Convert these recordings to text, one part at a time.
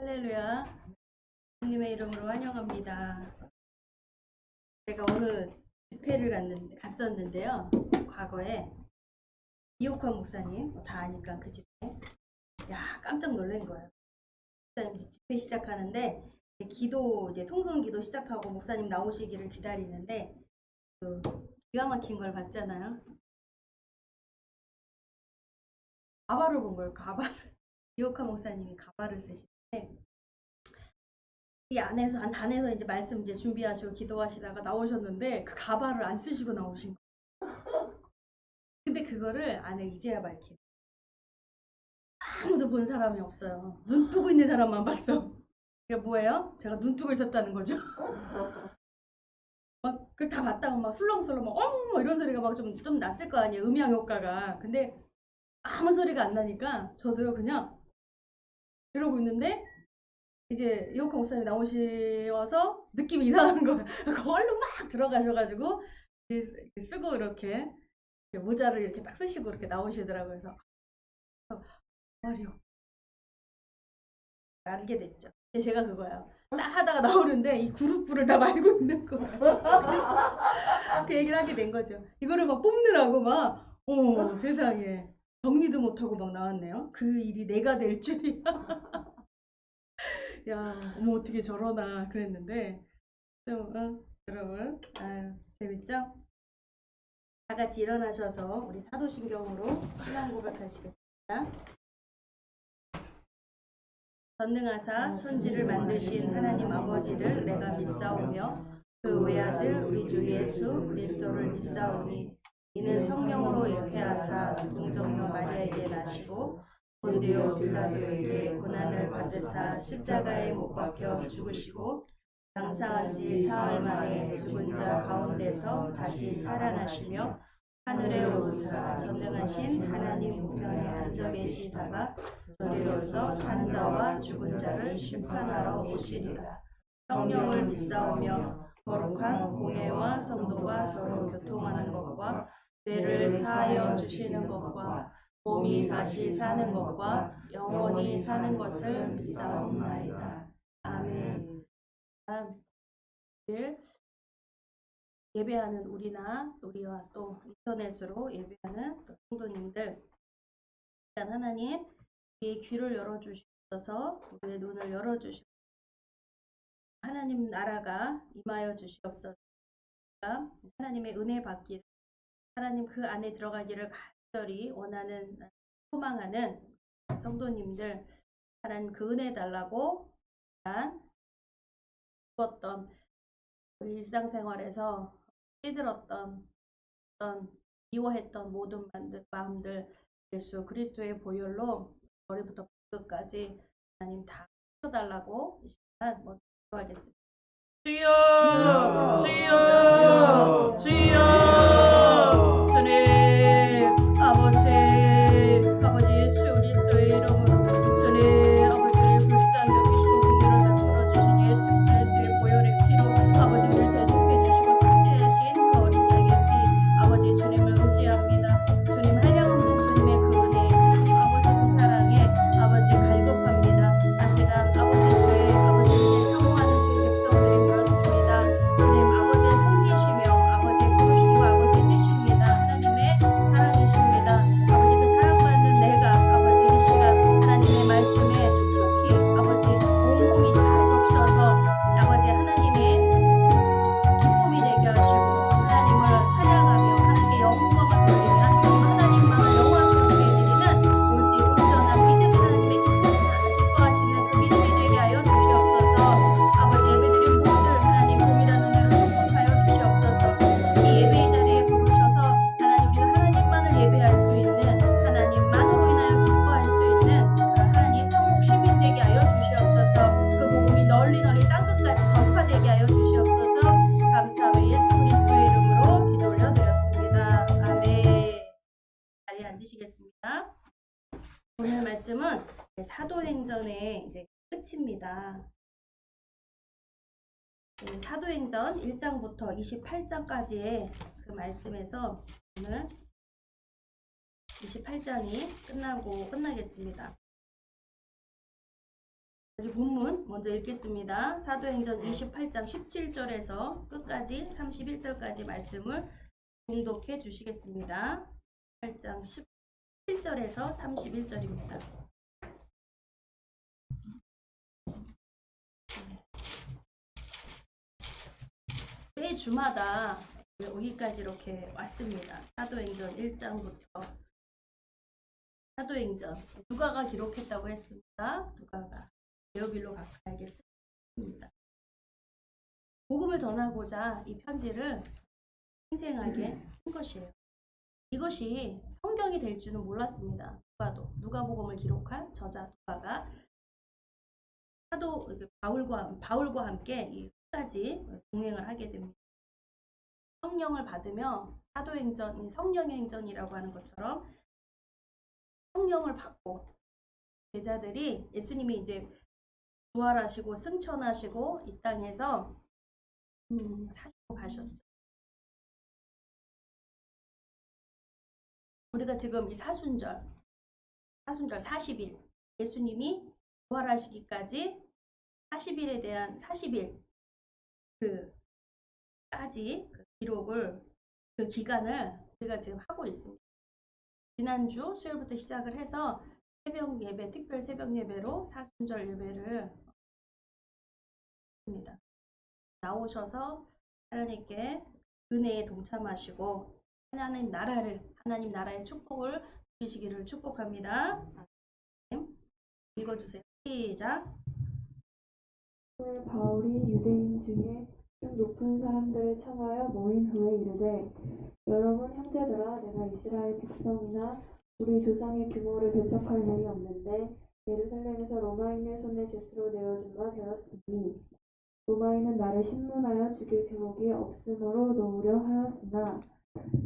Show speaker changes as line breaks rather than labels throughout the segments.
할렐루야. 주님의 이름으로 환영합니다. 제가 어느 집회를 갔었는데요. 과거에 이옥환 목사님 다 아니까 그 집회. 야, 깜짝 놀란 거예요. 목사님 집회 시작하는데 기도 이제 통성 기도 시작하고 목사님 나오시기를 기다리는데 그 기가 막힌 걸 봤잖아요. 가발을 본 거예요. 가발을. 이옥환 목사님이 가발을 쓰시는데 이 안에서 이제 말씀 이제 준비하시고 기도하시다가 나오셨는데 그 가발을 안 쓰시고 나오신 거예요. 근데 그거를 안에 이제야 밝힌. 아무도 본 사람이 없어요. 눈 뜨고 있는 사람만 봤어. 그게 뭐예요? 제가 눈 뜨고 있었다는 거죠. 막 그걸 다 봤다가 막 술렁술렁 막 어머 이런 소리가 막 좀 났을 거 아니에요. 음향 효과가. 근데 아무 소리가 안 나니까 저도요 그냥 이러고 있는데 이제 이호카 목사님이 나오셔서 느낌이 이상한 거예요. 그걸로 막 들어가셔가지고 쓰고 이렇게 모자를 이렇게 딱 쓰시고 이렇게 나오시더라고요. 그래서 말이요. 알게 됐죠. 근데 제가 그거예요. 딱 하다가 나오는데 이 그룹부를 다 알고 있는 거예요. 그 얘기를 하게 된 거죠. 이거를 막 뽑느라고 막 세상에 정리도 못하고 막 나왔네요. 그 일이 내가 될 줄이야. 야, 어머 어떻게 저러나 그랬는데 좀 여러분 재밌죠? 다 같이 일어나셔서 우리 사도신경으로 신앙 고백하시겠습니다. 전능하사 천지를 만드신 하나님 아버지를 내가 믿사오며 그 외아들 우리 주 예수 그리스도를 믿사오니 이는 성령으로 잉태하사 동정녀 마리아에게 나시고 본디오 빌라도에게 고난을 받으사 십자가에 못 박혀 죽으시고 장사한 지 사흘 만에 죽은 자 가운데서 다시 살아나시며 하늘에 오르사 전능하신 하나님 우편에 앉아 계시다가 저리로서 산자와 죽은 자를 심판하러 오시리라. 성령을 믿사오며 거룩한 공예와 성도가 서로 교통하는 것과 죄를 사하여 주시는 것과 몸이 다시 사는 것과 영원히 사는 것을 믿사옵나이다. 아멘. 예배하는 우리와 또 인터넷으로 예배하는 또 성도님들, 일단 하나님 우리의 귀를 열어주시옵소서. 우리의 눈을 열어주시옵소서. 하나님 나라가 임하여 주시옵소서. 하나님의 은혜 받기를, 하나님 그 안에 들어가기를 간절히 원하는, 소망하는 성도님들, 하나님 그 은혜 달라고 죽었던 우리 일상생활에서 시들었던 미워했던 모든 마음들 예수 그리스도의 보혈로 머리부터 발끝까지 하나님 다 펴달라고 이 시간 기도하겠습니다. 주여, 주여, 주여, 주님, 아버지 예수 그리스도의 이름으로 주님 아버지를 불쌍히 여기시고 긍휼을 베풀어 주신 예수 그리스도의 보혈의 피로 아버지를 대속해 주시고 삭제하신 그 어린 양의 피 아버지 주님을 의지합니다. 주님 한량없는 주님의 그 은혜 주님 아버지 그 사랑에 아버지 갈급합니다. 다시금 아버지 주의 아버지를 사모하는 주의 백성들이 물었습니다. 주님 아버지의 성기시며 아버지의 부르심과 아버지의 뜻입니다. 하나님의 사랑이십니다. 아버지 그 사랑받는 내가 아버지 이 시간 하나님의 말씀에 촉촉히 아버지 온몸이 다 적셔서 아버지 하나님의 기쁨이 되게 하시고 하나님을 찬양하며 하나님의 영광을 돌리며 하나님만 영광스럽게 해드리는 오직 온전한 믿음의 하나님의 기뻐하시는 그 믿음이 되게 하여 주시옵소서. 아버지 예배드린 모든 하나님 봄이라는 대로 축복하여 주시옵소서. 이 예배의 자리에 부르셔서 하나님 우리가 하나님만을 예배할 수 있는 하나님만으로 인하여 기뻐할 수 있는 하나님 천국 시민 되게 하여 주시옵소서. 그 복음이 널리 땅끝까지 전파되게 하여 주시옵소서. 감사하며 예수 그리스도의 이름으로 기도 올려드렸습니다. 아멘. 자리에 앉으시겠습니다. 오늘 말씀은 사도행전의 이제 끝입니다. 사도행전 1장부터 28장까지의 그 말씀에서 오늘 28장이 끝나겠습니다. 여기 본문 먼저 읽겠습니다. 사도행전 28장 17절에서 끝까지 31절까지 말씀을 봉독해 주시겠습니다. 8장 17절에서 31절입니다. 매 주마다 여기까지 이렇게 왔습니다. 사도행전 1장부터 사도행전 누가가 기록했다고 했습니다. 누가가 데오빌로 각하에게 쓰입니다. 복음을 전하고자 이 편지를 생생하게 쓴 것이에요. 이것이 성경이 될 줄은 몰랐습니다. 누가복음을 기록한 저자 누가가 사도 바울과 함께 이 끝까지 동행을 하게 됩니다. 성령을 받으며 사도행전, 성령의 행전이라고 하는 것처럼 성령을 받고 제자들이 예수님이 이제 부활하시고 승천하시고 이 땅에서 사시고 가셨죠. 우리가 지금 이 사순절 40일 예수님이 부활하시기까지 40일에 대한 40일 까지 그 기록을 그 기간을 우리가 지금 하고 있습니다. 지난주 수요일부터 시작을 해서 새벽 예배, 특별 새벽 예배로 사순절 예배를 했습니다. 나오셔서 하나님께 은혜에 동참하시고 하나님 나라의 축복을 누리시기를 축복합니다. 읽어주세요. 시작.
바울이 유대인 중에 좀 높은 사람들을 청하여 모인 후에 이르되, 여러분 형제들아, 내가 이스라엘 백성이나 우리 조상의 규모를 배척할 일이 없는데 예루살렘에서 로마인의 손에 죄수로 내어준 바 되었으니, 로마인은 나를 신문하여 죽일 제목이 없으므로 놓으려 하였으나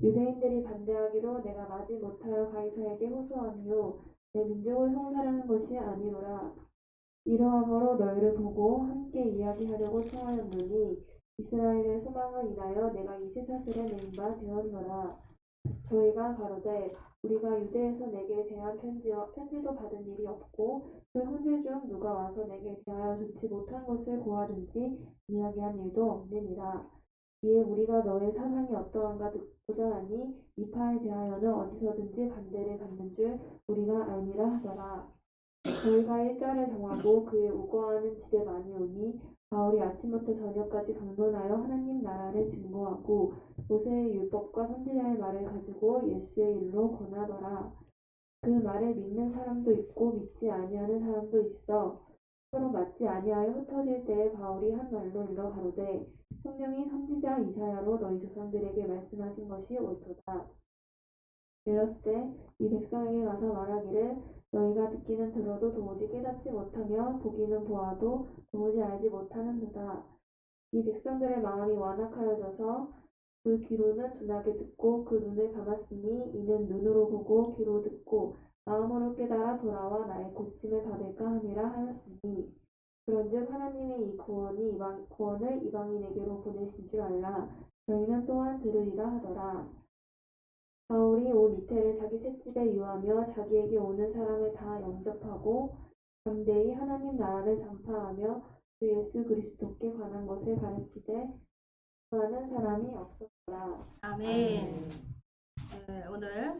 유대인들이 반대하기로 내가 마지 못하여 가이사에게 호소하니요 내 민족을 송사하는 것이 아니로라. 이러함으로 너희를 보고 함께 이야기하려고 청하였노니 이스라엘의 소망을 인하여 내가 이 세사슬에 내인 바 되었노라. 저희가 가로되 우리가 유대에서 내게 대한 편지도 받은 일이 없고 그 형제 중 누가 와서 내게 대하여 좋지 못한 것을 고하든지 이야기한 일도 없느니라. 이에 우리가 너의 사상이 어떠한가 듣고자 하니 이 파에 대하여는 어디서든지 반대를 받는 줄 우리가 알미라 하더라. 저희가 일자를 정하고 그의 우거하는 집에 많이 오니 바울이 아침부터 저녁까지 강론하여 하나님 나라를 증거하고 모세의 율법과 선지자의 말을 가지고 예수의 일로 권하더라. 그 말을 믿는 사람도 있고 믿지 아니하는 사람도 있어. 서로 맞지 아니하여 흩어질 때에 바울이 한 말로 일러 가로되 성령이 선지자 이사야로 너희 조상들에게 말씀하신 것이 옳도다. 이렀을 이 백성에게 가서 말하기를 너희가 듣기는 들어도 도무지 깨닫지 못하며 보기는 보아도 도무지 알지 못하는도다. 이 백성들의 마음이 완악하여져서 그 귀로는 둔하게 듣고 그 눈을 감았으니 이는 눈으로 보고 귀로 듣고 마음으로 깨달아 돌아와 나의 고침을 받을까 함이라 하였으니 그런즉 하나님의 이 구원을 이방인에게로 보내신 줄 알라. 저희는 또한 들으리라 하더라. 바울이 온 이태를 자기 셋집에 유하며 자기에게 오는 사람을 다 영접하고 담대히 하나님 나라를 전파하며 주 예수 그리스도께 관한 것을 가르치되 많은 사람이 없었더라.
아멘. 오늘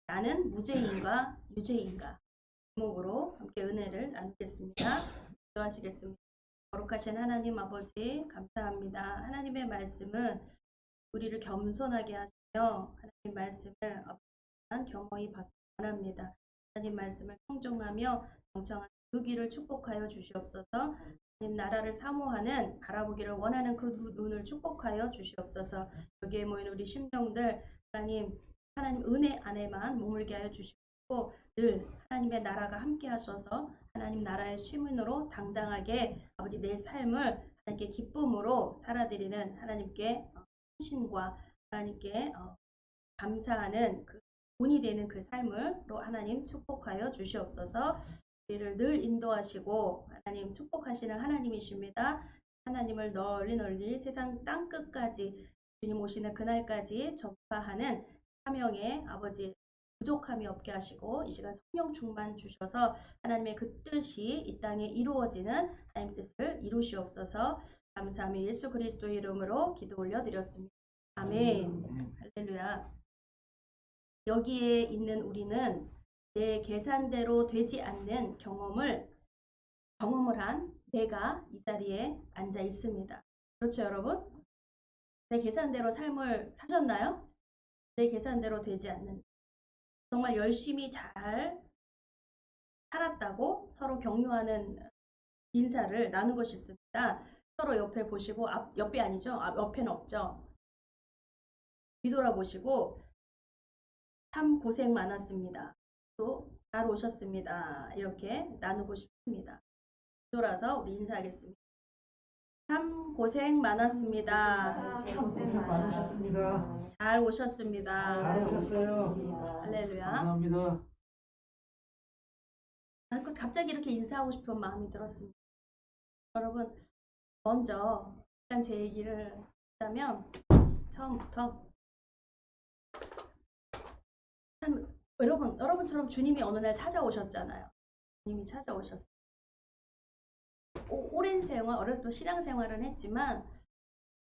나는 무죄인가 유죄인가 제목으로 함께 은혜를 나누겠습니다. 기도하시겠습니다. 거룩하신 하나님 아버지 감사합니다. 하나님의 말씀은 우리를 겸손하게 하시며 하나님 말씀을 겸허히 받기 원합니다. 하나님 말씀을 청종하며 경청하는 그 귀를 축복하여 주시옵소서. 하나님 나라를 사모하는 바라보기를 원하는 그 눈을 축복하여 주시옵소서. 여기에 모인 우리 심령들 하나님 은혜 안에만 머물게 하여 주시고 늘 하나님의 나라가 함께 하셔서 하나님 나라의 시민으로 당당하게 아버지 내 삶을 하나님께 기쁨으로 살아드리는 하나님께 신과 하나님께 감사하는 그 본이 되는 그 삶으로 하나님 축복하여 주시옵소서. 우리를 늘 인도하시고 하나님 축복하시는 하나님이십니다. 하나님을 널리 세상 땅 끝까지 주님 오시는 그날까지 전파하는 사명의 아버지 부족함이 없게 하시고 이 시간 성령 충만 주셔서 하나님의 그 뜻이 이 땅에 이루어지는 하나님의 뜻을 이루시옵소서. 감사하며 예수 그리스도의 이름으로 기도 올려드렸습니다. 아멘. 할렐루야. 여기에 있는 우리는 내 계산대로 되지 않는 경험을 한 내가 이 자리에 앉아 있습니다. 그렇죠, 여러분? 내 계산대로 삶을 사셨나요? 내 계산대로 되지 않는, 정말 열심히 잘 살았다고 서로 격려하는 인사를 나누고 싶습니다. 서로 옆에 보시고, 옆에 아니죠? 옆에는 없죠? 뒤돌아보시고, 참 고생 많았습니다. 또 잘 오셨습니다. 이렇게 나누고 싶습니다. 뒤돌아서 우리 인사하겠습니다. 참 고생 많았습니다.
참 고생 많으셨습니다.
잘 오셨습니다.
잘 오셨어요.
할렐루야.
감사합니다.
갑자기 이렇게 인사하고 싶은 마음이 들었습니다. 여러분, 먼저 약간 제 얘기를 하자면 처음부터 참 여러분처럼 주님이 어느 날 찾아오셨잖아요. 주님이 찾아오셨어요. 오랜 생활, 어렸을 때 신앙생활은 했지만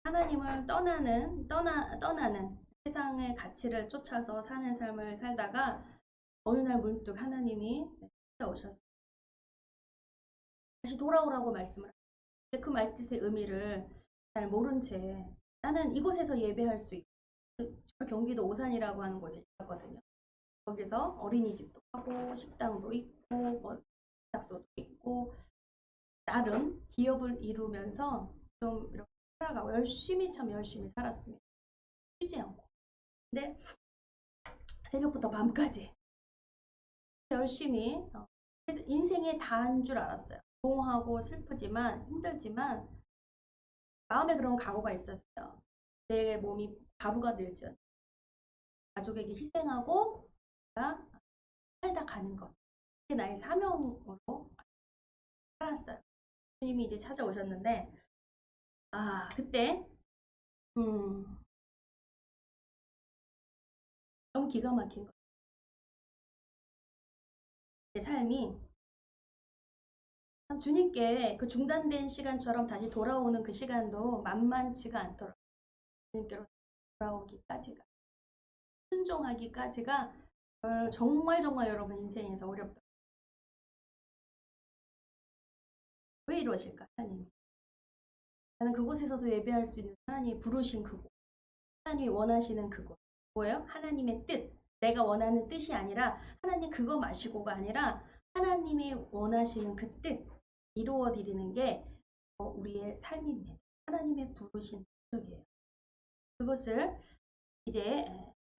하나님을 떠나는 세상의 가치를 쫓아서 사는 삶을 살다가 어느 날 문득 하나님이 찾아오셨어요. 다시 돌아오라고 말씀을 하셨어요. 그 말뜻의 의미를 잘 모른 채 나는 이곳에서 예배할 수 있고, 경기도 오산이라고 하는 곳에 있었거든요. 거기서 어린이집도 하고 식당도 있고 뭐 작소도 있고 나름 기업을 이루면서 좀 이렇게 살아가고 열심히 살았습니다. 쉬지 않고. 근데 새벽부터 밤까지 열심히 그래서 인생의 다인 줄 알았어요. 공허하고 슬프지만 힘들지만 마음에 그런 각오가 있었어요. 내 몸이 가루가 될지 가족에게 희생하고 살다 가는 것. 그게 나의 사명으로 살았어요. 주님이 이제 찾아오셨는데 그때 너무 기가 막힌 거예요. 내 삶이 주님께 그 중단된 시간처럼 다시 돌아오는 그 시간도 만만치가 않더라고요. 주님께로 돌아오기까지가, 순종하기까지가 정말 여러분 인생에서 어렵다. 왜 이러실까, 하나님? 나는 그곳에서도 예배할 수 있는 하나님이 부르신 그곳, 하나님이 원하시는 그곳. 뭐예요? 하나님의 뜻. 내가 원하는 뜻이 아니라 하나님 그거 마시고가 아니라 하나님이 원하시는 그 뜻 이루어 드리는 게 우리의 삶입니다. 하나님의 부르신 목적이에요. 그것을 이제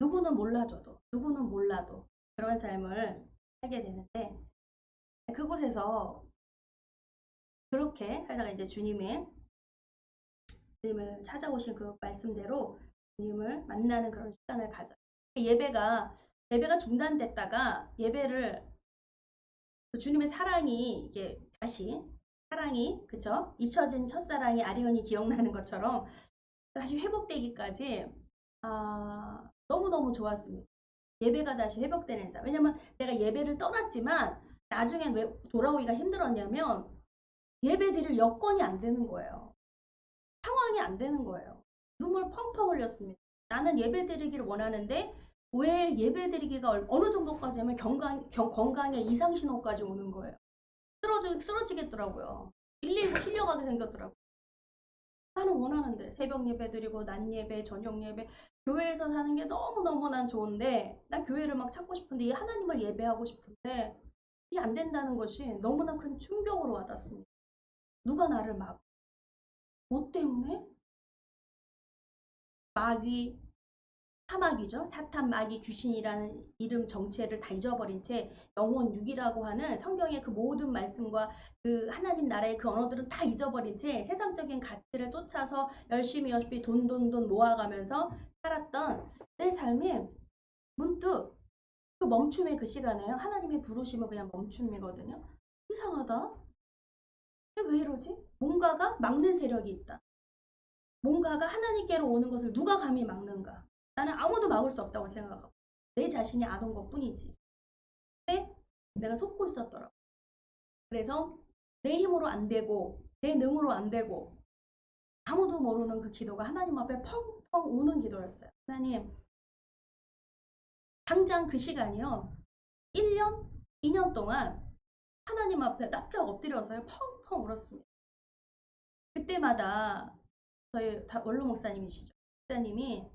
누구는 몰라도 그런 삶을 하게 되는데, 그곳에서 그렇게 살다가 이제 주님을 찾아오신 그 말씀대로 주님을 만나는 그런 시간을 가져요. 예배가 중단됐다가 예배를 그 주님의 사랑이 이게 다시 그쵸? 잊혀진 첫사랑이 아련히 기억나는 것처럼 다시 회복되기까지 너무너무 좋았습니다. 예배가 다시 회복되는 삶. 왜냐면 내가 예배를 떠났지만 나중에 왜 돌아오기가 힘들었냐면 예배 드릴 여건이 안 되는 거예요. 상황이 안 되는 거예요. 눈물 펑펑 흘렸습니다. 나는 예배 드리기를 원하는데 왜 예배 드리기가 어느 정도까지 하면 건강에 이상신호까지 오는 거예요. 쓰러지겠더라고요. 119 실려가게 생겼더라고요. 나는 원하는데 새벽 예배 드리고 낮 예배, 저녁 예배, 교회에서 사는 게 너무너무 난 좋은데 난 교회를 막 찾고 싶은데 이 하나님을 예배하고 싶은데 이게 안 된다는 것이 너무나 큰 충격으로 와닿습니다. 누가 나를 막 뭐 때문에? 마귀, 사마귀죠. 사탄, 마귀, 귀신이라는 이름 정체를 다 잊어버린 채 영혼 6이라고 하는 성경의 그 모든 말씀과 그 하나님 나라의 그 언어들은 다 잊어버린 채 세상적인 가치를 쫓아서 열심히 돈 모아가면서 살았던 내 삶이 문득 그 멈춤의 그 시간에요. 하나님의 부르심은 그냥 멈춤이거든요. 이상하다. 왜 이러지? 뭔가가 막는 세력이 있다. 뭔가가 하나님께로 오는 것을 누가 감히 막는가? 나는 아무도 막을 수 없다고 생각하고 내 자신이 안 온 것뿐이지. 근데 내가 속고 있었더라고. 그래서 내 힘으로 안 되고 내 능으로 안 되고 아무도 모르는 그 기도가 하나님 앞에 펑펑 우는 기도였어요. 하나님, 당장 그 시간이요. 1년, 2년 동안 하나님 앞에 납작 엎드려서요. 펑펑 울었습니다. 그때마다 저희 원로 목사님이시죠. 목사님이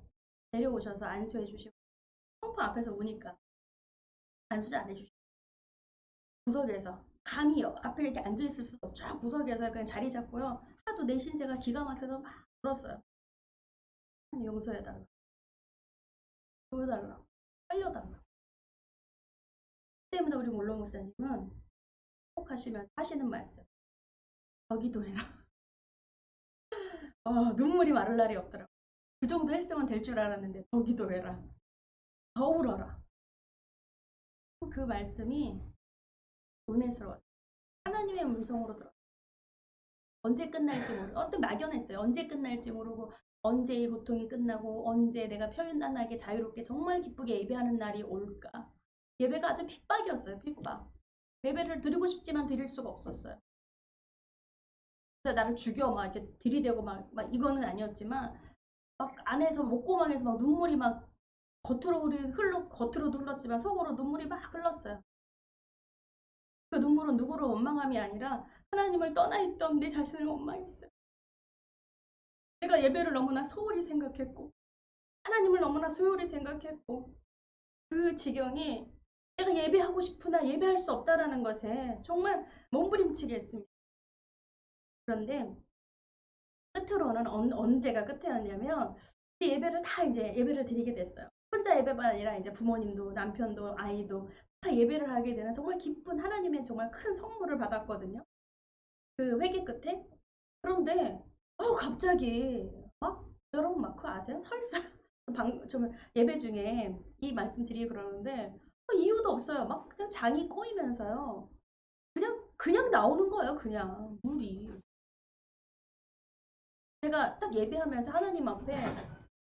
내려오셔서 안수해 주시고 펑펑 앞에서 우니까 안수 안 해주시고 구석에서 감히 앞에 이렇게 앉아있을 수도 없죠. 구석에서 그냥 자리 잡고요. 하도 내 신세가 기가 막혀서 막 울었어요. 용서해달라. 보여달라. 살려달라. 때문에 우리 원로 목사님은 꼭 하시면서 하시는 말씀. 더 기도해라. 눈물이 마를 날이 없더라고. 그 정도 했으면 될 줄 알았는데 더 기도해라. 더 울어라. 그 말씀이 은혜스러웠어요. 하나님의 음성으로 들었어요. 언제 끝날지 모르고 또 막연했어요. 언제 끝날지 모르고 언제 이 고통이 끝나고 언제 내가 편안하게 자유롭게 정말 기쁘게 예배하는 날이 올까. 예배가 아주 핍박이었어요. 핍박. 예배를 드리고 싶지만 드릴 수가 없었어요. 나를 죽여 막 이렇게 들이대고 막 이거는 아니었지만 막 안에서 목구멍에서 막 눈물이 막 겉으로도 흘렀지만 속으로 눈물이 막 흘렀어요. 그 눈물은 누구를 원망함이 아니라 하나님을 떠나 있던 내 자신을 원망했어요. 내가 예배를 너무나 소홀히 생각했고 하나님을 너무나 소홀히 생각했고 그 지경이 내가 예배하고 싶으나 예배할 수 없다라는 것에 정말 몸부림치게 했습니다. 그런데 끝으로는 언제가 끝이었냐면 예배를 다 이제 예배를 드리게 됐어요. 혼자 예배가 아니라 이제 부모님도 남편도 아이도 다 예배를 하게 되는 정말 기쁜 하나님의 정말 큰 선물을 받았거든요. 그 회개 끝에. 그런데 갑자기 막 여러분 막 그거 아세요? 설사 좀 예배 중에 이 말씀 드리고 그러는데 이유도 없어요. 막 그냥 장이 꼬이면서요. 그냥 나오는 거예요. 그냥 물이. 제가 딱 예배하면서 하나님 앞에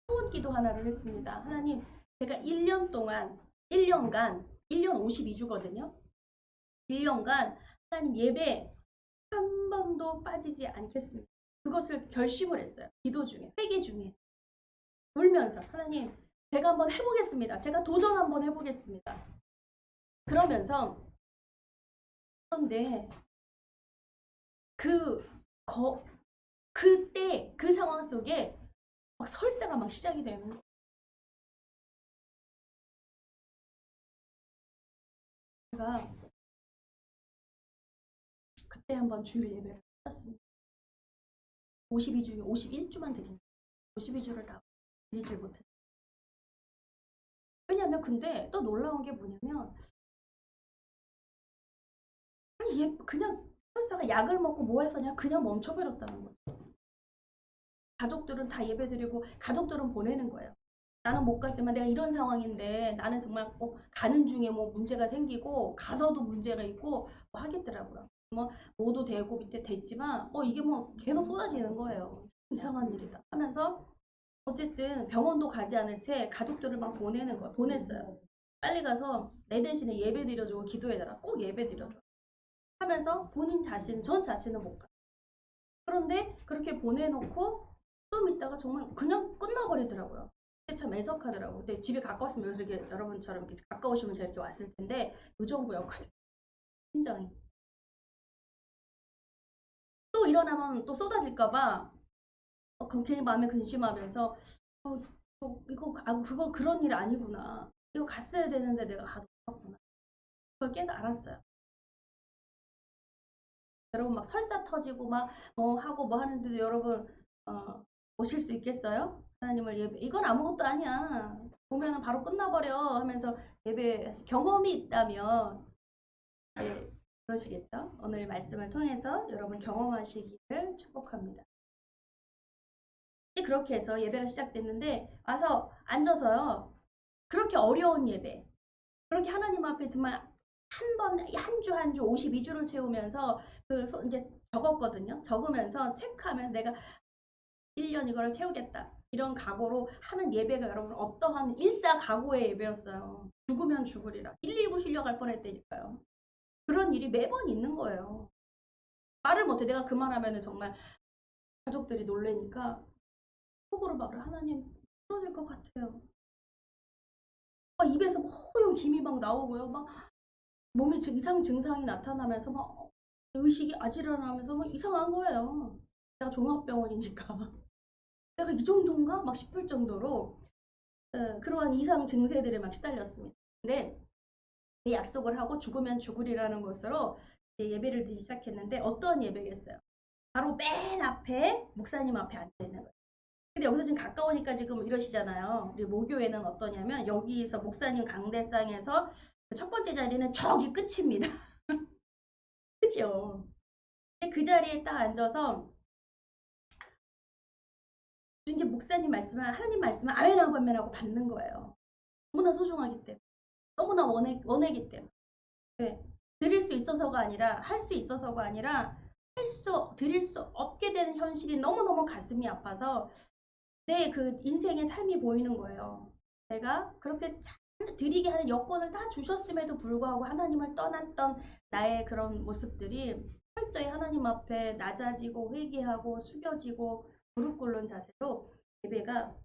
소원 기도 하나를 했습니다. 하나님, 제가 1년 1년 52주거든요. 1년간 하나님 예배 한 번도 빠지지 않겠습니다. 그것을 결심을 했어요. 기도 중에, 회개 중에. 울면서 하나님, 제가 한번 해보겠습니다. 제가 도전 한번 해보겠습니다. 그러면서 그런데 그때 그 상황 속에 막 설사가 막 시작이 되는 거예요. 제가 그때 한번 주일 예배를 했습니다. 52주에 51주만 드린 52주를 다 드리질 못했어요. 왜냐면 근데 또 놀라운 게 뭐냐면 아니 그냥 설사가 약을 먹고 뭐 해서 그냥 멈춰버렸다는 거죠. 가족들은 다 예배드리고 가족들은 보내는 거예요. 나는 못 갔지만 내가 이런 상황인데 나는 정말 꼭 가는 중에 뭐 문제가 생기고 가서도 문제가 있고 뭐 하겠더라고요. 뭐 뭐도 되고 밑에 됐지만 이게 뭐 계속 쏟아지는 거예요. 이상한 일이다 하면서 어쨌든 병원도 가지 않은 채 가족들을 막 보내는 거예요. 보냈어요. 빨리 가서 내 대신에 예배 드려주고 기도해달라. 꼭 예배 드려줘. 하면서 전 자신은 못 가. 그런데 그렇게 보내놓고 좀 있다가 정말 그냥 끝나버리더라고요. 참 애석하더라고요. 근데 집이 가까웠으면 여기서 이렇게 여러분처럼 이렇게 가까우시면 제가 이렇게 왔을 텐데 의정부였거든요. 심정이. 또 일어나면 또 쏟아질까봐 괜히 마음에 근심하면서 그거 그런 일 아니구나. 이거 갔어야 되는데 내가 못 갔구나. 그걸 깨달았어요. 여러분 막 설사 터지고 막 뭐 하고 뭐 하는데도 여러분 오실 수 있겠어요? 하나님을 예배 이건 아무것도 아니야. 보면은 바로 끝나버려 하면서 예배 경험이 있다면 네, 그러시겠죠? 오늘 말씀을 통해서 여러분 경험하시기를 축복합니다. 그렇게 해서 예배가 시작됐는데 와서 앉아서요. 그렇게 어려운 예배 그렇게 하나님 앞에 정말 한 주 52주를 채우면서 이제 적었거든요. 적으면서 체크하면서 내가 1년 이거를 채우겠다. 이런 각오로 하는 예배가 여러분 어떠한 일사각오의 예배였어요. 죽으면 죽으리라. 119 실려갈 뻔했다니까요. 그런 일이 매번 있는 거예요. 말을 못해. 내가 그 말하면은 정말 가족들이 놀래니까 속으로 말을 하나님 쓰러질 것 같아요. 막 입에서 허용 김이 막 나오고요. 막 몸에 이상 증상이 나타나면서 막 의식이 아지러나면서 막 이상한 거예요. 내가 종합병원이니까. 내가 이 정도인가? 막 싶을 정도로 그러한 이상 증세들에 막 시달렸습니다. 근데 약속을 하고 죽으면 죽으리라는 것으로 예배를 드리기 시작했는데 어떤 예배겠어요? 바로 맨 앞에 목사님 앞에 앉아 있는 거예요. 근데 여기서 지금 가까우니까 지금 이러시잖아요. 우리 모교회는 어떠냐면 여기서 목사님 강대상에서 첫 번째 자리는 저기 끝입니다. 그죠? 근데 그 자리에 딱 앉아서 이제 목사님 말씀을 하나님 말씀을 아멘하고 아멘하고 받는 거예요. 너무나 소중하기 때문에. 너무나 원하기 때문에. 네. 드릴 수 있어서가 아니라 할 수 있어서가 아니라 드릴 수 없게 되는 현실이 너무너무 가슴이 아파서 내 그 인생의 삶이 보이는 거예요. 내가 그렇게 잘 드리게 하는 여건을 다 주셨음에도 불구하고 하나님을 떠났던 나의 그런 모습들이 철저히 하나님 앞에 낮아지고 회개하고 숙여지고 무릎 꿇는 자세로 예배가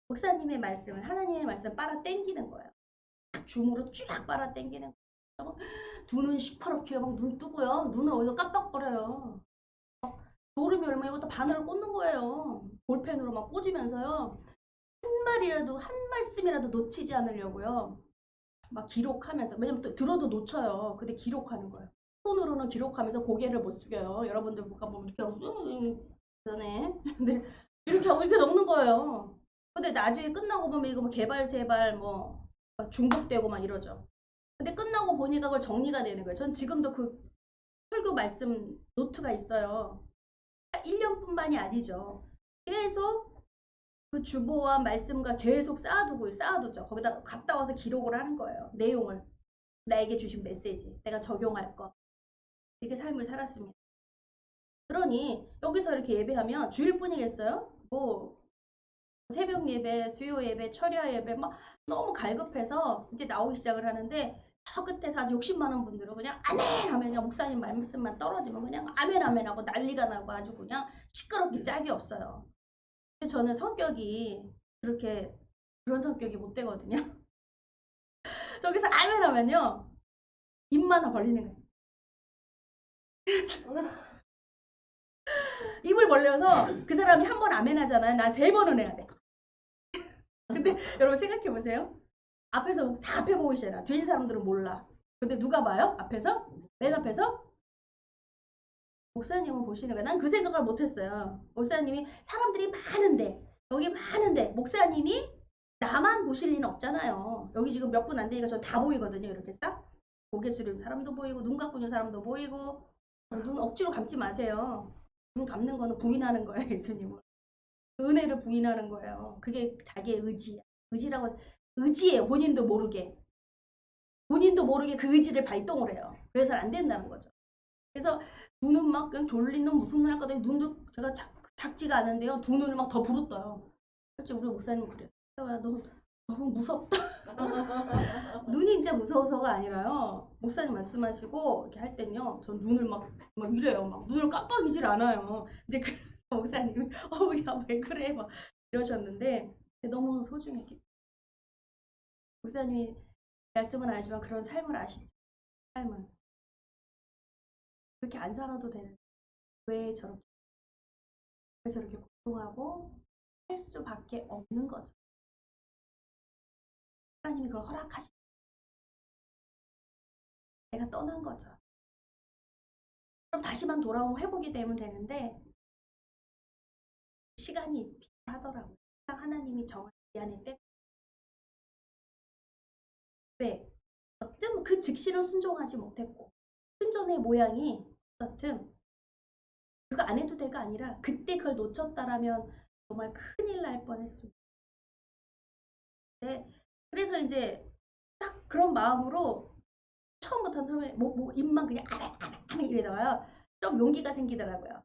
목사님의 말씀을 하나님의 말씀을 빨아 당기는 거예요. 줌으로 쫙 빨아 당기는 거예요. 두 눈 시퍼렇게 막 눈 뜨고요. 눈을 어디서 깜빡거려요. 졸음이 얼마 이것도 바늘을 꽂는 거예요. 볼펜으로 막 꽂으면서요. 한 말이라도 한 말씀이라도 놓치지 않으려고요. 막 기록하면서 왜냐면 또 들어도 놓쳐요. 근데 기록하는 거예요. 손으로는 기록하면서 고개를 못 숙여요. 여러분들 뭔가 뭐 이렇게 하고 그러네. 근데 이렇게 하고 이렇게 적는 거예요. 근데 나중에 끝나고 보면 이거 뭐 개발세발 뭐 중복되고 막 이러죠. 근데 끝나고 보니까 그걸 정리가 되는 거예요. 전 지금도 그 설교 말씀 노트가 있어요. 1년뿐만이 아니죠. 계속 그 주보와 말씀과 계속 쌓아두죠. 거기다 갔다 와서 기록을 하는 거예요. 내용을. 나에게 주신 메시지. 내가 적용할 거. 이렇게 삶을 살았습니다. 그러니 여기서 이렇게 예배하면 주일뿐이겠어요? 뭐 새벽 예배, 수요 예배, 철야 예배 막 너무 갈급해서 이제 나오기 시작을 하는데 저 끝에서 한 욕심 많은 분들은 그냥 아멘 하면 그냥 목사님 말씀만 떨어지면 그냥 아멘 아멘 하고 난리가 나고 아주 그냥 시끄럽기 짝이 없어요. 근데 저는 성격이 그런 성격이 못 되거든요. 저기서 아멘 하면요 입만 벌리는 거예요. 입을 벌려서 그 사람이 한 번 아멘 하잖아요. 난 3번은 해야 돼. 근데 여러분 생각해 보세요. 앞에서 다 앞에 보고 있잖아. 뒤에 사람들은 몰라. 근데 누가 봐요? 앞에서? 맨 앞에서? 목사님은 보시는 거야. 난 그 생각을 못했어요. 목사님이 사람들이 많은데 여기 많은데 목사님이 나만 보실 리는 없잖아요. 여기 지금 몇 분 안 되니까 전 다 보이거든요. 이렇게 싹 고개 숙이는 사람도 보이고 눈 감고 있는 사람도 보이고 눈 억지로 감지 마세요. 눈 감는 거는 부인하는 거예요. 예수님은. 은혜를 부인하는 거예요. 그게 자기의 의지야. 의지예요. 본인도 모르게 그 의지를 발동을 해요. 그래서 안 된다는 거죠. 그래서 눈은 막 그냥 졸린 놈 무슨 눈 할 거다. 눈도 제가 작지가 않은데요. 두 눈을 막 더 부릅떠요. 솔직히 우리 목사님은 그래요. 야, 너 너무 무섭다. 눈이 이제 무서워서가 아니라요. 목사님 말씀하시고 이렇게 할 땐요. 전 눈을 막 이래요. 막 눈을 깜빡이질 않아요. 이제 그 목사님이 야, 왜 그래? 막 이러셨는데 너무 소중했기. 목사님이 말씀은 안 하지만 그런 삶을 아시죠? 삶을. 그렇게 안 살아도 되는 왜 저렇게 고통하고 할 수밖에 없는 거죠. 하나님이 그걸 허락하시. 내가 떠난 거죠. 그럼 다시만 돌아오면 회복이 되면 되는데 시간이 필요하더라고요. 하나님이 정한 기한에 때. 왜? 어쩜 그 즉시로 순종하지 못했고 순전의 모양이 어떻든 그거 안 해도 돼가 아니라 그때 그걸 놓쳤다라면 정말 큰일 날 뻔했습니다. 네. 그래서 이제 딱 그런 마음으로 처음부터 처음에 입만 그냥 아멘 이러다가요 좀 용기가 생기더라고요.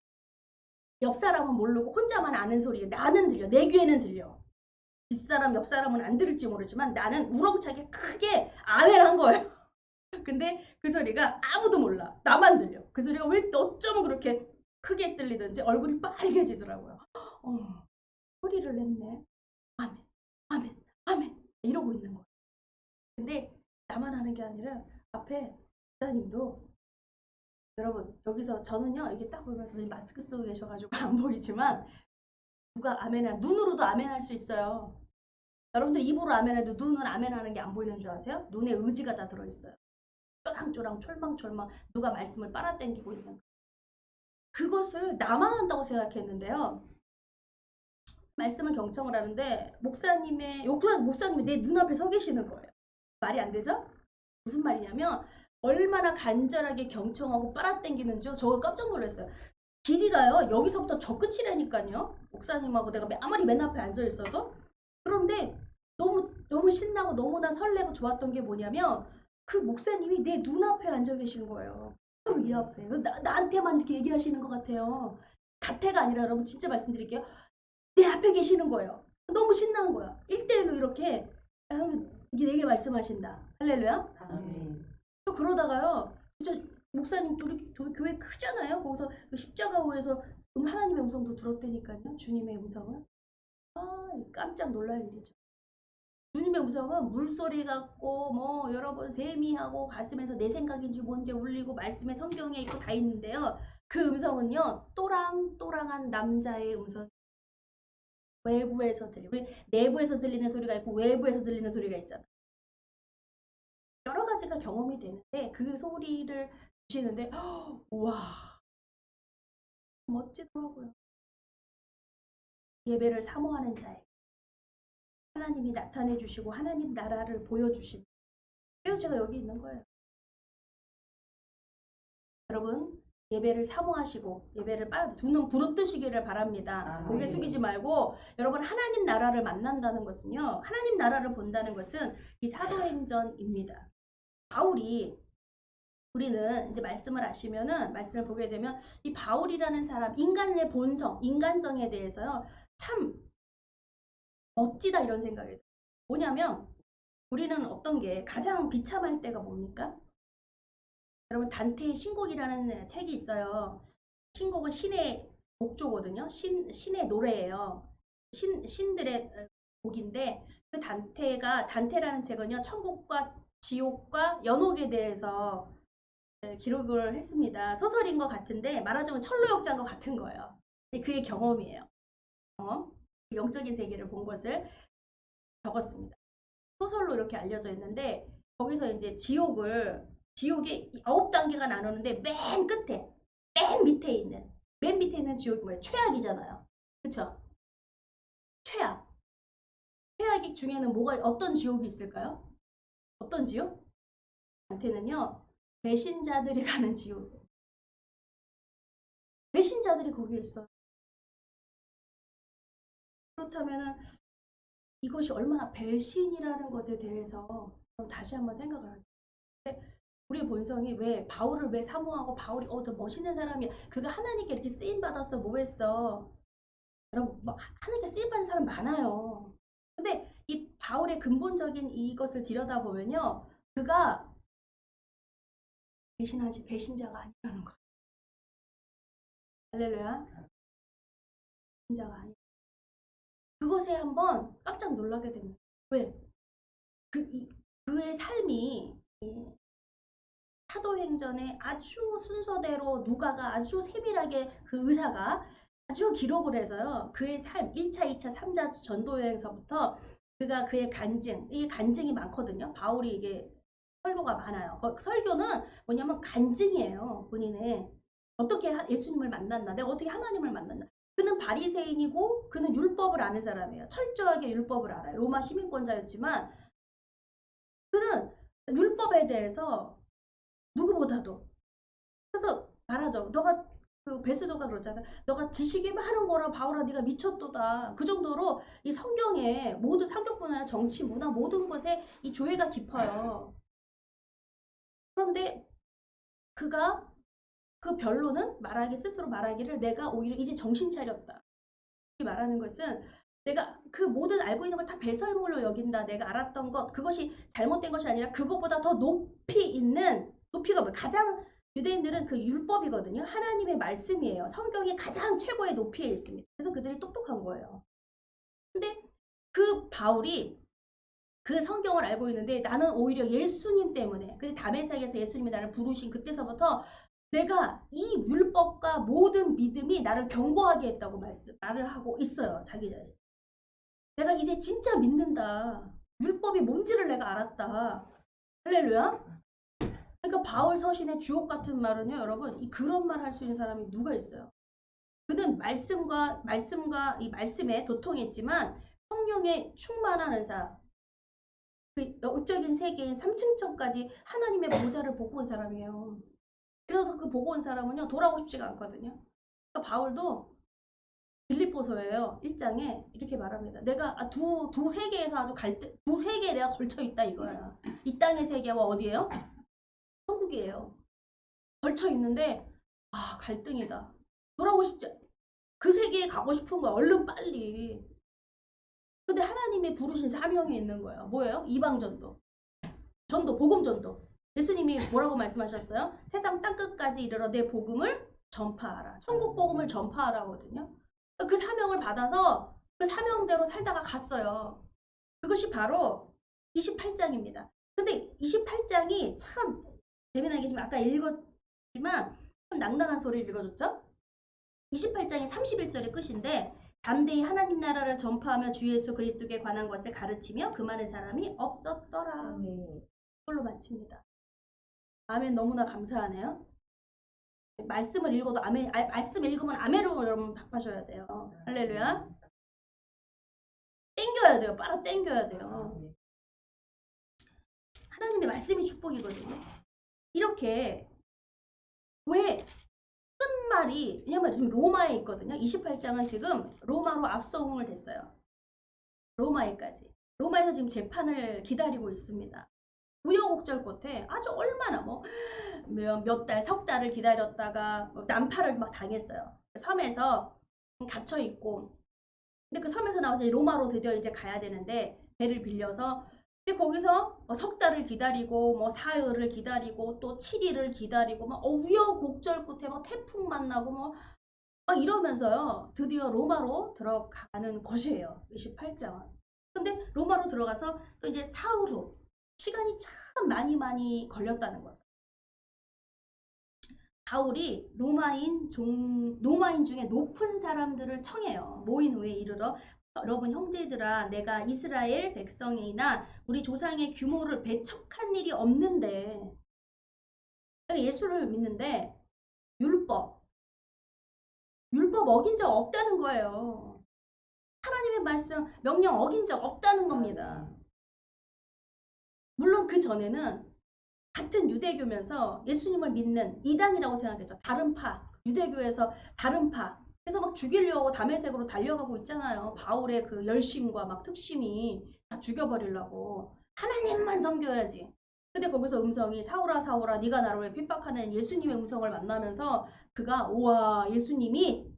옆 사람은 모르고 혼자만 아는 소리. 나는 들려. 내 귀에는 들려. 뒷사람, 옆 사람은 안 들을지 모르지만 나는 우렁차게 크게 아멘 한 거예요. 근데 그 소리가 아무도 몰라. 나만 들려. 그 소리가 왜 어쩜 그렇게 크게 들리든지 얼굴이 빨개지더라고요. 소리를 냈네. 아멘, 아멘, 아멘. 이러고 있는 거예요. 근데 나만 하는 게 아니라 앞에 목사님도 여러분 여기서 저는요 이게 딱 보면서 마스크 쓰고 계셔가지고 안 보이지만 누가 아멘하 눈으로도 아멘할 수 있어요. 여러분들 입으로 아멘해도 눈은 아멘하는 게 안 보이는 줄 아세요? 눈에 의지가 다 들어있어요. 쪼랑쪼랑 철망철망 누가 말씀을 빨아당기고 있는 그것을 나만 한다고 생각했는데요. 말씀을 경청을 하는데 목사님이 내 눈앞에 서 계시는 거예요. 말이 안 되죠? 무슨 말이냐면 얼마나 간절하게 경청하고 빨아당기는지요. 저거 깜짝 놀랐어요. 길이가요. 여기서부터 저 끝이라니까요. 목사님하고 내가 아무리 맨 앞에 앉아 있어도. 그런데 너무 신나고 너무나 설레고 좋았던 게 뭐냐면 그 목사님이 내 눈앞에 앉아 계신 거예요. 바로 이 앞에. 나한테만 이렇게 얘기하시는 것 같아요. 같애가 아니라 여러분 진짜 말씀드릴게요. 내 앞에 계시는 거예요. 너무 신나는 거야. 1대1로 이렇게 이게 내게 말씀하신다. 할렐루야.
아멘.
또 그러다가요. 진짜 목사님 우리 교회 크잖아요. 거기서 십자가호에서 하나님의 음성도 들었다니까요. 주님의 음성을. 깜짝 놀랄 일이죠. 주님의 음성은 물소리 같고 뭐 여러분 세미하고 가슴에서 내 생각인지 뭔지 울리고 말씀에 성경에 있고 다 있는데요. 그 음성은요. 또랑또랑한 남자의 음성. 외부에서 들리고 우리 내부에서 들리는 소리가 있고 외부에서 들리는 소리가 있잖아. 여러 가지가 경험이 되는데 그 소리를 주시는데 와 멋지더라고요. 예배를 사모하는 자에 하나님이 나타내 주시고 하나님 나라를 보여주시고 그래서 제가 여기 있는 거예요. 여러분 예배를 사모하시고 예배를 두 눈 부릅뜨시기를 바랍니다. 고개 숙이지 말고 여러분 하나님 나라를 만난다는 것은요. 하나님 나라를 본다는 것은 이 사도행전입니다. 바울이 우리는 이제 말씀을 아시면은 말씀을 보게 되면 이 바울이라는 사람 인간의 본성, 인간성에 대해서요. 참 멋지다 이런 생각이 들어요. 뭐냐면 우리는 어떤 게 가장 비참할 때가 뭡니까? 여러분 단테의 신곡이라는 책이 있어요. 신곡은 신의 곡조거든요. 신의 노래예요. 신들의 곡인데 그 단테라는 책은요. 천국과 지옥과 연옥에 대해서 기록을 했습니다. 소설인 것 같은데 말하자면 철로역자인 것 같은 거예요. 그의 경험이에요. 영적인 세계를 본 것을 적었습니다. 소설로 이렇게 알려져 있는데 거기서 이제 지옥에 9단계가 나누는데 맨 끝에 맨 밑에 있는 지옥이 뭐예요? 최악이잖아요. 그쵸? 최악 중에는 어떤 지옥이 있을까요? 어떤 지옥? 한테는요. 배신자들이 가는 지옥. 배신자들이 거기에 있어요. 그렇다면은 이것이 얼마나 배신이라는 것에 대해서 다시 한번 생각을 할게요. 우리 본성이 왜 바울을 왜 사모하고 바울이 저 멋있는 사람이야. 그가 하나님께 이렇게 쓰임 받았어. 뭐 했어? 여러분 뭐 하나님께 쓰임 받는 사람 많아요. 근데 이 바울의 근본적인 이것을 들여다보면요. 그가 배신자가 아니라는 거예요. 할렐루야. 배신자가 아니. 그것에 한번 깜짝 놀라게 됩니다. 왜? 그의 삶이 사도행전에 아주 순서대로 누가가 아주 세밀하게 그 의사가 아주 기록을 해서요. 그의 삶 1차, 2차, 3차 전도여행서부터 그가 그의 이 간증이 많거든요. 바울이 이게 설교가 많아요. 설교는 뭐냐면 간증이에요. 본인의 어떻게 예수님을 만났나, 내가 어떻게 하나님을 만났나. 그는 바리새인이고 그는 율법을 아는 사람이에요. 철저하게 율법을 알아요. 로마 시민권자였지만 그는 율법에 대해서 누구보다도 그래서 말하죠. 너가 그 베스도가 그러잖아. 너가 지식이 많은 거라 바울아 네가 미쳤도다. 그 정도로 이 성경에 모든 성경뿐 아니라 정치, 문화 모든 것에 이 조예가 깊어요. 그런데 그가 그 변론은 말하기 스스로 말하기를 내가 오히려 이제 정신 차렸다. 이 말하는 것은 내가 그 모든 알고 있는 걸 다 배설물로 여긴다. 내가 알았던 것 그것이 잘못된 것이 아니라 그것보다 더 높이 있는 높이가 뭐 가장 유대인들은 그 율법이거든요. 하나님의 말씀이에요. 성경이 가장 최고의 높이에 있습니다. 그래서 그들이 똑똑한 거예요. 근데 그 바울이 그 성경을 알고 있는데 나는 오히려 예수님 때문에 그 다메섹에서 예수님이 나를 부르신 그때서부터 내가 이 율법과 모든 믿음이 나를 견고하게 했다고 말을 하고 있어요. 자기 자신. 내가 이제 진짜 믿는다. 율법이 뭔지를 내가 알았다. 할렐루야. 그러니까 바울 서신의 주옥 같은 말은요. 여러분 그런 말 할 수 있는 사람이 누가 있어요. 그는 말씀과 이 말씀에 도통했지만 성령에 충만한 자 그 영적인 세계인 3층천까지 하나님의 보좌를 보고 온 사람이에요. 그래서 그 보고 온 사람은요. 돌아오고 싶지가 않거든요. 그러니까 바울도 빌립보서예요. 1장에 이렇게 말합니다. 내가 두 세계에서 아주 두 세계에 내가 걸쳐 있다 이거야. 이 땅의 세계와 어디예요? 천국이에요. 걸쳐 있는데 갈등이다. 돌아오고 싶지 그 세계에 가고 싶은 거야. 얼른 빨리. 근데 하나님이 부르신 사명이 있는 거예요. 뭐예요? 이방전도. 복음전도. 예수님이 뭐라고 말씀하셨어요? 세상 땅끝까지 이르러 내 복음을 전파하라. 천국 복음을 전파하라거든요. 그 사명을 받아서 그 사명대로 살다가 갔어요. 그것이 바로 28장입니다. 근데 28장이 참 재미나게 지금 아까 읽었지만 참 낭낭한 소리를 읽어줬죠? 28장이 31절의 끝인데 담대히 하나님 나라를 전파하며 주 예수 그리스도께 관한 것을 가르치며 금하는 사람이 없었더라. 그걸로 마칩니다. 아멘. 너무나 감사하네요. 말씀을 읽어도 아멘, 말씀 읽으면 아멘으로 여러분 답하셔야 돼요. 할렐루야. 땡겨야 돼요. 빨아 땡겨야 돼요. 하나님의 말씀이 축복이거든요. 이렇게 왜 끝말이 왜냐면 지금 로마에 있거든요. 28장은 지금 로마로 압송을 됐어요. 로마에까지. 로마에서 지금 재판을 기다리고 있습니다. 우여곡절 끝에 아주 얼마나 몇 달, 석 달을 기다렸다가 난파를 막 당했어요. 섬에서 갇혀 있고, 근데 그 섬에서 나와서 로마로 드디어 이제 가야 되는데 배를 빌려서 근데 거기서 석 달을 기다리고 사흘을 기다리고 또 7일을 기다리고 우여곡절 끝에 태풍 만나고 막 이러면서요 드디어 로마로 들어가는 것이에요. 28장은. 근데 로마로 들어가서 또 이제 사흘 후 시간이 참 많이 걸렸다는 거죠. 바울이 로마인 중에 높은 사람들을 청해요. 모인 후에 이르러 여러분 형제들아 내가 이스라엘 백성이나 우리 조상의 규모를 배척한 일이 없는데 예수를 믿는데 율법 어긴 적 없다는 거예요. 하나님의 말씀 명령 어긴 적 없다는 겁니다. 물론 그 전에는 같은 유대교면서 예수님을 믿는 이단이라고 생각했죠. 다른 파, 유대교에서 다른 파. 그래서 막 죽이려고 다메섹으로 달려가고 있잖아요. 바울의 그 열심과 막 특심이 다 죽여버리려고. 하나님만 섬겨야지. 근데 거기서 음성이 사울아 사울아 네가 나를 왜 핍박하는 예수님의 음성을 만나면서 그가 우와 예수님이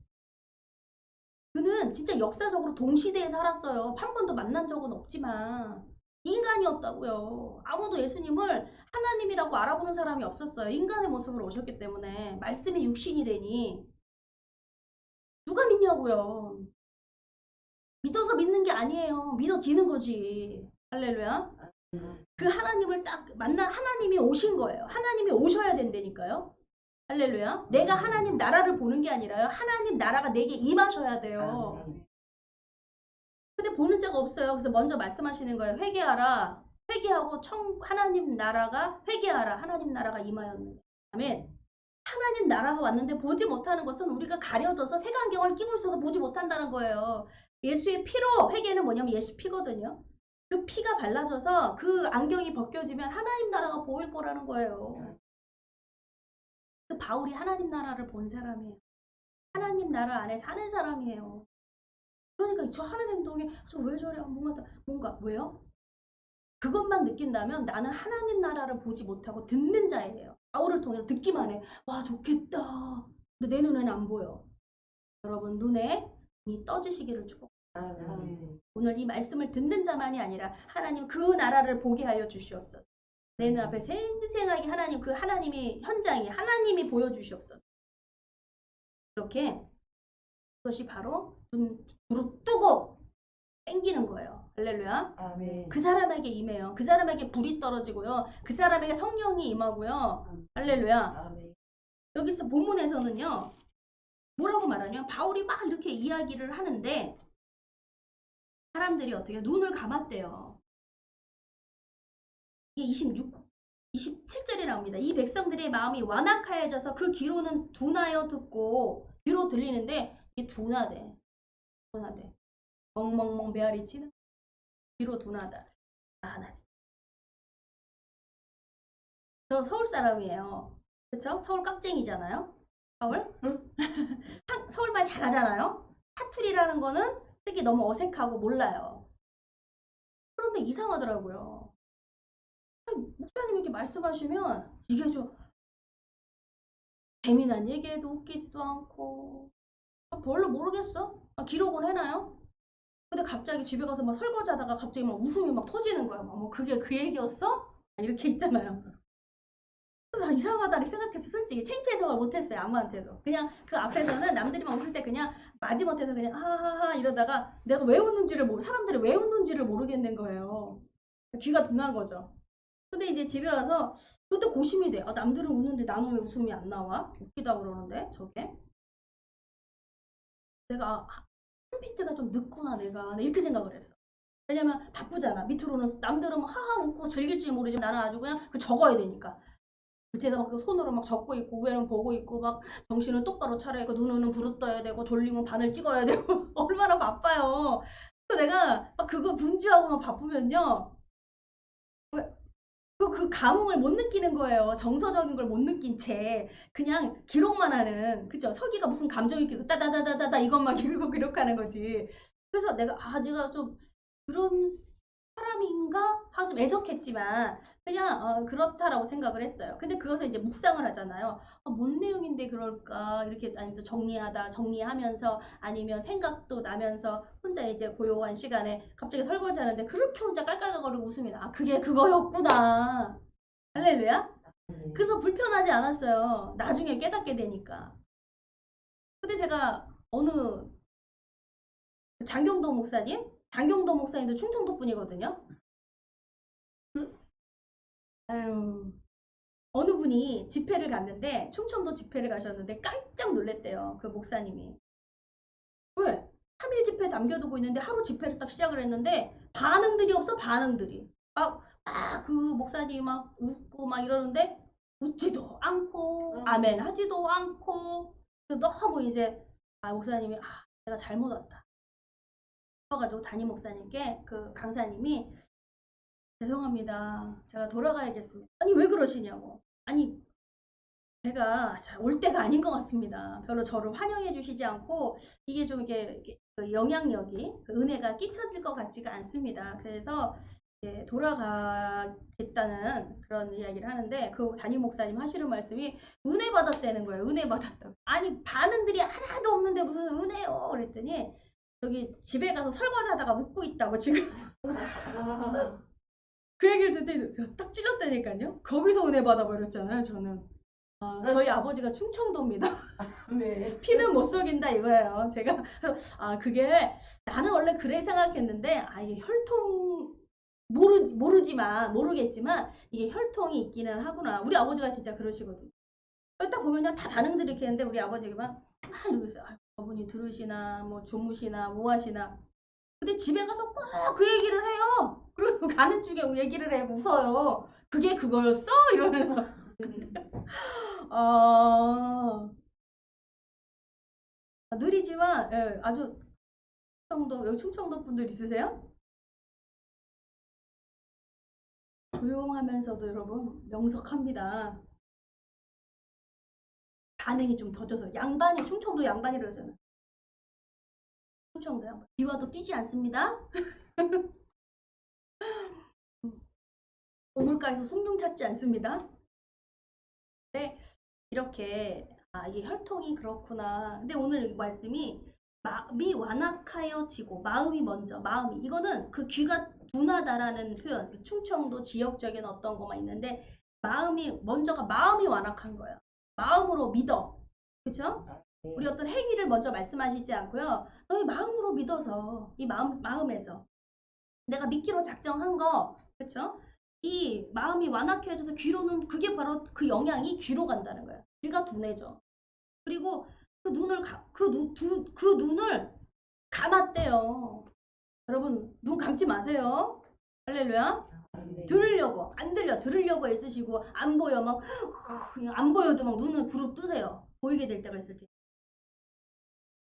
그는 진짜 역사적으로 동시대에 살았어요. 한 번도 만난 적은 없지만 인간이었다고요. 아무도 예수님을 하나님이라고 알아보는 사람이 없었어요. 인간의 모습으로 오셨기 때문에 말씀이 육신이 되니 누가 믿냐고요. 믿어서 믿는 게 아니에요. 믿어지는 거지. 할렐루야. 그 하나님을 딱 만나 하나님이 오신 거예요. 하나님이 오셔야 된다니까요. 할렐루야. 내가 하나님 나라를 보는 게 아니라요. 하나님 나라가 내게 임하셔야 돼요. 근데 보는 자가 없어요. 그래서 먼저 말씀하시는 거예요. 회개하라. 회개하고 하나님 나라가 회개하라. 하나님 나라가 임하였는데. 아멘. 하나님 나라가 왔는데 보지 못하는 것은 우리가 가려져서 색안경을 끼고 있어서 보지 못한다는 거예요. 예수의 피로 회개는 뭐냐면 예수 피거든요. 그 피가 발라져서 그 안경이 벗겨지면 하나님 나라가 보일 거라는 거예요. 그 바울이 하나님 나라를 본 사람이에요. 하나님 나라 안에 사는 사람이에요. 그러니까 저 하는 행동이 저 왜 저래? 뭔가 왜요? 그것만 느낀다면 나는 하나님 나라를 보지 못하고 듣는 자예요. 바울을 통해서 듣기만 해. 와, 좋겠다. 근데 내 눈에는 안 보여. 여러분 눈에 이 떠주시기를 축복합니다. 오늘 이 말씀을 듣는 자만이 아니라 하나님 그 나라를 보게 하여 주시옵소서. 내 눈앞에 생생하게 하나님 그 하나님이 현장이 하나님이 보여주시옵소서. 이렇게 그것이 바로 눈으로 뜨고 땡기는 거예요. 할렐루야.
아멘.
그 사람에게 임해요. 그 사람에게 불이 떨어지고요. 그 사람에게 성령이 임하고요. 할렐루야.
아멘.
여기서 본문에서는요. 뭐라고 말하냐면 바울이 막 이렇게 이야기를 하는데 사람들이 어떻게 눈을 감았대요. 이게 27절에 나옵니다. 이 백성들의 마음이 완악하여져서 그 귀로는 둔하여 듣고 귀로 들리는데 이게 둔하대. 멍멍멍 메아리 치는 귀로 둔하다. 저 서울 사람이에요. 그쵸? 서울 깍쟁이잖아요. 서울? 서울 말 잘하잖아요. 사투리라는 거는 쓰기 너무 어색하고 몰라요. 그런데 이상하더라고요. 목사님 이렇게 말씀하시면 이게 좀 재미난 얘기해도 웃기지도 않고 별로 모르겠어. 기록은 해놔요. 근데 갑자기 집에 가서 막 설거지하다가 갑자기 막 웃음이 막 터지는 거야. 뭐 그게 그 얘기였어? 이렇게 있잖아요. 그래서 나 이상하다 이렇게 생각해서 솔직히 창피해서 못했어요. 아무한테도. 그냥 그 앞에서는 남들이 막 웃을 때 그냥 마지못해서 그냥 하하하 이러다가 내가 왜 웃는지를 사람들이 왜 웃는지를 모르겠는 거예요. 귀가 둔한 거죠. 근데 이제 집에 와서 그때 고심이 돼. 아, 남들은 웃는데 나는 왜 웃음이 안 나와? 웃기다고 그러는데 저게. 내가 한피트가 좀 늦구나 내가 이렇게 생각을 했어. 왜냐면 바쁘잖아. 밑으로는 남들은 하하 웃고 즐길지 모르지만 나는 아주 그냥 적어야 되니까. 밑에서 막 손으로 막 적고 있고 위에는 보고 있고 막 정신은 똑바로 차려야 되고 눈은 부릅떠야 되고 졸리면 바늘 찍어야 되고 얼마나 바빠요. 그래서 내가 막 그거 분주하고 막 바쁘면요. 그 감흥을 못 느끼는 거예요. 정서적인 걸 못 느낀 채 그냥 기록만 하는 그죠? 서기가 무슨 감정이 있겠어 따다다다다다 이것만 기록하는 거지. 그래서 내가 좀 그런 사람인가 하고 좀 애석했지만 그냥 그렇다라고 생각을 했어요. 근데 그것을 이제 묵상을 하잖아요. 뭔 내용인데 그럴까 이렇게 아니면 정리하면서 아니면 생각도 나면서 혼자 이제 고요한 시간에 갑자기 설거지하는데 그렇게 혼자 깔깔거리고 웃음이 나. 그게 그거였구나. 할렐루야. 그래서 불편하지 않았어요. 나중에 깨닫게 되니까. 근데 제가 어느 장경도 목사님도 충청도 분이거든요. 아유, 어느 분이 집회를 갔는데 충청도 집회를 가셨는데 깜짝 놀랐대요. 그 목사님이. 왜? 3일 집회 남겨두고 있는데 하루 집회를 딱 시작을 했는데 반응들이 없어. 반응들이. 그 목사님이 막 웃고 막 이러는데 웃지도 않고 아멘 하지도 않고 너무 이제 목사님이 내가 잘못 왔다. 그래가지고 담임 목사님께 그 강사님이 죄송합니다. 제가 돌아가야겠습니다. 아니 왜 그러시냐고. 아니 제가 올 때가 아닌 것 같습니다. 별로 저를 환영해 주시지 않고 이게 좀 이렇게 그 영향력이 그 은혜가 끼쳐질 것 같지가 않습니다. 그래서 돌아가겠다는 그런 이야기를 하는데 그 담임 목사님 하시는 말씀이 은혜 받았다는 거예요. 은혜 받았다고. 아니 반응들이 하나도 없는데 무슨 은혜요? 그랬더니 저기 집에 가서 설거지하다가 웃고 있다고 지금. 그 얘기를 듣더니 제가 딱 찔렸다니까요. 거기서 은혜 받아버렸잖아요. 저는. 저희 아버지가 충청도입니다.
네.
피는 못 속인다 이거예요. 제가 그게 나는 원래 그래 생각했는데 이게 혈통 모르겠지만 이게 혈통이 있기는 하구나. 우리 아버지가 진짜 그러시거든요. 딱 보면요 다 반응들이 이렇게 했는데 우리 아버지가 이러고 있어요. 저분이 들으시나 뭐 주무시나 뭐 하시나. 근데 집에 가서 꼭 그 얘기를 해요. 그리고 가는 중에 얘기를 해 웃어요. 그게 그거였어? 이러면서. 느리지만 아주 여기 충청도 분들 있으세요? 조용하면서도 여러분 명석합니다. 반응이 좀 더져서 양반이 충청도 양반이라고 하잖아요. 충청도 양반. 비와도 뛰지 않습니다. 우물가에서 숭늉 찾지 않습니다. 근데 이렇게 이게 혈통이 그렇구나. 근데 오늘 말씀이 마음이 완악하여지고 마음이 먼저 마음이 이거는 그 귀가 둔하다라는 표현 그 충청도 지역적인 어떤 거만 있는데 마음이 먼저가 마음이 완악한 거예요. 마음으로 믿어. 그쵸? 우리 어떤 행위를 먼저 말씀하시지 않고요. 너희 마음으로 믿어서 이 마음에서 내가 믿기로 작정한 거 그쵸? 이 마음이 완악해져서 귀로는 그게 바로 그 영향이 귀로 간다는 거예요. 귀가 둔해져. 그리고 그 눈을 감았대요. 여러분 눈 감지 마세요. 할렐루야. 들으려고 안 들려 들으려고 애쓰시고 안 보여 막 안 보여도 막 눈을 부릅 뜨세요. 보이게 될 때가 있을 때.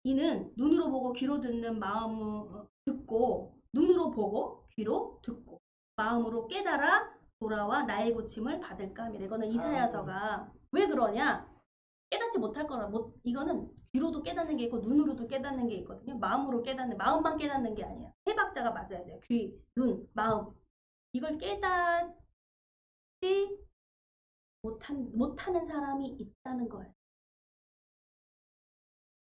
이는 눈으로 보고 귀로 듣는 마음을 듣고 눈으로 보고 귀로 듣고 마음으로 깨달아 돌아와 나의 고침을 받을까 합니다. 이거는 이사야서가 왜 그러냐? 깨닫지 못할 거라 이거는 귀로도 깨닫는 게 있고 눈으로도 깨닫는 게 있거든요. 마음으로 깨닫는 마음만 깨닫는 게 아니야. 세 박자가 맞아야 돼요. 귀, 눈, 마음. 이걸 깨닫지 못하는 사람이 있다는 거예요.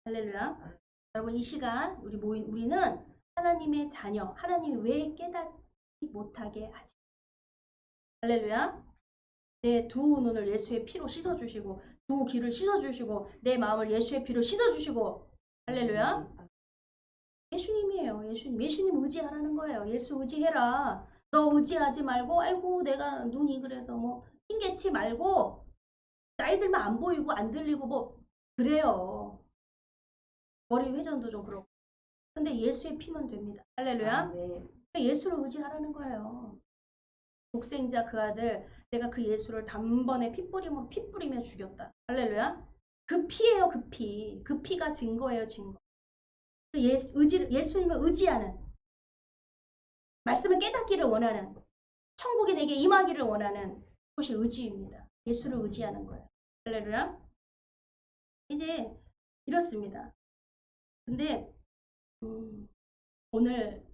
할렐루야. 여러분 이 시간 우리는 하나님의 자녀, 하나님이 왜 깨닫지 못하게 하지? 할렐루야. 내 두 눈을 예수의 피로 씻어주시고 두 귀를 씻어주시고 내 마음을 예수의 피로 씻어주시고 할렐루야. 예수님이에요. 예수님 의지하라는 거예요. 예수 의지해라. 너 의지하지 말고 아이고 내가 눈이 그래서 뭐 핑계치 말고 나이 들면 안 보이고 안 들리고 뭐 그래요. 머리 회전도 좀 그렇고. 근데 예수의 피면 됩니다. 할렐루야.
네.
예수를 의지하라는 거예요. 독생자 그 아들 내가 그 예수를 단번에 피 뿌리며 죽였다. 할렐루야. 그 피예요. 그 피. 그 피가 증거예요. 증거. 예수님을 의지하는 말씀을 깨닫기를 원하는 천국이 내게 임하기를 원하는 그것이 의지입니다. 예수를 의지하는 거예요. 할렐루야. 이제 이렇습니다. 근데 오늘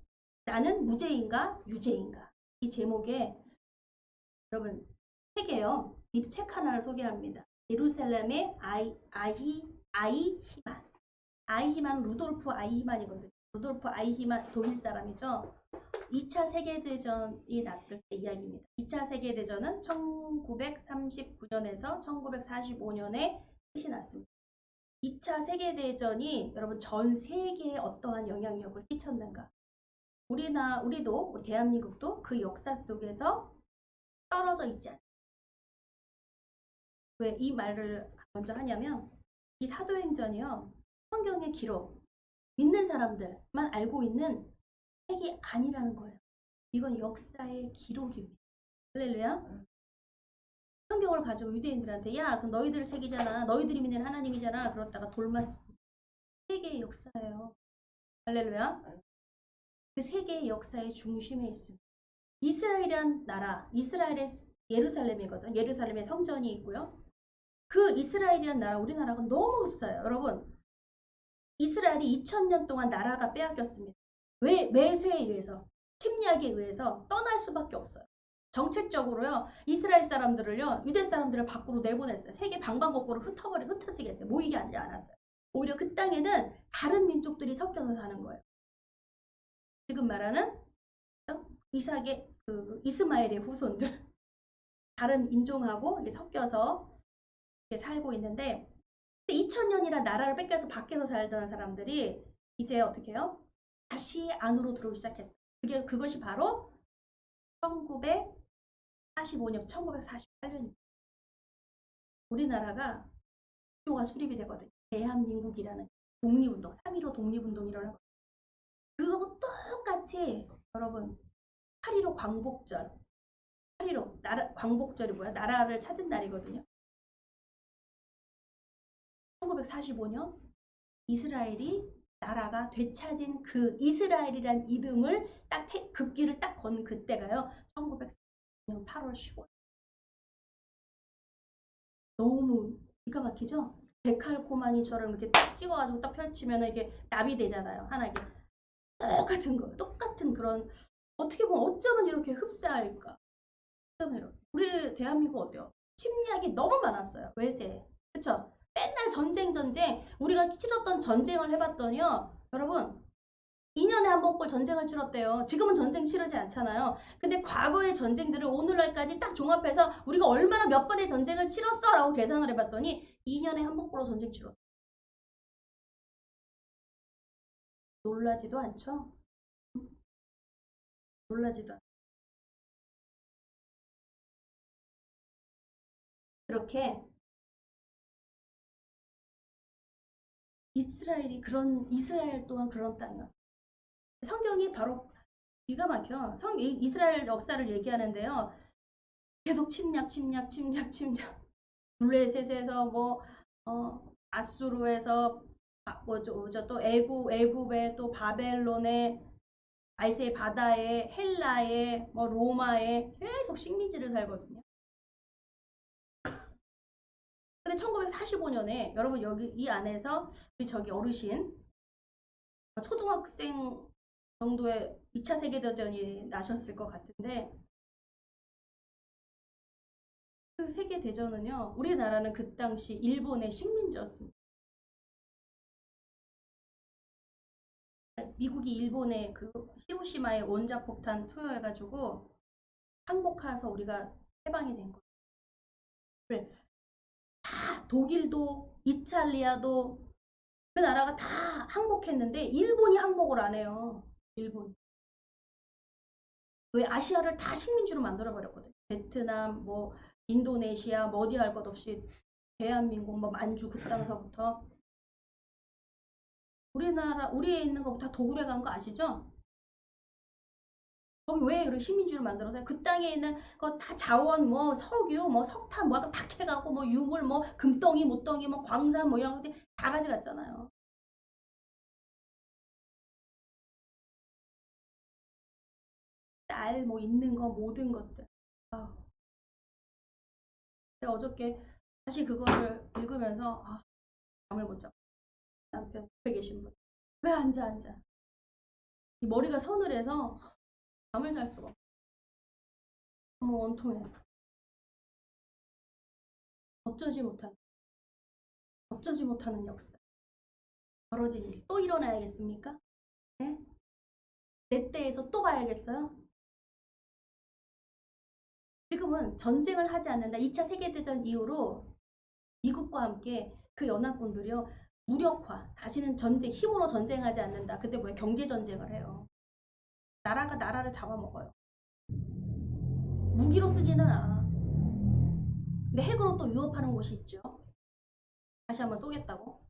나는 무죄인가 유죄인가 이 제목에 여러분 책이에요. 이 책 하나를 소개합니다. 예루살렘의 아이히만. 아이히만 루돌프 아이히만이거든요. 루돌프 아이히만 독일 사람이죠. 2차 세계대전이 났을 때 이야기입니다. 2차 세계대전은 1939년에서 1945년에 끝이 났습니다. 2차 세계대전이 여러분 전 세계에 어떠한 영향력을 끼쳤는가? 우리도 우리 대한민국도 그 역사 속에서 떨어져 있지 않아요. 왜 이 말을 먼저 하냐면 이 사도행전이요. 성경의 기록, 믿는 사람들만 알고 있는 책이 아니라는 거예요. 이건 역사의 기록입니다. 할렐루야. 성경을 가지고 유대인들한테 야, 그 너희들 책이잖아. 너희들이 믿는 하나님이잖아. 그러다가 돌맞습니다. 세계의 역사예요. 할렐루야. 그 세계의 역사의 중심에 있습니다. 이스라엘이란 나라, 이스라엘의 예루살렘이거든. 예루살렘에 성전이 있고요. 그 이스라엘이란 나라, 우리나라가 너무 없어요. 여러분, 이스라엘이 2000년 동안 나라가 빼앗겼습니다. 왜? 매세에 의해서, 침략에 의해서 떠날 수밖에 없어요. 정책적으로요, 이스라엘 사람들을요, 유대 사람들을 밖으로 내보냈어요. 세계 방방곡곡으로 흩어지게 했어요. 모이게 하지 않았어요. 오히려 그 땅에는 다른 민족들이 섞여서 사는 거예요. 지금 말하는 이삭의 이스마엘의 후손들, 다른 인종하고 섞여서 살고 있는데 2000년이나 나라를 뺏겨서 밖에서 살던 사람들이 이제 어떻게 해요? 다시 안으로 들어오기 시작했어요. 그것이 바로 1945년, 1948년입니다. 우리나라가 국교가 수립이 되거든요. 대한민국이라는 독립운동, 3.15 독립운동이라는 거. 그거 똑같이 여러분 8.15 광복절, 8.15 광복절이 뭐야? 나라를 찾은 날이거든요. 1945년 이스라엘이 나라가 되찾은 그 이스라엘이란 이름을 딱 급기를 딱 건 그때가요. 1945년 8월 15일. 너무 기가 막히죠? 데칼코마니처럼 이렇게 딱 찍어가지고 딱 펼치면 이게 납이 되잖아요. 하나게 똑같은 그런 어떻게 보면 어쩌면 이렇게 흡사할까? 어쩌면 이렇게. 우리 대한민국 어때요? 침략이 너무 많았어요. 외세. 그쵸? 맨날 전쟁. 우리가 치렀던 전쟁을 해봤더니요. 여러분 2년에 한 번꼴 전쟁을 치렀대요. 지금은 전쟁 치르지 않잖아요. 근데 과거의 전쟁들을 오늘날까지 딱 종합해서 우리가 얼마나 몇 번의 전쟁을 치렀어? 라고 계산을 해봤더니 2년에 한 번꼴로 전쟁 치렀어요. 놀라지도 않죠? 놀라지도 않죠. 그렇게 이스라엘 또한 그런 땅이었어요. 성경이 바로 기가 막혀. 이스라엘 역사를 얘기하는데요. 계속 침략. 블레셋에서 아수르에서 또 애굽에 또 바벨론에 알세 바다에 헬라에 로마에 계속 식민지를 살거든요. 근데 1945년에 여러분 여기 이 안에서 우리 저기 어르신 초등학생 정도의 2차 세계대전이 나셨을 것 같은데 그 세계대전은요. 우리나라는 그 당시 일본의 식민지였습니다. 미국이 일본의 그 히로시마에 원자폭탄 투여해가지고 항복해서 우리가 해방이 된 거예요. 그래. 다 독일도 이탈리아도 그 나라가 다 항복했는데 일본이 항복을 안 해요. 일본. 왜 아시아를 다 식민지로 만들어버렸거든요. 베트남, 인도네시아, 어디 할 것 없이 대한민국, 만주 그 땅서부터 우리에 있는 것부터 다 도굴해 간 거 아시죠? 거기 왜 그렇게 식민지를 만들어서요? 그 땅에 있는 거 다 자원, 석유, 석탄, 다 캐가고, 유물, 금덩이, 못덩이, 광산, 이런 것들 다 가져갔잖아요. 쌀, 있는 거, 모든 것들. 제가 어저께 다시 그거를 읽으면서, 잠을 못 자고. 남편 옆에 계신 분. 왜 앉아? 이 머리가 서늘해서 잠을 잘 수가 없어. 너무 원통해서. 어쩌지 못하는 역사. 벌어진 일 또 일어나야겠습니까? 네? 내 때에서 또 봐야겠어요? 지금은 전쟁을 하지 않는다. 2차 세계대전 이후로 미국과 함께 그 연합군들이요. 무력화. 다시는 힘으로 전쟁하지 않는다. 그때 경제전쟁을 해요. 나라가 나라를 잡아먹어요. 무기로 쓰지는 않아. 근데 핵으로 또 위협하는 곳이 있죠. 다시 한번 쏘겠다고.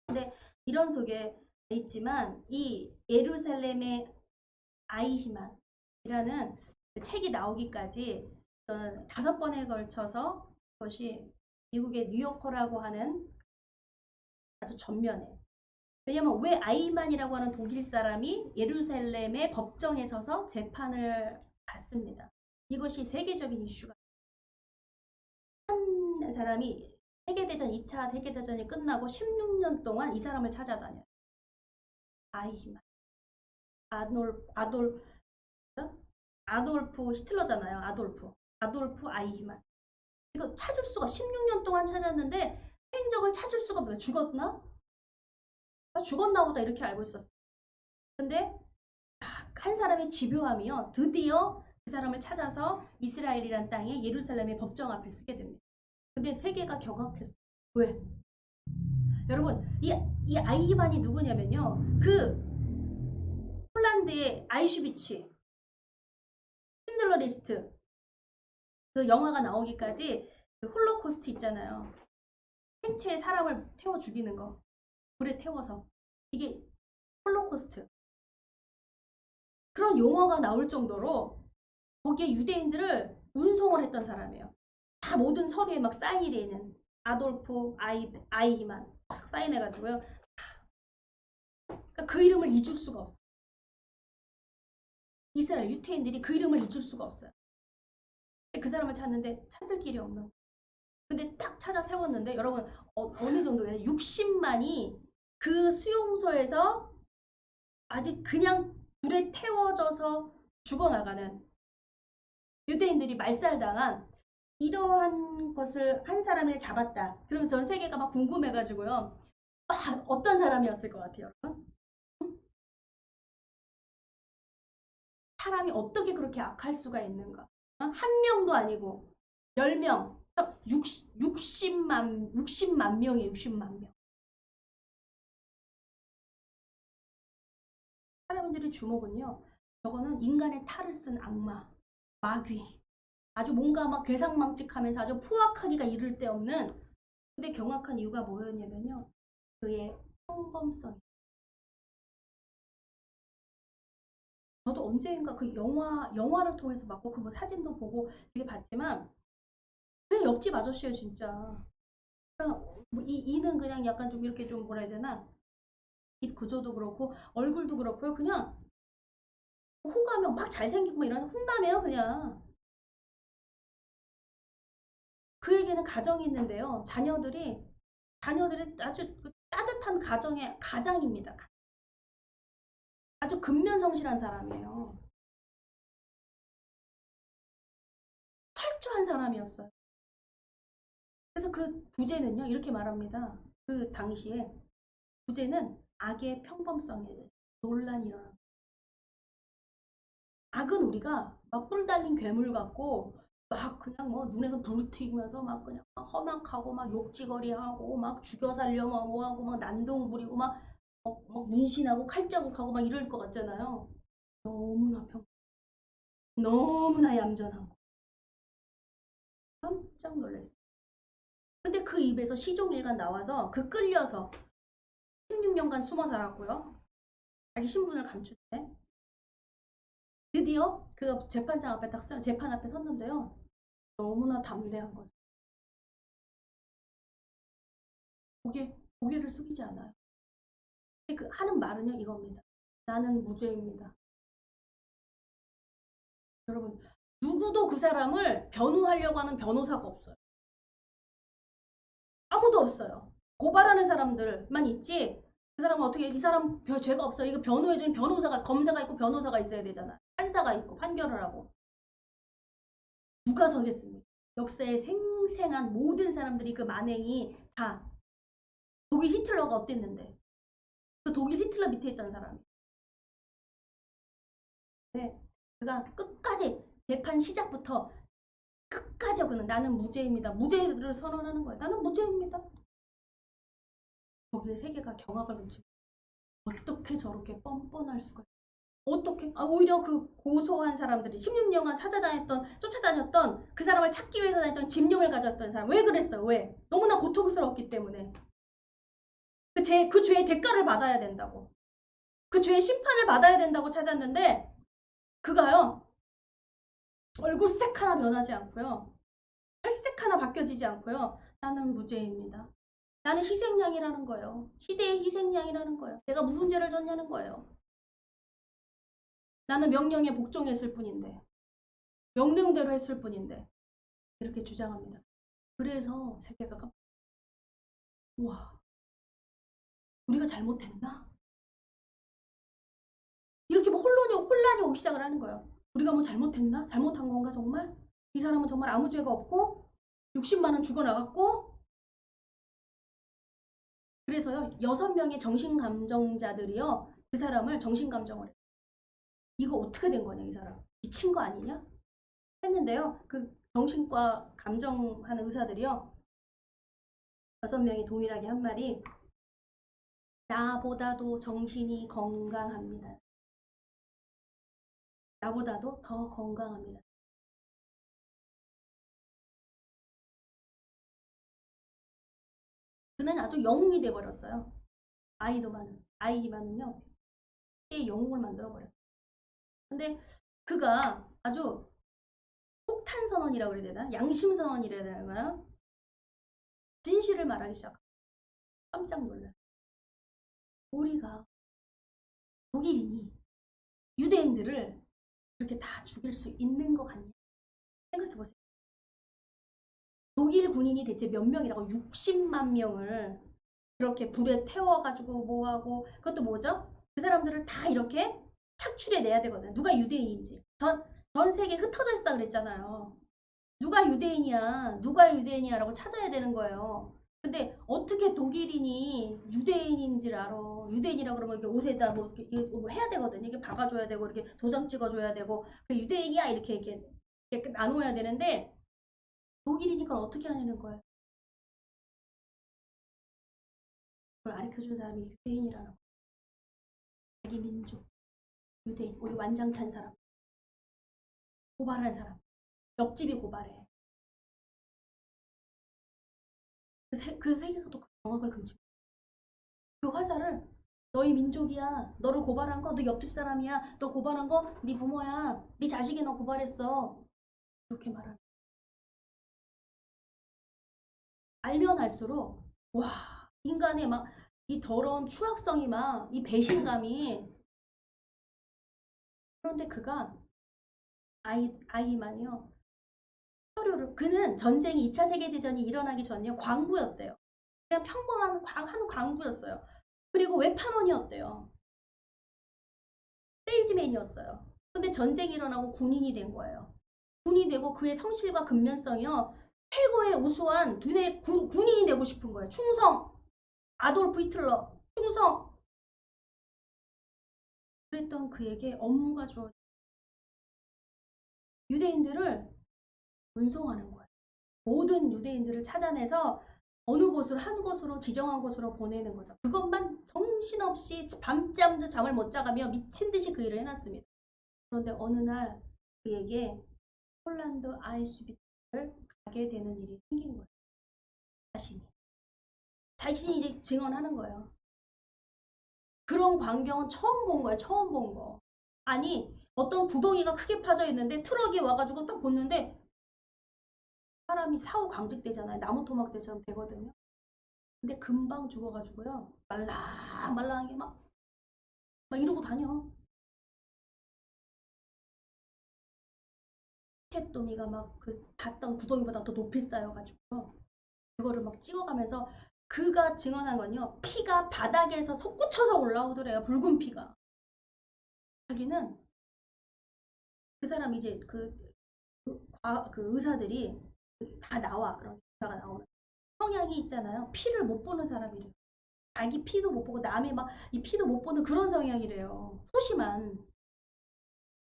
근데 이런 속에 있지만 이 예루살렘의 아이히만이라는 책이 나오기까지 저는 5번에 걸쳐서 그것이 미국의 뉴요커라고 하는 아주 전면에 왜냐면 왜 아이만이라고 하는 독일 사람이 예루살렘의 법정에 서서 재판을 받습니다. 이것이 세계적인 이슈가 한 사람이 2차 세계대전이 끝나고 16년 동안 이 사람을 찾아다녀요. 아이히만. 아돌프 히틀러잖아요. 아돌프 아이히만. 이거 찾을 수가 16년 동안 찾았는데 행적을 찾을 수가 없어요. 죽었나? 죽었나 보다 이렇게 알고 있었어요. 근데 한 사람의 집요함이요. 드디어 그 사람을 찾아서 이스라엘이란 땅에 예루살렘의 법정 앞에 쓰게 됩니다. 근데 세계가 경악했어요. 왜? 여러분 이 아이히만이 누구냐면요. 그 폴란드의 아이슈비츠 신들러 리스트 그 영화가 나오기까지 그 홀로코스트 있잖아요. 생체에 사람을 태워 죽이는 거. 불에 태워서. 이게 홀로코스트. 그런 용어가 나올 정도로 거기에 유대인들을 운송을 했던 사람이에요. 다 모든 서류에 막 사인이 되어 있는 아돌프 아이히만 딱 사인해가지고요. 그러니까 그 이름을 잊을 수가 없어요. 이스라엘 유태인들이 그 이름을 잊을 수가 없어요. 그 사람을 찾는데 찾을 길이 없는. 근데 딱 찾아 세웠는데 여러분 어느 정도예요? 60만이 그 수용소에서 아직 그냥 불에 태워져서 죽어나가는 유대인들이 말살당한 이러한 것을 한 사람을 잡았다. 그러면 전 세계가 막 궁금해가지고요. 어떤 사람이었을 것 같아요, 여러분? 사람이 어떻게 그렇게 악할 수가 있는가? 한 명도 아니고 10명, 60만 명이에요. 60만 명. 사람들의 주목은요. 저거는 인간의 탈을 쓴 악마, 마귀. 아주 뭔가 막 괴상망측하면서 아주 포악하기가 이를 데 없는, 근데 경악한 이유가 뭐였냐면요. 그의 평범성. 저도 언젠가 그 영화를 통해서 봤고, 그 뭐 사진도 보고 되게 봤지만, 그냥 옆집 아저씨예요, 진짜. 그냥 뭐 이는 그냥 약간 좀 이렇게 좀 뭐라 해야 되나? 입 구조도 그렇고, 얼굴도 그렇고요. 그냥 호감형 막 잘생기고 막 이런 훈남이에요, 그냥. 그에게는 가정이 있는데요. 자녀들이 아주 그 따뜻한 가정의 가장입니다. 아주 근면성실한 사람이에요. 철저한 사람이었어요. 그래서 그 부제는요, 이렇게 말합니다. 그 당시에 부제는 악의 평범성에 논란이 일어납니다. 악은 우리가 막 뿔 달린 괴물 같고 막 그냥 뭐 눈에서 불 튀기면서 막 그냥 막 험악하고 막 욕지거리하고 막 죽여 살려 막 뭐하고 막 난동 부리고 막 문신하고 칼자국하고 막 이럴 것 같잖아요. 너무나 너무나 얌전한 거. 깜짝 놀랐어요. 근데 그 입에서 시종일관 나와서 그 끌려서 16년간 숨어 살았고요. 자기 신분을 감출 때 드디어 그 재판장 앞에 재판 앞에 섰는데요. 너무나 담대한 거죠. 고개를 숙이지 않아요. 근데 그 하는 말은요 이겁니다. 나는 무죄입니다. 여러분 누구도 그 사람을 변호하려고 하는 변호사가 없어요. 아무도 없어요. 고발하는 사람들만 있지. 그 사람은 어떻게 이 사람 죄가 없어요. 이거 변호해주는 변호사가 검사가 있고 변호사가 있어야 되잖아. 판사가 있고 판결을 하고. 누가 서겠습니까? 역사에 생생한 모든 사람들이 그 만행이 다 독일 히틀러가 어땠는데 그 독일 히틀러 밑에 있던 사람이. 네, 그가 끝까지 재판 시작부터 끝까지 그는 나는 무죄입니다. 무죄를 선언하는 거예요. 나는 무죄입니다. 거기에 세계가 경악을 금치. 어떻게 저렇게 뻔뻔할 수가 있어요? 어떻게? 오히려 그 고소한 사람들이 16년간 쫓아다녔던 그 사람을 찾기 위해서 다녔던 집념을 가졌던 사람. 왜 그랬어요? 왜? 너무나 고통스러웠기 때문에. 그 죄의 대가를 받아야 된다고. 그 죄의 심판을 받아야 된다고 찾았는데 그가요. 얼굴 색 하나 변하지 않고요. 혈색 하나 바뀌어지지 않고요. 나는 무죄입니다. 나는 희생양이라는 거예요. 시대의 희생양이라는 거예요. 내가 무슨 죄를 졌냐는 거예요. 나는 명령에 복종했을 뿐인데 명령대로 했을 뿐인데 이렇게 주장합니다. 그래서 세계가 와 우리가 잘못했나? 이렇게 뭐 혼란이 오기 시작을 하는 거예요. 우리가 뭐 잘못했나? 잘못한 건가 정말? 이 사람은 정말 아무 죄가 없고 60만 원 죽어나갔고 그래서요 6명의 정신감정자들이요 그 사람을 정신감정을 해요. 이거 어떻게 된 거냐 이 사람 미친 거 아니냐 했는데요 그 정신과 감정하는 의사들이요 6명이 동일하게 한 말이 나보다도 정신이 건강합니다. 나보다도 더 건강합니다. 그는 아주 영웅이 돼버렸어요. 아이만은요 의 영웅을 만들어버렸어요. 근데 그가 아주 폭탄선언이라고 그래야 되나 양심선언이라 해야 되나 진실을 말하기 시작합니다. 깜짝 놀라요. 우리가 독일인이 유대인들을 그렇게 다 죽일 수 있는 것 같냐 생각해보세요. 독일 군인이 대체 몇 명이라고 60만 명을 그렇게 불에 태워가지고 뭐하고 그것도 뭐죠? 그 사람들을 다 이렇게 착출해 내야 되거든요. 누가 유대인인지. 전 세계에 흩어져 있다 그랬잖아요. 누가 유대인이야? 누가 유대인이야라고 찾아야 되는 거예요. 근데 어떻게 독일인이 유대인인지를 알아? 유대인이라 그러면 이렇게 옷에다 이렇게 뭐 해야 되거든. 이게 박아줘야 되고 이렇게 도장 찍어줘야 되고 그 유대인이야 이렇게 나눠야 되는데 독일이니까 어떻게 하냐는 거예요. 그걸 가르쳐준 사람이 유대인이라는 거예요. 자기 민족 유대인 우리 완장찬 사람 고발한 사람 옆집이 고발해. 그 세계가 또 정확을 금치. 그 화살을 너희 민족이야. 너를 고발한 거 너 옆집 사람이야. 너 고발한 거 네 부모야. 네 자식이 너 고발했어. 이렇게 말하는. 알면 알수록 와 인간의 막 이 더러운 추악성이 막 이 배신감이 그런데 그가 아이만요. 서류를 그는 전쟁이 2차 세계대전이 일어나기 전에 광부였대요. 그냥 평범한 한 광부였어요. 그리고 외판원이었대요. 세일즈맨이었어요. 근데 전쟁이 일어나고 군인이 된 거예요. 군인이 되고 그의 성실과 근면성이요. 최고의 우수한 군인이 되고 싶은 거예요. 충성. 아돌프 히틀러. 충성. 그랬던 그에게 업무가 주어져. 유대인들을 운송하는 거예요. 모든 유대인들을 찾아내서 어느 곳으로 한 곳으로 지정한 곳으로 보내는 거죠. 그것만 정신없이 밤잠도 잠을 못 자가며 미친 듯이 그 일을 해놨습니다. 그런데 어느 날 그에게 폴란드 아이슈비츠를 가게 되는 일이 생긴 거예요. 자신이 이제 증언하는 거예요. 그런 광경은 처음 본 거예요. 처음 본 거. 아니 어떤 구덩이가 크게 파져 있는데 트럭이 와가지고 딱 보는데 사람이 사후 강직되잖아요. 나무 토막대처럼 되거든요. 근데 금방 죽어가지고요. 말랑말랑하게 막 이러고 다녀. 시체더미가 막 그 봤던 구덩이보다 더 높이 쌓여가지고 그거를 막 찍어가면서 그가 증언한 건요. 피가 바닥에서 솟구쳐서 올라오더래요. 붉은 피가. 자기는 그 사람 이제 그 의사들이 다 나와. 그런 의사가 나오는. 성향이 있잖아요. 피를 못 보는 사람이래요. 자기 피도 못 보고 남의 막 이 피도 못 보는 그런 성향이래요. 소심한.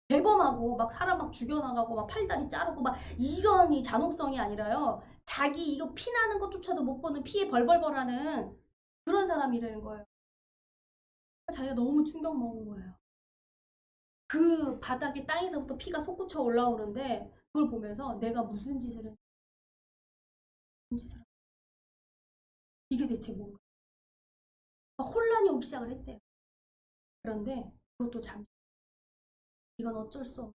대범하고 막 사람 막 죽여나가고 막 팔다리 자르고 막 이런 이 잔혹성이 아니라요. 자기 이거 피 나는 것조차도 못 보는 피에 벌벌벌하는 그런 사람이라는 거예요. 자기가 너무 충격 먹은 거예요. 그 바닥에 땅에서부터 피가 솟구쳐 올라오는데 그걸 보면서 내가 무슨 짓을 이게 대체 뭔가 혼란이 오기 시작을 했대요. 그런데 그것도 잠시 이건 어쩔 수 없어.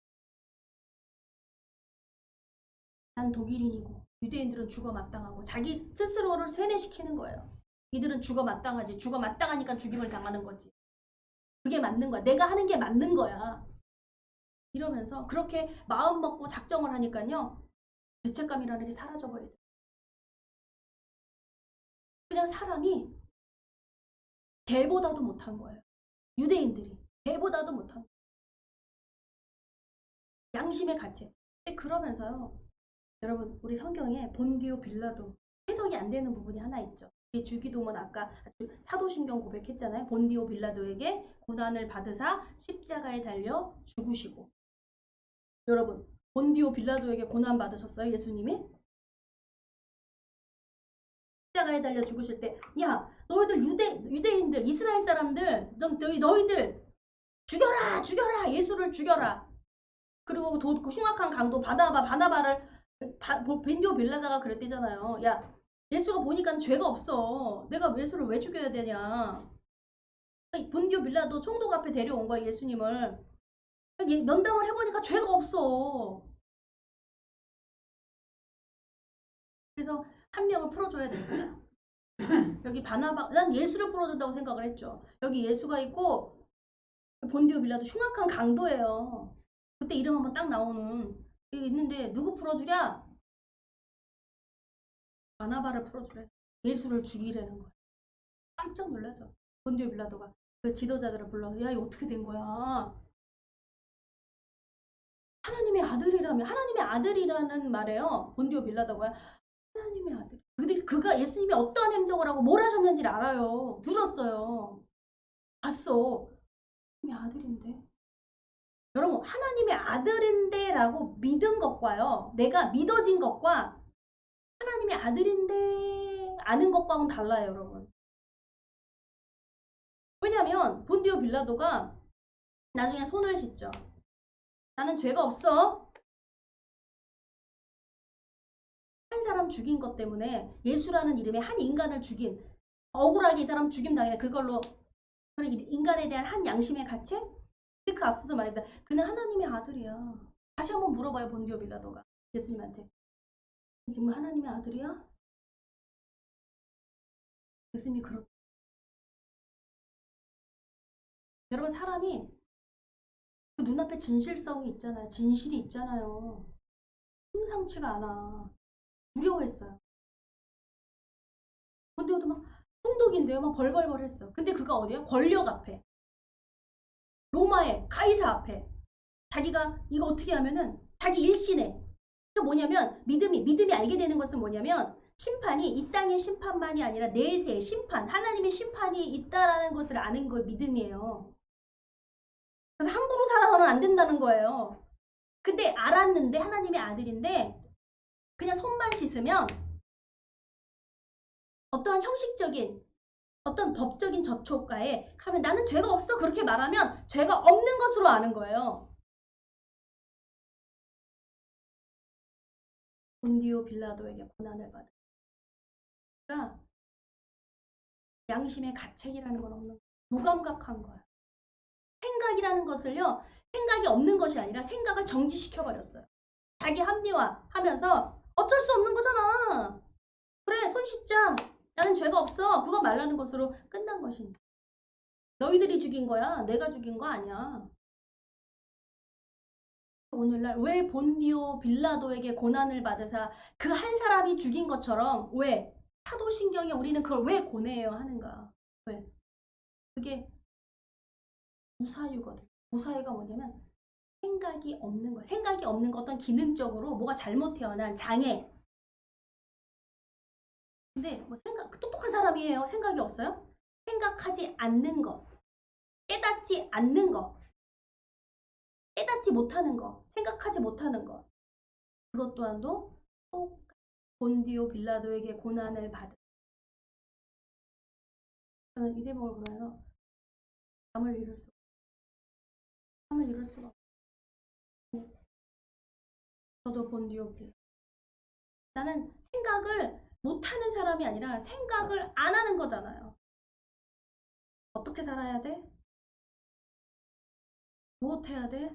난 독일인이고 유대인들은 죽어 마땅하고 자기 스스로를 세뇌시키는 거예요. 이들은 죽어 마땅하지. 죽어 마땅하니까 죽임을 당하는 거지. 그게 맞는 거야. 내가 하는 게 맞는 거야. 이러면서 그렇게 마음 먹고 작정을 하니까요. 죄책감이라는 게 사라져버려요. 그냥 사람이 개보다도 못한 거예요. 유대인들이 개보다도 못한 거예요. 양심의 가책. 그러면서요. 여러분 우리 성경에 본디오 빌라도 해석이 안 되는 부분이 하나 있죠. 이 주기도문 아까 사도신경 고백했잖아요. 본디오 빌라도에게 고난을 받으사 십자가에 달려 죽으시고. 여러분 본디오 빌라도에게 고난 받으셨어요? 예수님이? 십자가에 달려 죽으실 때 야 너희들 유대인들 이스라엘 사람들 너희들 죽여라 예수를 죽여라. 그리고 그 흉악한 강도 바나바를 벤디오 빌라다가 그랬대잖아요. 야 예수가 보니까 죄가 없어. 내가 예수를 왜 죽여야 되냐. 본디오 빌라도 총독 앞에 데려온 거야 예수님을. 면담을 해보니까 죄가 없어. 그래서 한 명을 풀어줘야 되는 거야. 여기 바나바 난 예수를 풀어준다고 생각을 했죠. 여기 예수가 있고 본디오 빌라도 흉악한 강도예요. 그때 이름 한번 딱 나오는 있는데 누구 풀어주랴? 바나바를 풀어주래. 예수를 죽이라는 거야. 깜짝 놀라죠. 본디오 빌라도가 그 지도자들을 불러서 야 이거 어떻게 된 거야? 하나님의 아들이라면, 하나님의 아들이라는 말에요. 본디오 빌라도가 하나님의 아들. 그가 예수님이 어떠한 행적을 하고 뭘 하셨는지를 알아요. 들었어요. 봤어. 하나님의 아들인데. 여러분, 하나님의 아들인데 라고 믿은 것과요. 내가 믿어진 것과 하나님의 아들인데 아는 것과는 달라요, 여러분. 왜냐면 본디오 빌라도가 나중에 손을 씻죠. 나는 죄가 없어. 한 사람 죽인 것 때문에 예수라는 이름의 한 인간을 죽인, 억울하게 이 사람 죽임 당해 그걸로 인간에 대한 한 양심의 가책? 근데 그 앞서서 말했다. 그는 하나님의 아들이야. 다시 한번 물어봐요, 본디오 빌라도가 예수님한테. 정말 하나님의 아들이야? 예수님이 그렇다. 여러분, 사람이 그 눈앞에 진실성이 있잖아요. 진실이 있잖아요. 심상치가 않아. 두려워했어요. 본디오도 막 총독인데요. 막 벌벌벌 했어. 근데 그가 어디야? 권력 앞에. 로마의 가이사 앞에. 자기가 이거 어떻게 하면은 자기 일신에. 그 뭐냐면 믿음이 알게 되는 것은 뭐냐면 심판이 이 땅의 심판만이 아니라 내세의 심판, 하나님의 심판이 있다라는 것을 아는 거 믿음이에요. 그래서 함부로 살아서는 안 된다는 거예요. 근데 알았는데 하나님의 아들인데 그냥 손만 씻으면 어떠한 형식적인 어떤 법적인 접촉가에 가면 나는 죄가 없어 그렇게 말하면 죄가 없는 것으로 아는 거예요. 본디오 빌라도에게 고난을 받으니까 양심의 가책이라는 건 없는 거예요. 무감각한 거예요. 생각이라는 것을요. 생각이 없는 것이 아니라 생각을 정지시켜버렸어요. 자기 합리화하면서 어쩔 수 없는 거잖아. 그래 손 씻자. 나는 죄가 없어. 그거 말라는 것으로 끝난 것입니다. 너희들이 죽인 거야. 내가 죽인 거 아니야. 오늘날 왜 본디오 빌라도에게 고난을 받으사 그 한 사람이 죽인 것처럼 왜 사도신경에 우리는 그걸 왜 고뇌해요 하는가. 왜? 그게 무사유거든. 무사유가 뭐냐면 생각이 없는 거야. 생각이 없는 거 어떤 기능적으로 뭐가 잘못 태어난 장애. 근데 뭐 똑똑한 사람이에요. 생각이 없어요? 생각하지 않는 거. 깨닫지 않는 거. 깨닫지 못하는 거. 생각하지 못하는 거. 그것 또한도 또 본디오 빌라도에게 고난을 받은. 저는 이 대목을 보면서 잠을 이룰 수가 없어요. 저도 본디오 빌라. 나는 생각을 못하는 사람이 아니라 생각을 안 하는 거잖아요. 어떻게 살아야 돼? 뭐 해야 돼?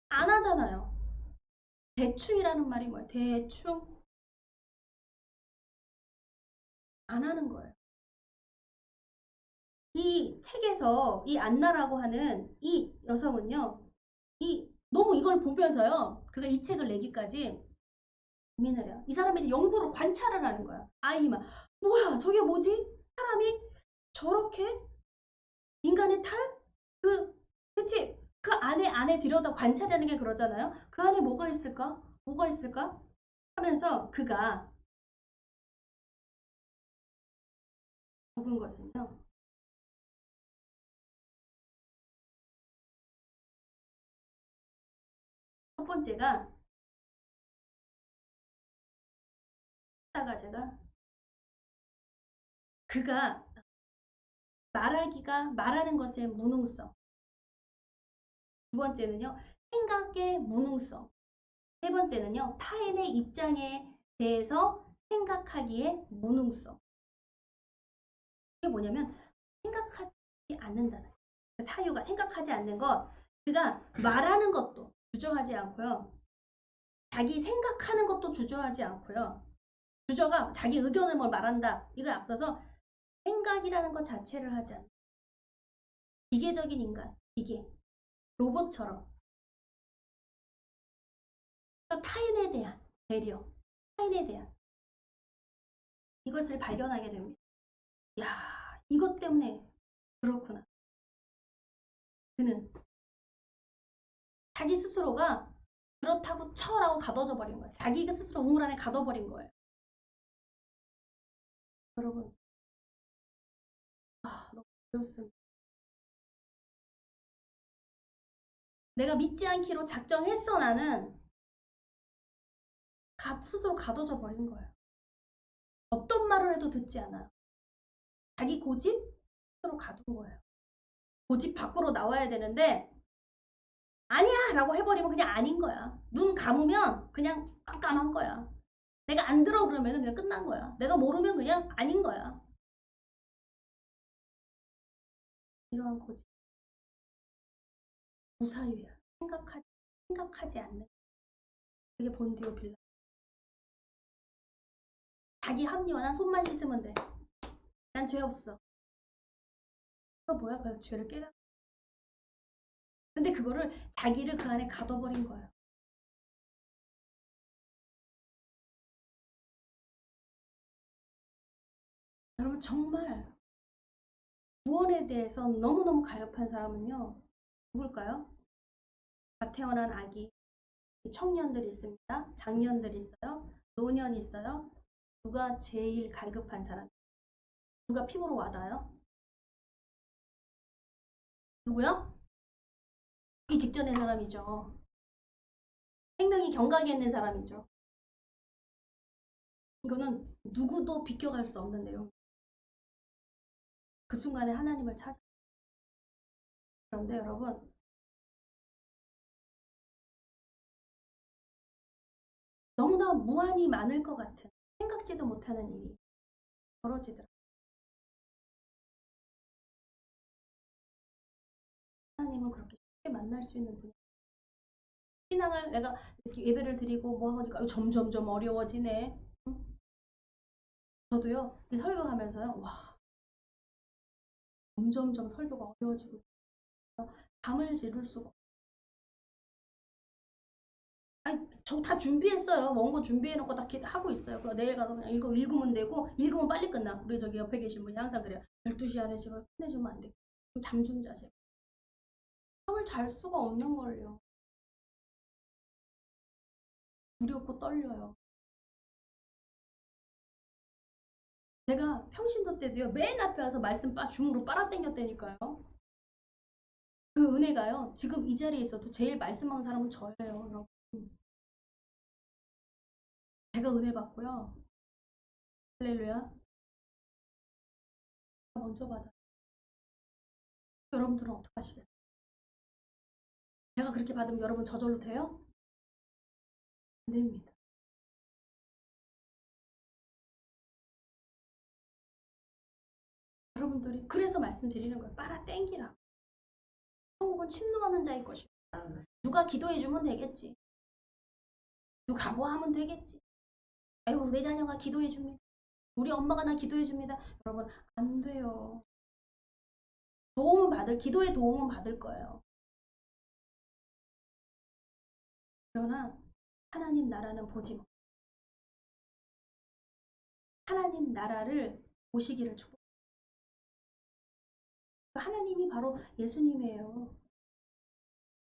안 하잖아요. 대충이라는 말이 뭐예요? 대충 안 하는 거예요. 이 책에서 이 안나라고 하는 이 여성은요. 너무 이걸 보면서요. 그가 이 책을 내기까지 고민을 해요. 이 사람에 대해 연구를 관찰을 하는 거야. 아이만 뭐야 저게 뭐지? 사람이 저렇게 인간의 탈? 그치? 그 안에 들여다 관찰하는 게 그러잖아요. 그 안에 뭐가 있을까? 뭐가 있을까? 하면서 그가 적은 것은요. 첫 번째가 그가 말하는 것의 무능성. 두 번째는요. 생각의 무능성. 세 번째는요. 타인의 입장에 대해서 생각하기에 무능성. 이게 뭐냐면 생각하지 않는다는 거예요. 사유가 생각하지 않는 것. 그가 말하는 것도 주저하지 않고요. 자기 생각하는 것도 주저하지 않고요. 주저가 자기 의견을 뭘 말한다. 이걸 앞서서 생각이라는 것 자체를 하지 않는 기계적인 인간, 기계, 로봇처럼 또 타인에 대한 배려, 타인에 대한 이것을 발견하게 됩니다. 야, 이것 때문에 그렇구나. 그는 자기 스스로가 그렇다고 쳐라고 가둬져 버린 거예요. 자기가 스스로 우물 안에 가둬버린 거예요. 여러분, 너무 어렵습니다. 내가 믿지 않기로 작정했어. 나는 스스로 가둬져 버린 거예요. 어떤 말을 해도 듣지 않아요. 자기 고집 스스로 가둔 거예요. 고집 밖으로 나와야 되는데 아니야 라고 해버리면 그냥 아닌 거야. 눈 감으면 그냥 깜깜한 거야. 내가 안 들어 그러면 그냥 끝난 거야. 내가 모르면 그냥 아닌 거야. 이러한 고집 무사유야. 생각하지 않는. 그게 본디오 빌라. 자기 합리화. 난 손만 씻으면 돼. 난 죄 없어. 그거 뭐야? 그 죄를 깨닫. 근데 그거를 자기를 그 안에 가둬버린 거예요. 여러분 정말 구원에 대해서 너무너무 가엾한 사람은요. 누굴까요? 갓 태어난 아기, 청년들 있습니다. 장년들 있어요. 노년이 있어요. 누가 제일 갈급한 사람? 누가 피부로 와닿아요? 누구요? 죽기 직전의 사람이죠. 생명이 경각에 있는 사람이죠. 이거는 누구도 비껴갈 수 없는 내용. 그 순간에 하나님을 찾아. 그런데 여러분 너무나 무한히 많을 것 같은 생각지도 못하는 일이 벌어지더라고요. 하나님은 그렇게 쉽게 만날 수 있는 분이에요. 신앙을 내가 이렇게 예배를 드리고 뭐 하니까 점점점 어려워지네. 응? 저도요 이 설교하면서요 와 점점점 설교가 어려워지고 있어요. 잠을 지를 수가. 아니 저 다 준비했어요. 원고 준비해놓고 다 하고 있어요. 그거 내일 가서 그냥 읽으면 되고 읽으면 빨리 끝나. 우리 저기 옆에 계신 분이 항상 그래요. 12시 안에 제발 끝내주면 안 돼. 좀 잠 좀 자세요. 잠을 잘 수가 없는 걸요. 두렵고 떨려요. 제가 평신도 때도요 맨 앞에 와서 말씀 줌으로 빨아당겼다니까요. 그 은혜가요 지금 이 자리에 있어도 제일 말씀하는 사람은 저예요. 여러분. 제가 은혜 받고요. 할렐루야. 먼저 받아. 여러분들은 어떻게 하시겠어요? 제가 그렇게 받으면 여러분 저절로 돼요? 안 됩니다. 여러분들이 그래서 말씀드리는 거예요. 빨아 땡기라. 천국은 침노하는 자일 것이고 누가 기도해주면 되겠지. 누가 뭐 하면 되겠지. 아유 내 자녀가 기도해줍니다. 우리 엄마가 나 기도해줍니다. 여러분 안 돼요. 기도의 도움은 받을 거예요. 그러나 하나님 나라는 보지 못. 하나님 나라를 보시기를 축복. 하나님이 바로 예수님이에요.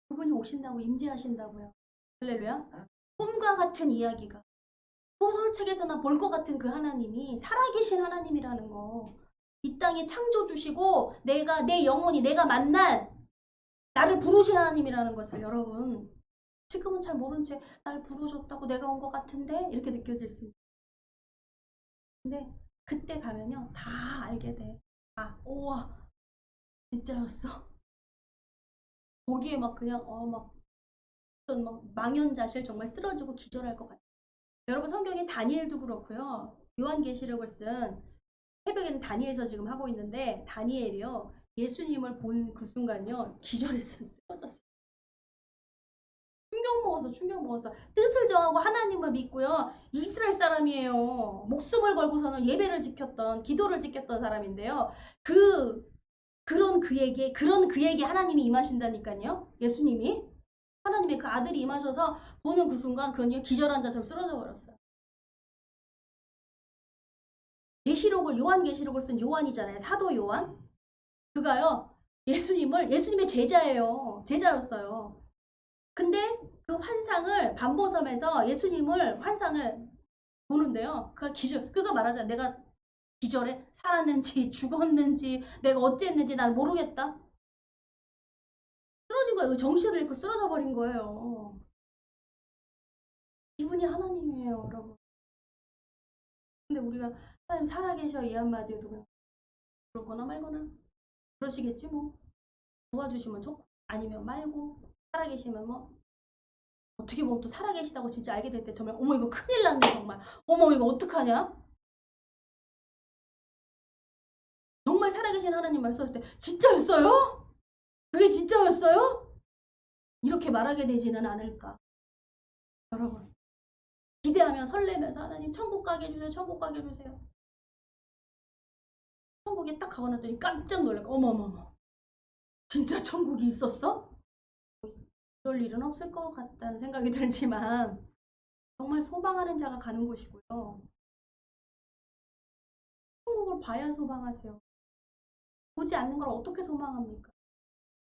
그분이 오신다고 임재하신다고요. 할렐루야. 꿈과 같은 이야기가 소설책에서나 볼 것 같은 그 하나님이 살아계신 하나님이라는 거. 이 땅에 창조 주시고 내 영혼이 내가 만난 나를 부르신 하나님이라는 것을 여러분 지금은 잘 모른 채 날 부르셨다고 내가 온 것 같은데 이렇게 느껴질 수 있어요. 근데 그때 가면요 다 알게 돼. 우와 진짜였어. 거기에 막 그냥 막 망연자실 정말 쓰러지고 기절할 것 같아요. 여러분 성경에 다니엘도 그렇고요. 요한계시록을 쓴 새벽에는 다니엘서 지금 하고 있는데 다니엘이요. 예수님을 본 그 순간요. 기절했어요. 쓰러졌어요. 충격 먹었어. 뜻을 정하고 하나님을 믿고요. 이스라엘 사람이에요. 목숨을 걸고서는 예배를 지켰던 기도를 지켰던 사람인데요. 그런 그에게 하나님이 임하신다니까요. 예수님이 하나님의 그 아들이 임하셔서 보는 그 순간 그는요 기절한 자처럼 쓰러져 버렸어요. 요한계시록을 쓴 요한이잖아요. 사도 요한. 그가요 예수님의 제자였어요. 근데 그 환상을 반보섬에서 예수님을 환상을 보는데요. 그 기절, 그가 말하잖아. 내가 기절해 살았는지 죽었는지 내가 어쨌는지 난 모르겠다. 쓰러진 거예요. 정신을 잃고 쓰러져 버린 거예요. 이분이 하나님이에요, 여러분. 근데 우리가 하나님 살아계셔 이 한마디에도 그냥 그렇거나 말거나 그러시겠지 뭐. 도와주시면 좋고 아니면 말고 살아계시면 뭐 어떻게 보면 또 살아계시다고 진짜 알게 될 때 정말 어머 이거 큰일 났네 정말. 어머 이거 어떡하냐. 정말 살아계신 하나님 말씀하실 때 진짜였어요? 그게 진짜였어요? 이렇게 말하게 되지는 않을까. 여러분 기대하며 설레면서 하나님 천국 가게 해주세요. 천국 가게 해주세요. 천국에 딱 가고 났더니 깜짝 놀랄까. 어머머머 진짜 천국이 있었어? 그럴 일은 없을 것 같다는 생각이 들지만 정말 소망하는 자가 가는 곳이고요. 천국을 봐야 소망하죠. 보지 않는 걸 어떻게 소망합니까?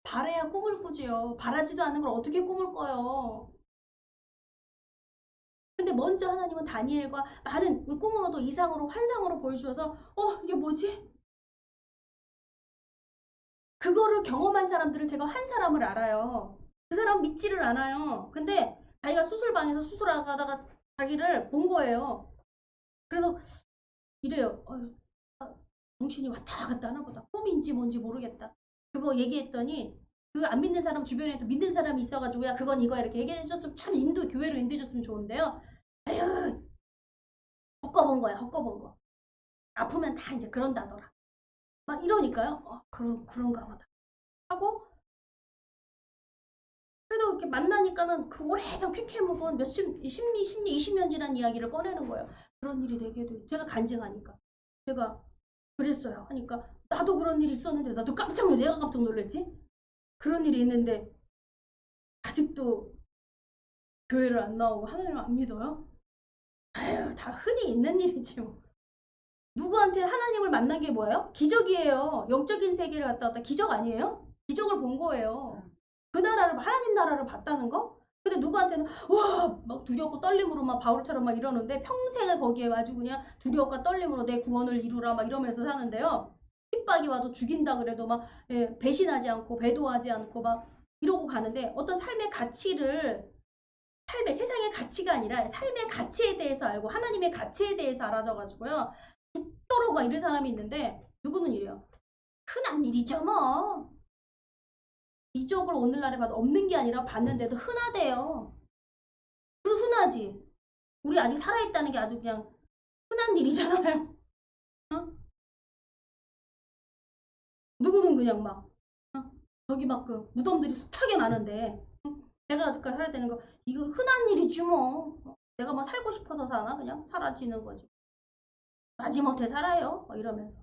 바라야 꿈을 꾸지요. 바라지도 않는 걸 어떻게 꿈을 꿔요. 근데 먼저 하나님은 다니엘과 많은 꿈으로도 이상으로 환상으로 보여주셔서 이게 뭐지? 그거를 경험한 사람들을 제가 한 사람을 알아요. 그 사람 믿지를 않아요. 근데 자기가 수술방에서 수술하다가 자기를 본 거예요. 그래서 이래요. 정신이 왔다 갔다 하나 보다. 꿈인지 뭔지 모르겠다. 그거 얘기했더니 그 안 믿는 사람 주변에도 믿는 사람이 있어가지고 야 그건 이거야 이렇게 얘기해줬으면 참 교회로 인도해줬으면 좋은데요. 에휴 헛거본 거야 헛거본 거. 아프면 다 이제 그런다더라. 막 이러니까요. 그런가 보다 하고 그래도 이렇게 만나니까는 그 오래전 쾌쾌 묵은 몇십 20년 지난 이야기를 꺼내는 거예요. 그런 일이 되게도 제가 간증하니까 제가 그랬어요 하니까 나도 그런 일이 있었는데 나도 내가 깜짝 놀랐지. 그런 일이 있는데 아직도 교회를 안 나오고 하나님을 안 믿어요? 아유 다 흔히 있는 일이지 뭐. 누구한테 하나님을 만난 게 뭐예요? 기적이에요. 영적인 세계를 갔다 왔다. 기적 아니에요? 기적을 본 거예요. 그 나라를 하나님 나라를 봤다는 거? 근데 누구한테는 와 막 두렵고 떨림으로 막 바울처럼 막 이러는데 평생을 거기에 아주 그냥 두려움과 떨림으로 내 구원을 이루라 막 이러면서 사는데요. 핍박이 와도 죽인다 그래도 막 배신하지 않고 배도하지 않고 막 이러고 가는데 어떤 삶의 가치를 세상의 가치가 아니라 삶의 가치에 대해서 알고 하나님의 가치에 대해서 알아져가지고요. 죽도록 막 이런 사람이 있는데 누구는 이래요. 흔한 일이죠 뭐. 기적을 오늘날에 봐도 없는 게 아니라 봤는데도 흔하대요. 그리고 흔하지. 우리 아직 살아있다는 게 아주 그냥 흔한 일이잖아요. 어? 누구는 그냥 막 저기 막 그 무덤들이 숱하게 많은데 내가 아직까지 살아야 되는 거 이거 흔한 일이지 뭐. 내가 막 살고 싶어서 사나 그냥 사라지는 거지. 마지못해 살아요. 막 이러면서.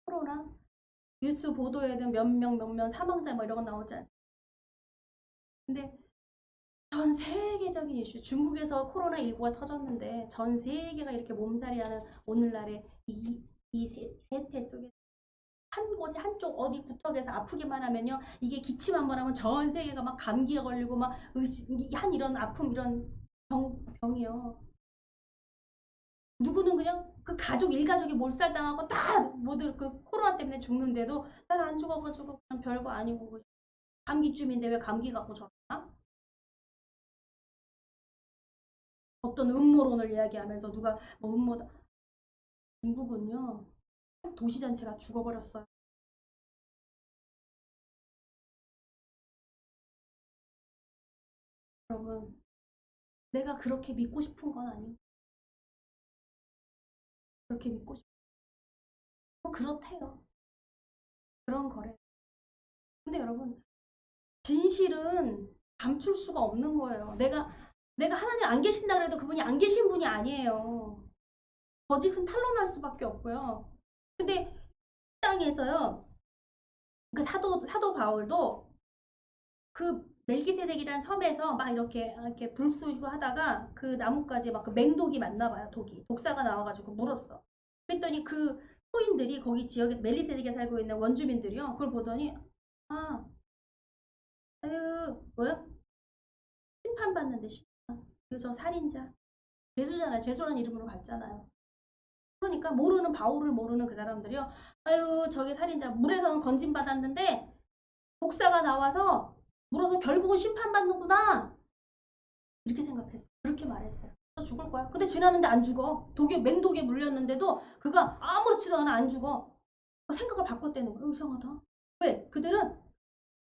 코로나 뉴스 보도에는 몇 명 사망자 뭐 이런 거 나오지 않습니까? 근데 전 세계적인 이슈 중국에서 코로나19가 터졌는데 전 세계가 이렇게 몸살이하는 오늘날의 이 세태 속에 한 곳에 한쪽 어디 구석에서 아프기만 하면요 이게 기침 한번 하면 전 세계가 막 감기가 걸리고 막 한 이런 아픔 이런 병이요. 누구는 그냥 그 가족 일가족이 몰살당하고 다 모두 그 코로나 때문에 죽는데도 나는 안 죽어가지고 그냥 별거 아니고 그냥 감기쯤인데 왜 감기 갖고 저러나? 어떤 음모론을 이야기하면서 누가 뭐 음모다. 중국은요 도시 전체가 죽어버렸어요. 여러분 내가 그렇게 믿고 싶은 건 아니고 그렇게 믿고 싶어. 그렇대요. 그런 거래. 근데 여러분 진실은 감출 수가 없는 거예요. 내가 하나님 안 계신다 그래도 그분이 안 계신 분이 아니에요. 거짓은 탄로날 수밖에 없고요. 근데 땅에서요 그 사도 바울도 그 멜기세덱이라는 섬에서 막 이렇게 불 쏘시고 하다가 그 나뭇가지에 막 그 맹독이 맞나 봐요. 독사가 나와가지고 물었어. 그랬더니 그 토인들이 거기 지역에서 멜리세덱에 살고 있는 원주민들이요. 그걸 보더니 아, 아유 뭐야? 심판받는데 심판. 그래서 살인자. 죄수잖아요. 죄수라는 이름으로 갔잖아요. 그러니까 모르는 바울을 모르는 그 사람들이요. 아유 저게 살인자. 물에서는 건진받았는데 목사가 나와서 물어서 결국은 심판받는구나. 이렇게 생각했어. 그렇게 말했어요. 너 죽을 거야. 근데 지나는데 안 죽어. 맹독에 물렸는데도 그가 아무렇지도 않아 안 죽어. 생각을 바꿨다는 거야. 이상하다. 왜? 그들은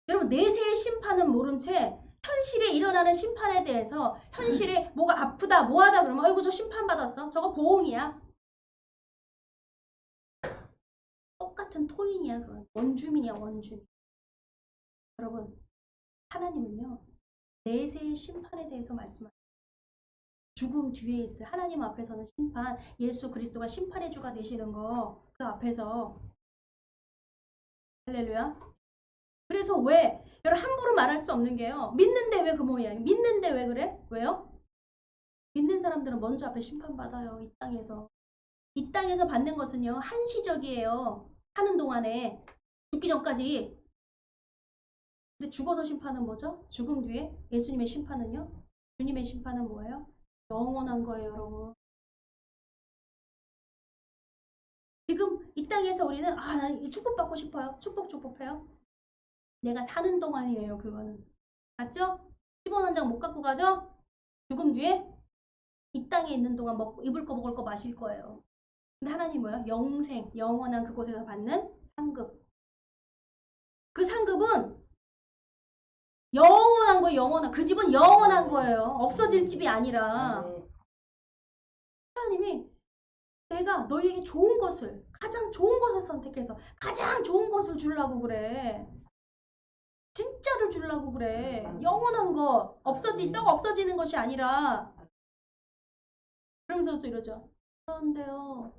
여러분 내세의 심판은 모른 채 현실에 일어나는 심판에 대해서 현실에 뭐가 아프다 뭐하다 그러면 아이고 저 심판받았어. 저거 보응이야. 똑같은 토인이야. 그건 원주민이야 원주민. 여러분 하나님은요. 내세의 심판에 대해서 말씀하세요. 죽음 뒤에 있어요. 하나님 앞에서는 심판, 예수 그리스도가 심판의 주가 되시는 거 그 앞에서 할렐루야. 그래서 왜 여러분 함부로 말할 수 없는 게요. 믿는데 왜 그 모양이야? 믿는데 왜 그래? 왜요? 믿는 사람들은 먼저 앞에 심판받아요. 이 땅에서. 이 땅에서 받는 것은요. 한시적이에요. 사는 동안에 죽기 전까지. 근데 죽어서 심판은 뭐죠? 죽음 뒤에 예수님의 심판은요? 주님의 심판은 뭐예요? 영원한 거예요, 여러분. 지금 이 땅에서 우리는 난 축복받고 싶어요. 축복해요. 내가 사는 동안이에요, 그거는. 맞죠? 10원 한 장 못 갖고 가죠? 죽음 뒤에 이 땅에 있는 동안 먹고 입을 거 먹을 거 마실 거예요. 근데 하나님 뭐야? 영생, 영원한 그곳에서 받는 상급. 그 상급은 영원한 거예요, 영원한. 그 집은 영원한 거예요. 없어질 집이 아니라. 하나님이 내가 너희에게 좋은 것을, 가장 좋은 것을 선택해서 가장 좋은 것을 주려고 그래. 진짜를 주려고 그래. 영원한 거, 썩 없어지는 것이 아니라. 그러면서 또 이러죠. 그런데요,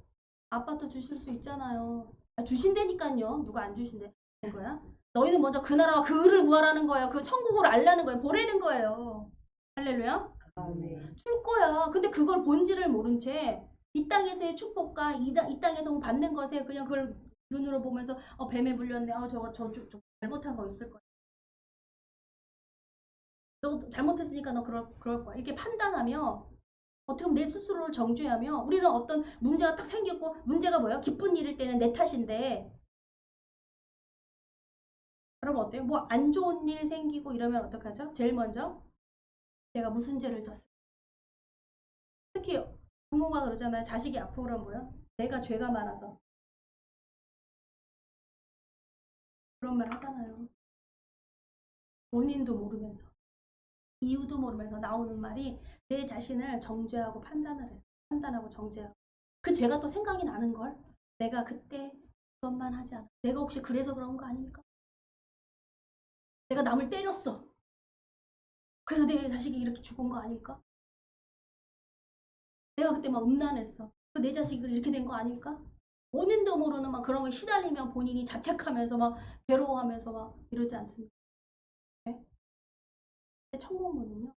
아파트 주실 수 있잖아요. 주신다니까요. 누가 안 주신대. 거야? 너희는 먼저 그 나라와 그 의를 구하라는 거예요. 그 천국을 알라는 거예요. 보내는 거예요. 할렐루야? 줄 거야. 근데 그걸 본질을 모른 채 이 땅에서의 축복과 이 땅에서 받는 것에 그냥 그걸 눈으로 보면서 뱀에 물렸네. 저거 잘못한 거 있을 거야. 너 잘못했으니까 너 그럴 거야. 이렇게 판단하며 어떻게 보면 내 스스로를 정죄하며 우리는 어떤 문제가 딱 생겼고 문제가 뭐예요? 기쁜 일일 때는 내 탓인데 여러분 어때요? 뭐 안 좋은 일 생기고 이러면 어떡하죠? 제일 먼저 내가 무슨 죄를 졌어? 특히 부모가 그러잖아요. 자식이 아프고 그러면 뭐야? 내가 죄가 많아서 그런 말 하잖아요. 원인도 모르면서 이유도 모르면서 나오는 말이 내 자신을 정죄하고 판단을 해. 판단하고 정죄하고 그 죄가 또 생각이 나는 걸 내가 그때 그것만 하지 않아. 내가 혹시 그래서 그런 거 아닐까? 내가 남을 때렸어. 그래서 내 자식이 이렇게 죽은 거 아닐까? 내가 그때 막 음란했어. 내 자식이 이렇게 된 거 아닐까? 원인도 모르는 막 그런 거 시달리면 본인이 자책하면서 막 괴로워하면서 막 이러지 않습니까? 네? 천국문은요.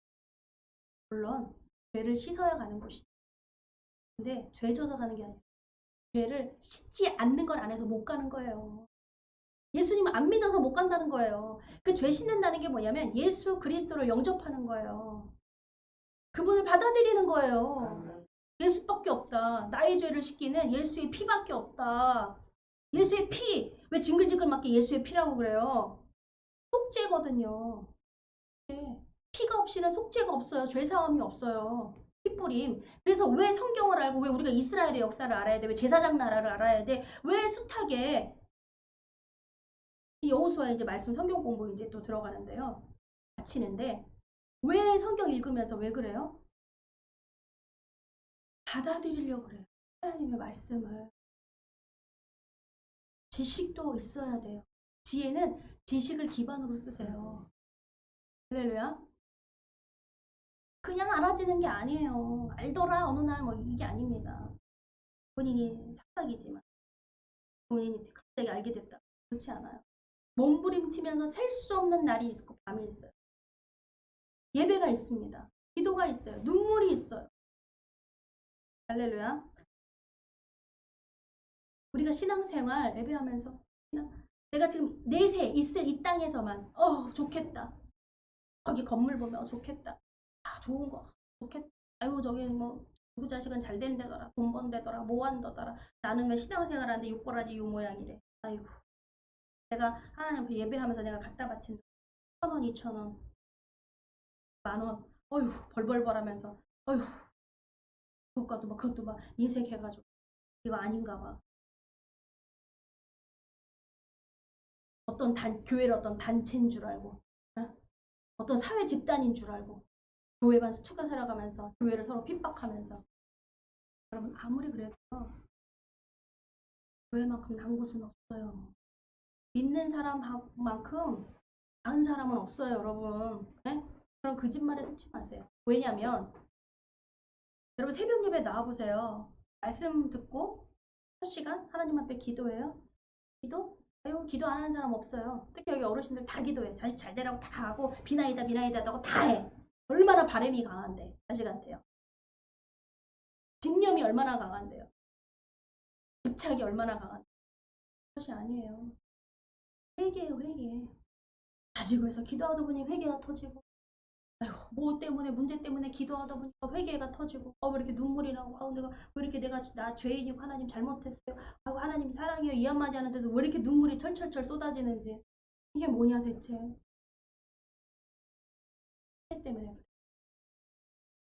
물론 죄를 씻어야 가는 곳이죠. 근데 죄 져서 가는 게 아니에요. 죄를 씻지 않는 걸 안 해서 못 가는 거예요. 예수님을 안 믿어서 못 간다는 거예요. 그 죄 씻는다는 게 뭐냐면 예수 그리스도를 영접하는 거예요. 그분을 받아들이는 거예요. 예수밖에 없다. 나의 죄를 씻기는 예수의 피밖에 없다. 예수의 피. 왜 징글징글 맞게 예수의 피라고 그래요? 속죄거든요. 네. 피가 없이는 속죄가 없어요. 죄사함이 없어요. 피뿌림. 그래서 왜 성경을 알고 왜 우리가 이스라엘의 역사를 알아야 돼? 왜 제사장 나라를 알아야 돼? 왜 숱하게 여호수아 이제 말씀 성경 공부 이제 또 들어가는데요. 마치는데 왜 성경 읽으면서 왜 그래요? 받아들이려고 그래요. 하나님의 말씀을. 지식도 있어야 돼요. 지혜는 지식을 기반으로 쓰세요. 할렐루야. 그냥 알아지는 게 아니에요. 알더라 어느 날 뭐 이게 아닙니다. 본인이 착각이지만 본인이 갑자기 알게 됐다. 그렇지 않아요. 몸부림치면서 셀 수 없는 날이 있고 밤이 있어요. 예배가 있습니다. 기도가 있어요. 눈물이 있어요. 할렐루야. 우리가 신앙생활 예배하면서 내가 지금 내세 있을 이 땅에서만 좋겠다. 거기 건물 보면 좋겠다. 좋은 거 좋겠다. 아이고 저기 뭐 누구 자식은 잘 된다더라. 돈 번다더라. 뭐 한다더라. 나는 왜 신앙생활하는데 욕벌하지 요 모양이래. 아이고 내가 하나님 앞에 예배하면서 내가 갖다 바친다. 1,000원 2,000원 10,000원 어휴 벌벌벌 하면서 어휴 그것도 막 인색해가지고 이거 아닌가 봐. 교회를 어떤 단체인 줄 알고 어떤 사회 집단인 줄 알고 교회만 수축해 살아가면서 교회를 서로 핍박하면서 여러분 아무리 그래도 교회만큼 난 곳은 없어요. 믿는 사람만큼 나은 사람은 없어요 여러분. 네? 그럼 거짓말에 속지 마세요. 왜냐면 여러분 새벽 예배 나와보세요. 말씀 듣고 첫 시간 하나님 앞에 기도해요. 기도 안 하는 사람 없어요. 특히 여기 어르신들 다 기도해. 자식 잘 되라고 다 하고 비나이다 하고 다 해. 얼마나 바람이 강한데 자식한테요. 집념이 얼마나 강한데요. 부착이 얼마나 강한데. 그것이 아니에요. 회개예요 회개. 자식을 위해서 기도하다 보니 회개가 터지고 뭐 때문에 문제 때문에 기도하다 보니까 회개가 터지고 왜 이렇게 눈물이 나고 내가 왜 이렇게 나 죄인이고 하나님 잘못했어요. 하나님 사랑해요 이 한마디 하는데도 왜 이렇게 눈물이 철철철 쏟아지는지 이게 뭐냐 대체. 회개 때문에 그래.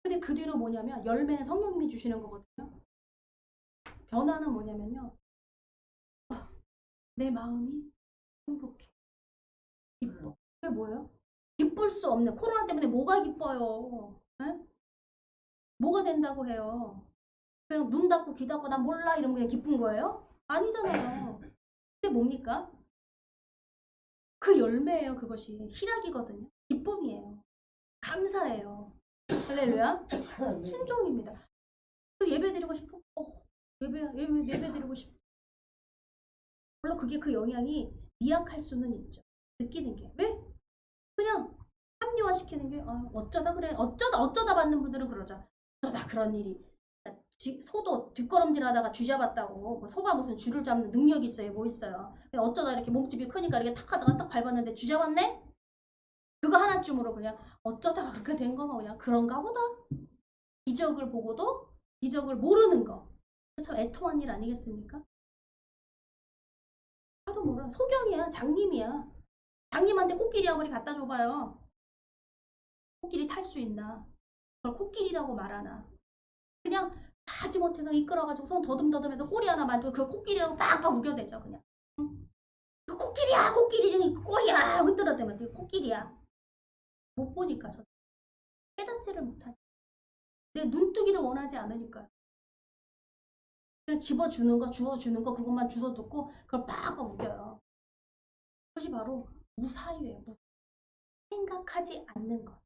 근데 그 뒤로 뭐냐면 열매는 성령님이 주시는 거거든요. 변화는 뭐냐면요. 내 마음이 행복해. 기뻐. 그게 뭐예요? 기쁠 수 없는 코로나 때문에 뭐가 기뻐요? 에? 뭐가 된다고 해요? 그냥 눈 닫고 귀 닫고 난 몰라 이러면 그냥 기쁜 거예요? 아니잖아요. 근데 뭡니까? 그 열매예요. 그것이 희락이거든요. 기쁨이에요. 감사해요. 할렐루야. 순종입니다. 예배 드리고 싶어? 예배 드리고 싶어. 물론 그게 그 영향이 미약할 수는 있죠. 느끼는 게. 왜? 그냥 합리화시키는 게 어쩌다 그래. 어쩌다 받는 분들은 그러죠. 어쩌다 그런 일이. 소도 뒷걸음질 하다가 쥐 잡았다고. 뭐 소가 무슨 쥐를 잡는 능력이 있어요. 뭐 있어요. 그냥 어쩌다 이렇게 몸집이 크니까 이렇게 탁 하다가 딱 밟았는데 쥐 잡았네? 그거 하나쯤으로 그냥 어쩌다가 그렇게 된 거면 그냥 그런가 보다. 기적을 보고도 기적을 모르는 거. 참 애통한 일 아니겠습니까? 하도 몰라. 소경이야. 장님이야. 장님한테 코끼리 아무리 갖다 줘봐요. 코끼리 탈 수 있나? 그걸 코끼리라고 말하나? 그냥 하지 못해서 이끌어가지고 손 더듬더듬해서 꼬리 하나 만들고 그 코끼리라고 빡빡 우겨대죠. 그냥. 응? 그 코끼리야 코끼리 꼬리야 흔들어대면 그 코끼리야. 못 보니까 저 깨닫지를 못하니까. 내 눈뜨기를 원하지 않으니까요. 그냥 집어주는 거 주워주는 거 그것만 주워 듣고 그걸 빡빡 우겨요. 그것이 바로 무사유예요. 생각하지 않는 것.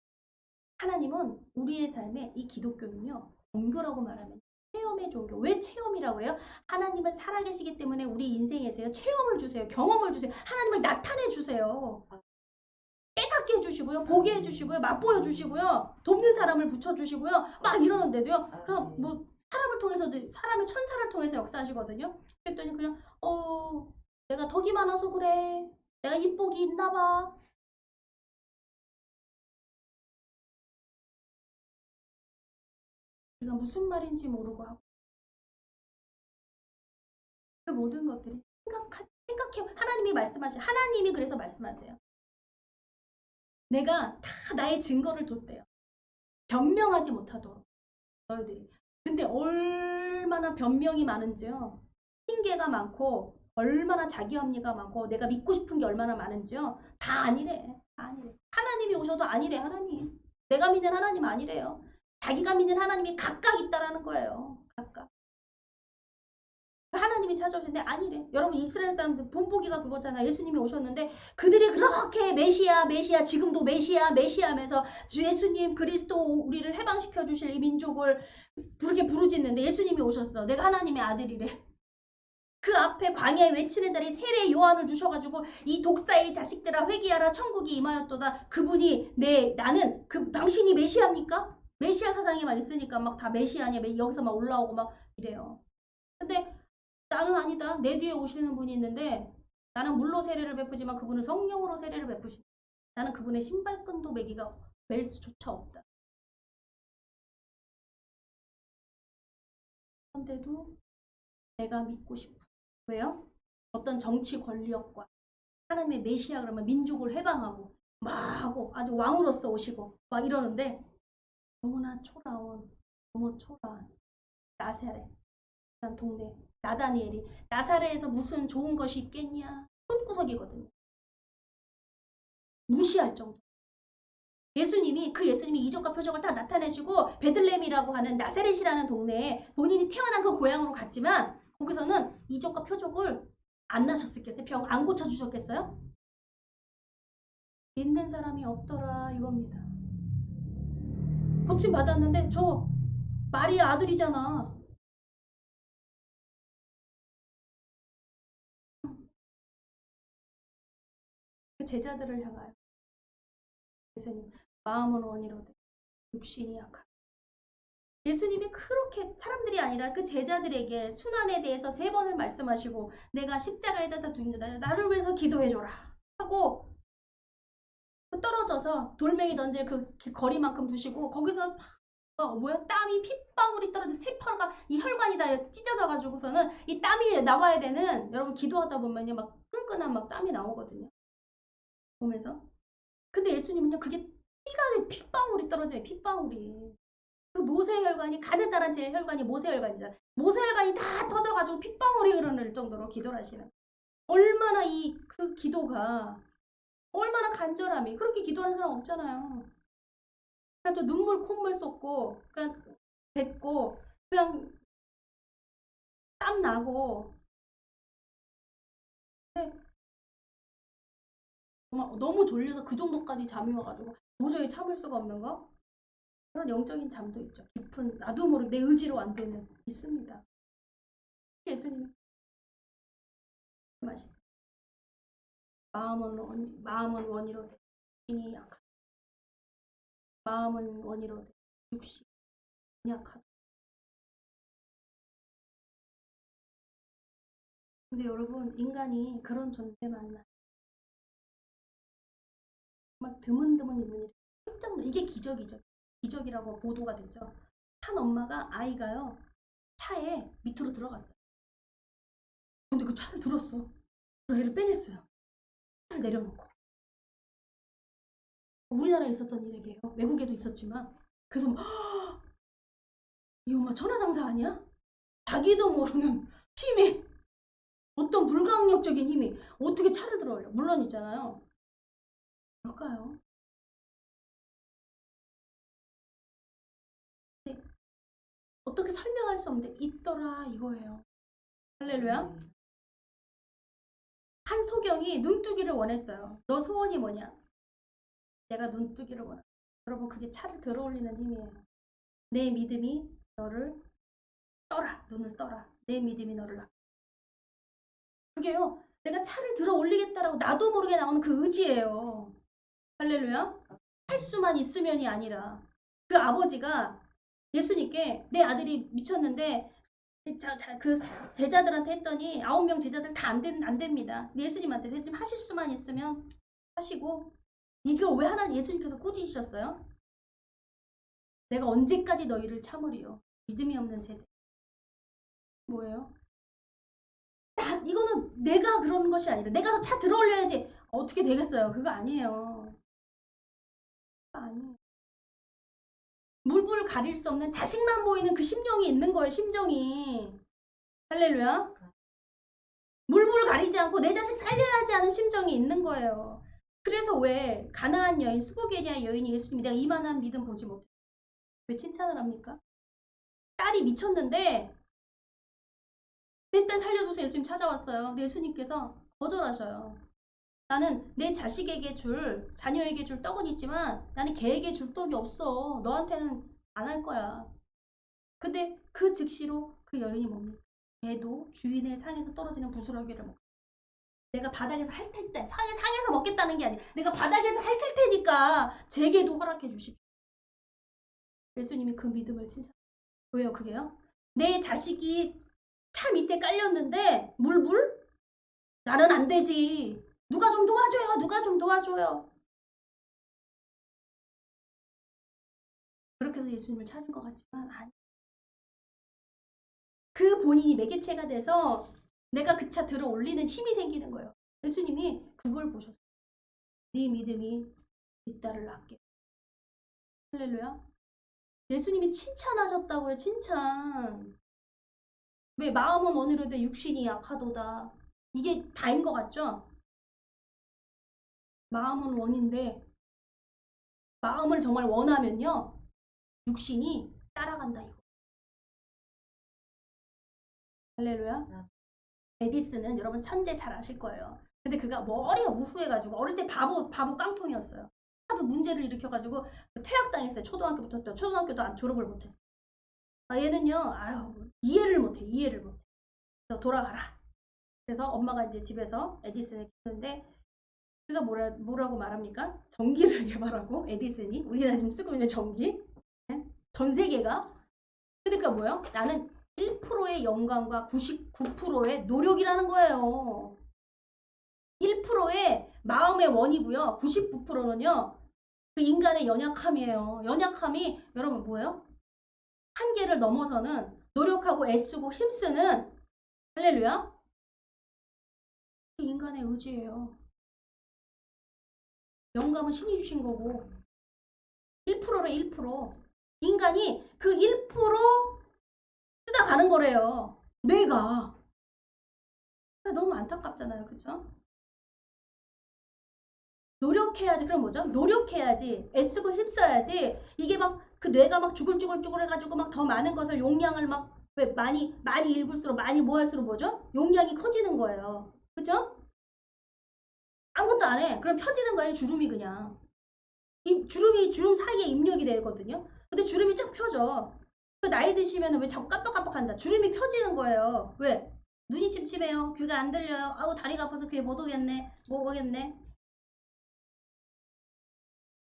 하나님은 우리의 삶에 이 기독교는요. 종교라고 말하면 체험의 종교. 왜 체험이라고 그래요? 하나님은 살아계시기 때문에 우리 인생에서요. 체험을 주세요. 경험을 주세요. 하나님을 나타내 주세요. 깨닫게 해주시고요. 보게 해주시고요. 맛보여 주시고요. 돕는 사람을 붙여주시고요. 막 이러는데도요. 그냥 뭐 사람을 통해서도 사람의 천사를 통해서 역사하시거든요. 그랬더니 그냥 내가 덕이 많아서 그래. 내가 이복이 있나 봐. 우리가 무슨 말인지 모르고 하고 그 모든 것들이 생각해. 하나님이 그래서 말씀하세요. 내가 다 나의 증거를 뒀대요. 변명하지 못하도록 너희들이. 근데 얼마나 변명이 많은지요. 핑계가 많고 얼마나 자기 합리가 많고 내가 믿고 싶은 게 얼마나 많은지요. 다 아니래. 하나님이 오셔도 아니래. 하나님. 내가 믿는 하나님 아니래요. 자기가 믿는 하나님이 각각 있다라는 거예요. 각각. 하나님이 찾아오셨는데 아니래. 여러분 이스라엘 사람들 본보기가 그거잖아. 예수님이 오셨는데 그들이 그렇게 메시아 지금도 메시아 하면서 예수님 그리스도 우리를 해방시켜 주실 이 민족을 그렇게 부르짖는데 예수님이 오셨어. 내가 하나님의 아들이래. 그 앞에 광야에 외치는 자리 세례 요한을 주셔가지고 이 독사의 자식들아 회개하라 천국이 임하였도다. 그분이 나는 당신이 메시아입니까? 메시아 사상에만 있으니까 막 다 메시아냐 여기서 막 올라오고 막 이래요. 근데 나는 아니다. 내 뒤에 오시는 분이 있는데 나는 물로 세례를 베푸지만 그분은 성령으로 세례를 베푸시. 나는 그분의 신발끈도 맬 수조차 없다. 그런데도 내가 믿고 싶어. 왜요? 어떤 정치 권력과 하나님의 메시아 그러면 민족을 해방하고 막 하고 아주 왕으로서 오시고 막 이러는데 너무나 초라한 나사렛 동네 나다니엘이 나사렛에서 무슨 좋은 것이 있겠냐 손구석이거든요. 무시할 정도. 예수님이 이적과 표적을 다 나타내시고 베들레헴이라고 하는 나사렛이라는 동네에 본인이 태어난 그 고향으로 갔지만 거기서는 이적과 표적을 안 나셨겠어요? 병 안 고쳐주셨겠어요? 믿는 사람이 없더라 이겁니다. 고침 받았는데 저 마리아 아들이잖아. 그 제자들을 향하여 예수님 마음은 원이로되 육신이 약하다. 예수님이 그렇게 사람들이 아니라 그 제자들에게 순환에 대해서 3번을 말씀하시고 내가 십자가에다 죽는다. 나를 위해서 기도해줘라 하고 떨어져서 돌멩이 던질 그 거리만큼 두시고 거기서 땀이 핏방울이 떨어져 새파가 이 혈관이 다 찢어져가지고서는 이 땀이 나와야 되는 여러분 기도하다 보면요 막 끈끈한 막 땀이 나오거든요. 보면서 근데 예수님은요 그게 핏방울이 떨어져요. pit방울이 그 모세혈관이 가느다란 제 혈관이 모세혈관이잖아. 모세혈관이 다 터져가지고 핏방울이 흐르는 정도로 기도를 하시는 얼마나 그 기도가 얼마나 간절함이 그렇게 기도하는 사람 없잖아요. 그냥 좀 눈물 콧물 쏟고 그냥 뱉고 그냥 땀 나고 정말 너무 졸려서 그 정도까지 잠이 와가지고 도저히 참을 수가 없는 거 그런 영적인 잠도 있죠. 깊은 나도 모르게 내 의지로 안 되는 있습니다. 예수님이 말씀하시죠. 마음은 원이로되 육신이 약하다. 마음은 원이로되 육신이 약하다. 근데 여러분 인간이 그런 존재 만나 정말 드문드문 있는 일 깜짝 놀라 이게 기적이죠. 기적이라고 보도가 됐죠. 한 엄마가 아이가요 차에 밑으로 들어갔어요. 근데 그 차를 들었어. 애를 빼냈어요. 차를 내려놓고. 우리나라에 있었던 일이에요. 외국에도 있었지만 그래서 이 엄마 천하장사 아니야? 자기도 모르는 힘이 어떤 불가항력적인 힘이 어떻게 차를 들어올려? 물론 있잖아요. 뭘까요? 어떻게 설명할 수 없는데 있더라 이거예요. 할렐루야. 한소경이 눈뜨기를 원했어요. 너 소원이 뭐냐? 내가 눈뜨기를 원한다. 여러분 그게 차를 들어올리는 힘이에요. 내 믿음이 너를 눈을 떠라. 내 믿음이 너를 놔. 그게요. 내가 차를 들어 올리겠다라고 나도 모르게 나오는 그 의지예요. 할렐루야. 할 수만 있으면이 아니라 그 아버지가 예수님께 내 아들이 미쳤는데 그 제자들한테 했더니 9명 제자들 다 안 됩니다. 예수님한테 예수님 하실 수만 있으면 하시고 이걸 왜 하나님 예수님께서 꾸짖으셨어요? 내가 언제까지 너희를 참으리요? 믿음이 없는 세대. 뭐예요? 이거는 내가 그러는 것이 아니라 내가 더 차 들어올려야지. 어떻게 되겠어요? 그거 아니에요. 그거 아니에요. 물불 가릴 수 없는 자식만 보이는 그 심령이 있는 거예요. 심정이. 할렐루야. 물불 가리지 않고 내 자식 살려야 하지 않은 심정이 있는 거예요. 그래서 왜 가나안 여인 스보게냐 여인이 예수님이 내가 이만한 믿음 보지 못해. 왜 칭찬을 합니까? 딸이 미쳤는데 내 딸 살려줘서 예수님 찾아왔어요. 근데 예수님께서 거절하셔요. 나는 내 자식에게 자녀에게 줄 떡은 있지만 나는 걔에게 줄 떡이 없어. 너한테는 안 할 거야. 근데 그 즉시로 그 여인이 뭡니까? 걔도 주인의 상에서 떨어지는 부스러기를 먹고 내가 바닥에서 핥을 때 상에서 먹겠다는 게 아니야. 내가 바닥에서 핥을 테니까 제게도 허락해 주십시오. 예수님이 그 믿음을 칭찬해요. 왜요 그게요? 내 자식이 차 밑에 깔렸는데 물불? 나는 안 되지. 누가 좀 도와줘요. 누가 좀 도와줘요. 그렇게 해서 예수님을 찾은 것 같지만 아니. 그 본인이 매개체가 돼서 내가 그 차 들어 올리는 힘이 생기는 거예요. 예수님이 그걸 보셨어요. 네 믿음이 이따를 낳게. 할렐루야. 예수님이 칭찬하셨다고요. 칭찬. 왜 마음은 원이로되 육신이 약하도다. 이게 다인 것 같죠? 마음은 원인데 마음을 정말 원하면요. 육신이 따라간다 이거. 할렐루야. 에디슨은 여러분 천재 잘 아실 거예요. 근데 그가 머리가 우수해가지고 어릴 때 바보 깡통이었어요. 하도 문제를 일으켜가지고 퇴학당했어요. 초등학교도 졸업을 못했어요. 얘는요, 아유, 이해를 못해. 그래서 돌아가라. 그래서 엄마가 이제 집에서 에디슨을 키우는데 그가 뭐라고 말합니까? 전기를 개발하고 에디슨이 우리나라 지금 쓰고 있는 전기 전 세계가 근데 그가 뭐예요? 나는 1%의 영광과 99%의 노력이라는 거예요. 1%의 마음의 원이고요. 99%는요. 그 인간의 연약함이에요. 연약함이 여러분 뭐예요? 한계를 넘어서는 노력하고 애쓰고 힘쓰는 할렐루야. 인간의 의지예요. 영감은 신이 주신 거고 1%래 1%. 인간이 그 1% 쓰다 가는 거래요. 뇌가. 너무 안타깝잖아요. 그쵸? 노력해야지. 그럼 뭐죠? 노력해야지. 애쓰고 힘써야지. 이게 막 그 뇌가 막 쭈글쭈글 해가지고 막 더 많은 것을 용량을 막 왜 많이 읽을수록 많이 뭐 할수록 뭐죠? 용량이 커지는 거예요. 그죠? 아무것도 안 해. 그럼 펴지는 거예요. 주름이 그냥. 이 주름 사이에 입력이 되거든요. 근데 주름이 쫙 펴져. 그 나이 드시면 왜 자꾸 깜빡깜빡한다. 주름이 펴지는 거예요. 왜? 눈이 침침해요. 귀가 안 들려요. 아우 다리가 아파서 귀에 못 오겠네. 못 오겠네.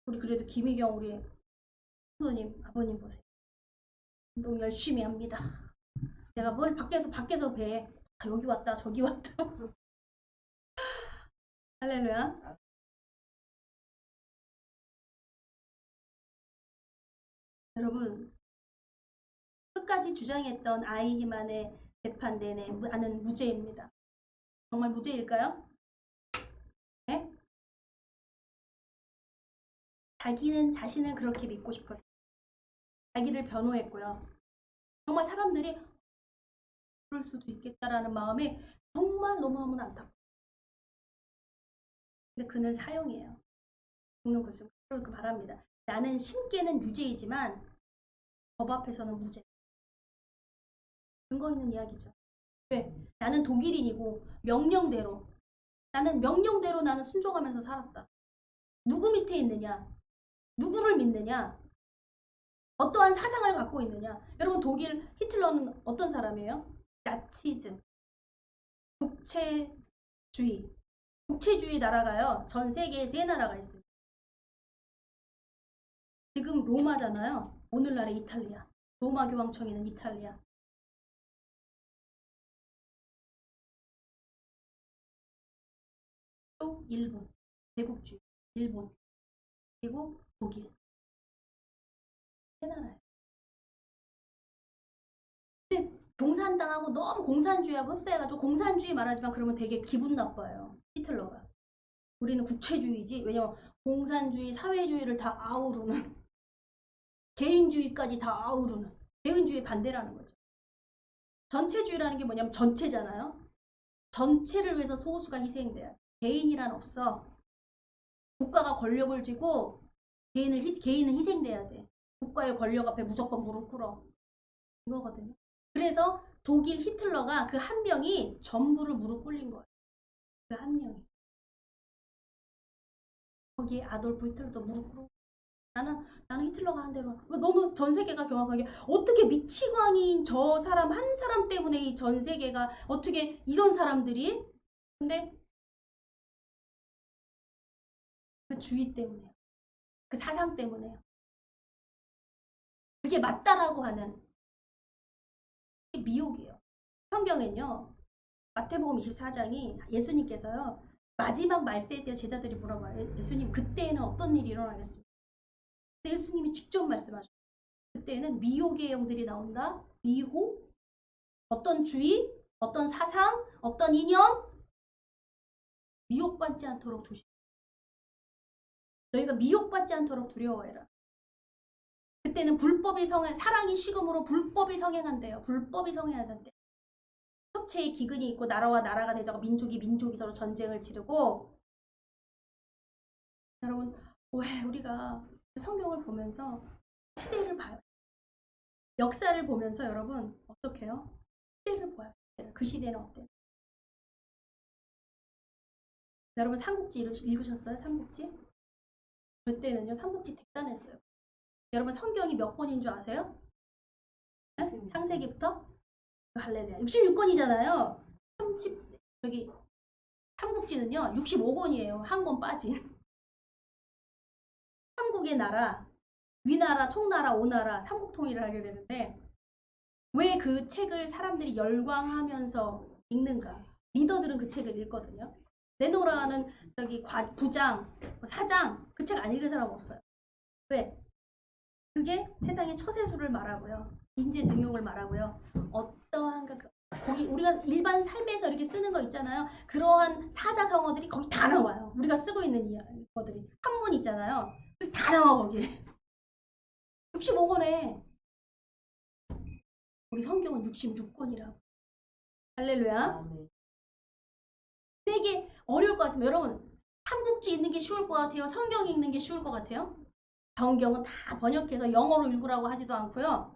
우리 그래도 김희경 우리 부모님 아버님 보세요. 운동 열심히 합니다. 내가 뭘 밖에서 배. 여기 왔다 저기 왔다. 할렐루야. 여러분 끝까지 주장했던 아이만의 재판 내내 나는 무죄입니다. 정말 무죄일까요? 네? 자신은 그렇게 믿고 싶었어요. 자기를 변호했고요. 정말 사람들이 그럴 수도 있겠다라는 마음에 정말 너무너무 안타까워요. 근데 그는 사형이에요. 죽는 것을 그렇게 말합니다. 나는 신께는 유죄이지만 법 앞에서는 무죄. 근거 있는 이야기죠. 왜? 나는 독일인이고 나는 명령대로 나는 순종하면서 살았다. 누구 밑에 있느냐? 누구를 믿느냐? 어떠한 사상을 갖고 있느냐? 여러분 독일 히틀러는 어떤 사람이에요? 나치즘, 국체주의 나라가요. 전 세계에 3나라가 있어요. 지금 로마잖아요. 오늘날의 이탈리아. 로마 교황청이 있는 이탈리아. 또 일본, 제국주의, 일본, 그리고 독일. 3나라예요. 근데 공산당하고 너무 공산주의하고 흡사해가지고 공산주의 말하지만 그러면 되게 기분 나빠요. 히틀러가. 우리는 국체주의지. 왜냐면 공산주의, 사회주의를 다 아우르는 개인주의까지 다 아우르는 개인주의 반대라는 거죠. 전체주의라는 게 뭐냐면 전체잖아요. 전체를 위해서 소수가 희생돼야 돼. 개인이란 없어. 국가가 권력을 쥐고 개인은 희생돼야 돼. 국가의 권력 앞에 무조건 무릎 꿇어. 이거거든요. 그래서 독일 히틀러가 그 한 명이 전부를 무릎 꿇린 거예요. 그 한 명이. 거기에 아돌프 히틀러도 무릎 꿇고 나는 히틀러가 한 대로 너무 전 세계가 경악하게 어떻게 미치광이인 저 사람 한 사람 때문에 이 전 세계가 어떻게 이런 사람들이 근데 그 주의 때문에요. 그 사상 때문에요. 그게 맞다라고 하는 미혹이에요. 성경엔요. 마태복음 24장이 예수님께서요. 마지막 말세 때 제자들이 물어봐요. 예수님 그때에는 어떤 일이 일어나겠습니까? 예수님이 직접 말씀하셨어요. 그때는 미혹의 영들이 나온다. 미혹? 어떤 주의? 어떤 사상? 어떤 이념? 미혹받지 않도록 조심. 너희가 미혹받지 않도록 두려워해라. 그때는 불법이 사랑이 식음으로 불법이 성행한대요. 불법이 성행하던데. 첫째의 기근이 있고 나라와 나라가 대적하고 민족이 서로 전쟁을 치르고. 여러분 왜 우리가 성경을 보면서 시대를 봐요. 역사를 보면서 여러분 어떻게 해요? 시대를 봐요. 그 시대는 어때요? 여러분 삼국지 읽으셨어요? 삼국지? 그때는요 삼국지 대단했어요. 여러분 성경이 몇 권인 줄 아세요? 네? 창세기부터 할렐루야 66권이잖아요. 삼국지는요 65권이에요. 한 권 빠진. 삼국의 나라, 위나라, 총나라, 오나라, 삼국통일을 하게 되는데 왜 그 책을 사람들이 열광하면서 읽는가? 리더들은 그 책을 읽거든요. 내노라는 부장, 사장 그 책 안 읽은 사람 없어요. 왜? 그게 세상의 처세술을 말하고요. 인재 등용을 말하고요. 어떠한 거기 우리가 일반 삶에서 이렇게 쓰는 거 있잖아요. 그러한 사자성어들이 거기 다 나와요. 우리가 쓰고 있는 것들이 한문 있잖아요. 다 나와 거기에. 65권에 우리 성경은 66권이라고. 할렐루야. 되게 어려울 것 같지만 여러분 삼국지 읽는 게 쉬울 것 같아요? 성경 읽는 게 쉬울 것 같아요? 성경은 다 번역해서 영어로 읽으라고 하지도 않고요.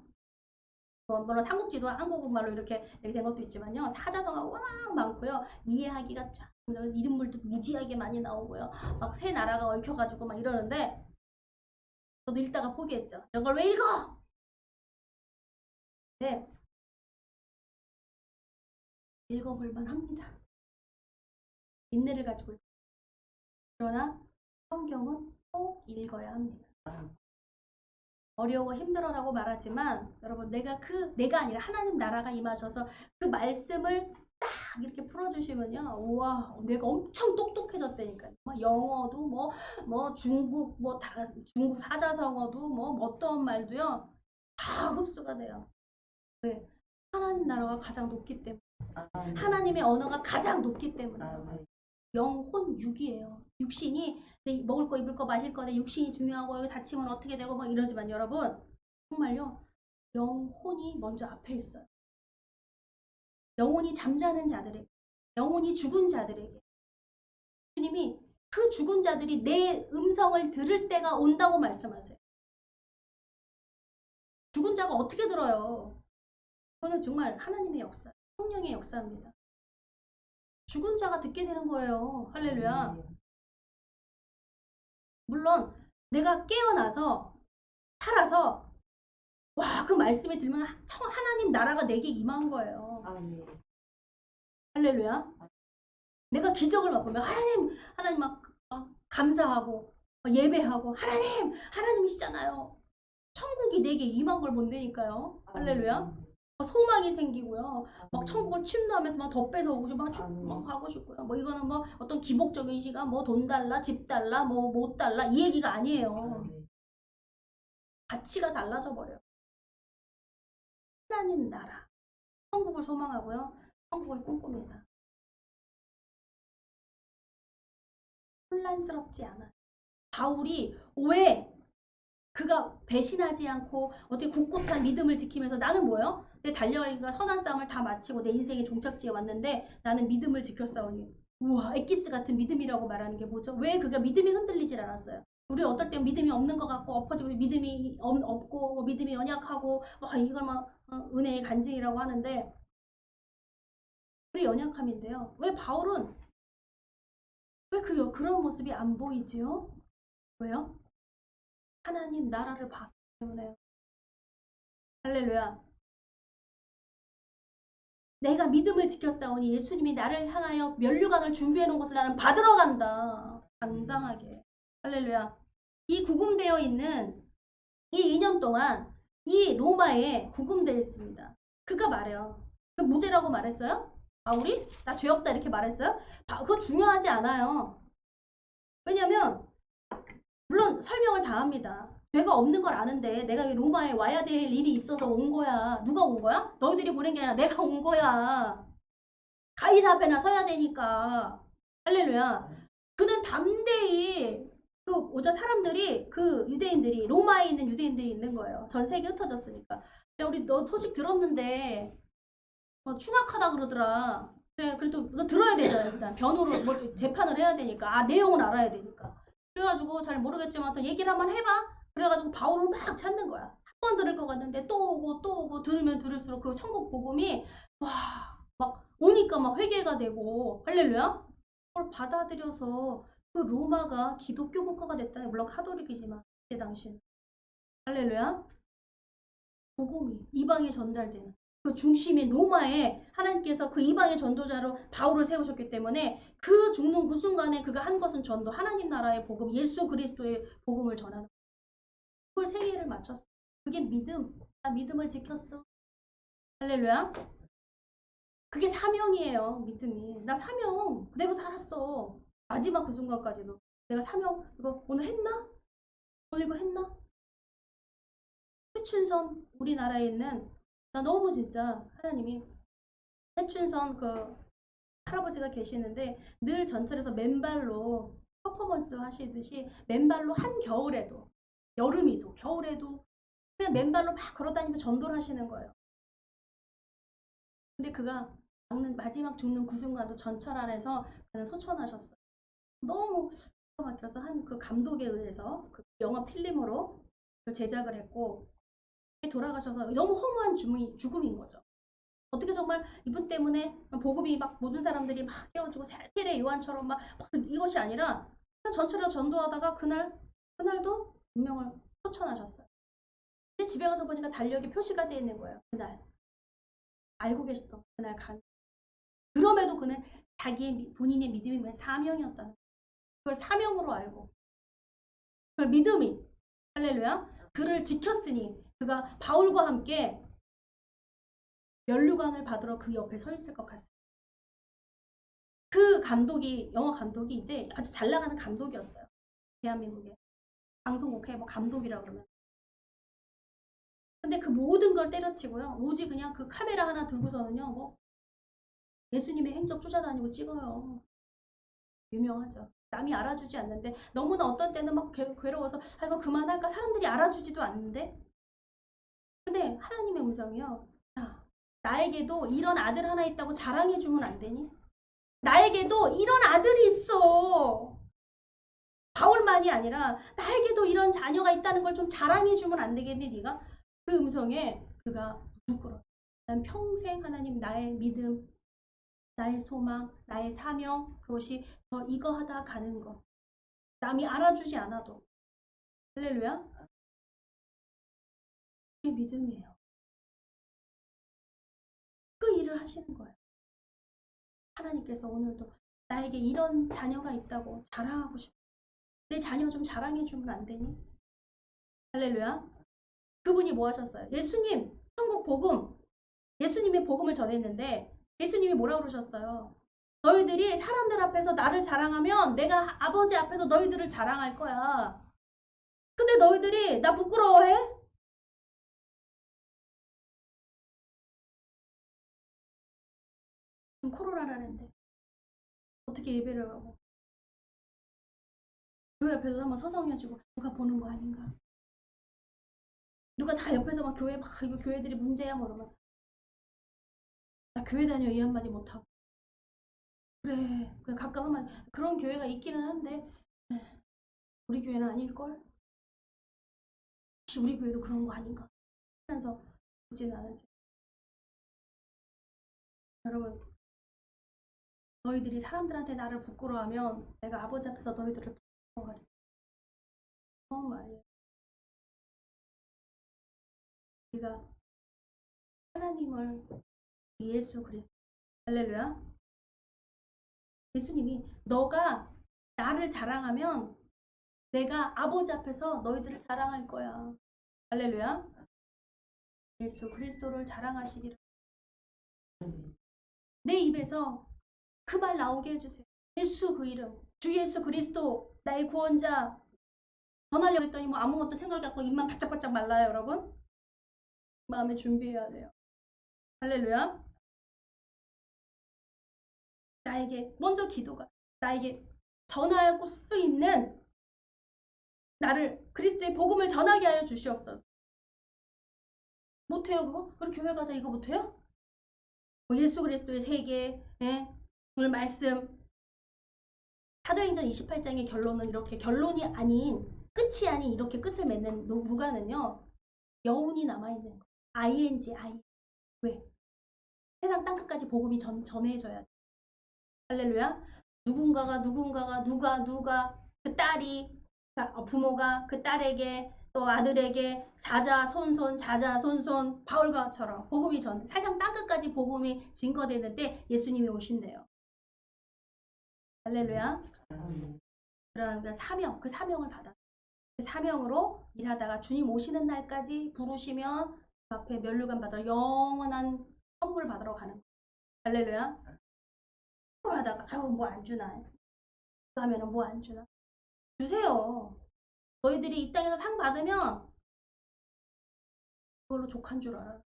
물론 삼국지도 한국말로 이렇게 된 것도 있지만요. 사자성어가 워낙 많고요. 이해하기가 쫙 이름물도 무지하게 많이 나오고요. 막 새 나라가 얽혀가지고 막 이러는데 저도 읽다가 포기했죠. 이런 걸 왜 읽어? 네. 읽어볼만 합니다. 인내를 가지고 읽어요. 그러나 성경은 꼭 읽어야 합니다. 어려워 힘들어라고 말하지만 여러분 내가 아니라 하나님 나라가 임하셔서 그 말씀을 딱 이렇게 풀어주시면요. 우와 내가 엄청 똑똑해졌다니까요. 영어도 뭐 중국 중국 사자성어도 뭐 어떤 말도요. 다 흡수가 돼요. 왜? 하나님 나라가 가장 높기 때문에. 하나님의 언어가 가장 높기 때문에. 영혼 육이에요. 육신이 내 먹을 거 입을 거 마실 거 내 육신이 중요하고 여기 다치면 어떻게 되고 막 이러지만 여러분 정말요 영혼이 먼저 앞에 있어요. 영혼이 잠자는 자들에게 영혼이 죽은 자들에게 주님이 그 죽은 자들이 내 음성을 들을 때가 온다고 말씀하세요. 죽은 자가 어떻게 들어요? 그거는 정말 하나님의 역사 성령의 역사입니다. 죽은 자가 듣게 되는 거예요. 할렐루야. 물론 내가 깨어나서 살아서 와 그 말씀이 들면 하나님 나라가 내게 임한 거예요. 할렐루야. 내가 기적을 맛보면 하나님 막 감사하고 예배하고 하나님이시잖아요. 천국이 내게 임한 걸 본다니까요. 할렐루야. 소망이 생기고요. 막 천국을 침노하면서 막 더 뺏어오고 막 가고 싶고요. 뭐 이거는 뭐 어떤 기복적인 시간, 뭐 돈 달라, 집 달라, 뭐 못 달라 이 얘기가 아니에요. 가치가 달라져 버려요. 하나님 나라, 천국을 소망하고요. 천국을 꿈꿉니다. 혼란스럽지 않아요. 바울이 왜 그가 배신하지 않고 어떻게 굳굳한 믿음을 지키면서 나는 뭐예요? 내 달려가기가 선한 싸움을 다 마치고 내 인생의 종착지에 왔는데 나는 믿음을 지켰사오니 우와 엑기스 같은 믿음이라고 말하는 게 뭐죠? 왜 그가 믿음이 흔들리질 않았어요? 우리 어떨 때 믿음이 없는 것 같고 엎어지고 믿음이 없고 믿음이 연약하고 이걸 은혜의 간증이라고 하는데 우리 연약함인데요. 왜 바울은 왜 그런 모습이 안 보이지요? 왜요? 하나님 나라를 봤기 때문에요. 할렐루야. 내가 믿음을 지켰사오니 예수님이 나를 향하여 면류관을 준비해 놓은 것을 나는 받으러 간다. 당당하게. 할렐루야. 이 구금되어 있는 이 2년 동안 이 로마에 구금되어 있습니다. 그가 말해요. 그 무죄라고 말했어요? 바울이? 나 죄 없다 이렇게 말했어요? 그거 중요하지 않아요. 왜냐면 물론 설명을 다 합니다. 죄가 없는 걸 아는데 내가 로마에 와야 될 일이 있어서 온 거야. 누가 온 거야? 너희들이 보낸 게 아니라 내가 온 거야. 가이사 앞에나 서야 되니까. 할렐루야. 그는 담대히 그 오저 사람들이 그 유대인들이 로마에 있는 유대인들이 있는 거예요. 전 세계 흩어졌으니까. 야 우리 너 소식 들었는데 충악하다 그러더라. 그래 그래도 너 들어야 되잖아. 일단 변호로 뭐 재판을 해야 되니까 내용을 알아야 되니까. 그래가지고 잘 모르겠지만 또 얘기를 한번 해봐. 그래가지고 바울을 막 찾는 거야. 한 번 들을 것 같는데 또 오고 또 오고 들으면 들을수록 그 천국 복음이 막 오니까 막 회개가 되고 할렐루야. 그걸 받아들여서 그 로마가 기독교 국가가 됐다니 물론 카톨릭이지만 그때 당시는 할렐루야. 복음이 이방에 전달되는 그 중심인 로마에 하나님께서 그 이방의 전도자로 바울을 세우셨기 때문에 그 죽는 그 순간에 그가 한 것은 전도 하나님 나라의 복음 예수 그리스도의 복음을 전하는 그걸 세계를 맞췄어. 그게 믿음. 나 믿음을 지켰어. 할렐루야. 그게 사명이에요. 믿음이. 나 사명 그대로 살았어. 마지막 그 순간까지도. 내가 사명 이거 오늘 했나? 오늘 이거 했나? 새춘선 우리나라에 있는 나 너무 진짜 하나님이 새춘선 그 할아버지가 계시는데 늘 전철에서 맨발로 퍼포먼스 하시듯이 맨발로 한겨울에도 여름이도 겨울에도 그냥 맨발로 막 걸어다니면서 전도를 하시는 거예요. 근데 그가 마지막 죽는 그 순간도 전철 안에서 그는 소천하셨어요. 너무 기가 막혀서 한 그 감독에 의해서 그 영화 필름으로 제작을 했고 돌아가셔서 너무 허무한 죽음인 거죠. 어떻게 정말 이분 때문에 복음이 막 모든 사람들이 막 깨워주고 세례 요한처럼 막 이것이 아니라 그냥 전철에서 전도하다가 그날도 운명을 소천하셨어요. 근데 집에 가서 보니까 달력에 표시가 되어 있는 거예요. 그날 알고 계셨던 그날 간. 그럼에도 그는 자기의 본인의 믿음이 사명이었다는 그걸 사명으로 알고 그걸 믿음이 할렐루야 그를 지켰으니 그가 바울과 함께 면류관을 받으러 그 옆에 서 있을 것 같습니다. 그 감독이 영화 감독이 이제 아주 잘 나가는 감독이었어요. 대한민국에 방송국회 뭐 감독이라 그러면. 근데 그 모든 걸 때려치고요. 오직 그냥 그 카메라 하나 들고서는요. 뭐 예수님의 행적 쫓아다니고 찍어요. 유명하죠. 남이 알아주지 않는데 너무나 어떤 때는 막 괴로워서 이거 그만할까 사람들이 알아주지도 않는데 근데 하나님의 음성이요. 야, 나에게도 이런 아들 하나 있다고 자랑해주면 안 되니? 나에게도 이런 아들이 있어. 바울만이 아니라 나에게도 이런 자녀가 있다는 걸 좀 자랑해주면 안 되겠니 네가? 그 음성에 그가 부끄러워. 난 평생 하나님 나의 믿음, 나의 소망, 나의 사명 그것이 저 이거 하다 가는 거. 남이 알아주지 않아도. 할렐루야. 그게 믿음이에요. 그 일을 하시는 거예요. 하나님께서 오늘도 나에게 이런 자녀가 있다고 자랑하고 싶어. 내 자녀 좀 자랑해주면 안 되니? 할렐루야. 그분이 뭐 하셨어요? 예수님, 천국 복음, 예수님의 복음을 전했는데 예수님이 뭐라고 그러셨어요? 너희들이 사람들 앞에서 나를 자랑하면 내가 아버지 앞에서 너희들을 자랑할 거야. 근데 너희들이 나 부끄러워해? 지금 코로나라는데 어떻게 예배를 하고 교회 앞에서 한번 서성여주고 누가 보는 거 아닌가? 누가 다 옆에서 막 교회 막 이거 교회들이 문제야 뭐 그러면 나 교회 다녀 이 한마디 못하고 그래 그냥 가끔 한마디 그런 교회가 있기는 한데 우리 교회는 아닐걸? 혹시 우리 교회도 그런 거 아닌가? 하면서 보지는 않으세요. 여러분 너희들이 사람들한테 나를 부끄러워하면 내가 아버지 앞에서 너희들을 부끄러워하리. 너무 말이에요. 우리가 하나님을 예수 그리스도 할렐루야 예수님이 너가 나를 자랑하면 내가 아버지 앞에서 너희들을 자랑할 거야. 할렐루야 예수 그리스도를 자랑하시기를 내 입에서 그 말 나오게 해주세요. 예수 그 이름, 주 예수 그리스도 나의 구원자. 전하려고 했더니 뭐 아무것도 생각이 안 나고 입만 바짝바짝 말라요, 여러분. 마음에 준비해야 돼요. 할렐루야. 나에게 먼저 기도가 나에게 전할 수 있는 나를 그리스도의 복음을 전하게 하여 주시옵소서. 못해요 그거? 그럼 교회 가자 이거 못해요? 뭐 예수 그리스도의 세계, 예? 오늘 말씀 사도행전 28장의 결론은 이렇게 결론이 아닌 끝이 아닌 이렇게 끝을 맺는 누가는요. 여운이 남아있는 거. ING. 왜? 세상 땅끝까지 복음이 전해져야 돼. 할렐루야. 누군가가 누가 그 딸이 부모가 그 딸에게 또 아들에게 자자손손 바울과처럼 복음이 세상 땅끝까지 복음이 증거되는데 예수님이 오신대요. 할렐루야. 그런 그 사명을 받아. 그 사명으로 일하다가 주님 오시는 날까지 부르시면 그 앞에 면류관 받아 영원한 선물 받으러 가는 거예요. 할렐루야. 하다가 아유 뭐 안 주나 하면은 뭐 안 주나 주세요. 너희들이 이 땅에서 상 받으면 그걸로 족한 줄 알아.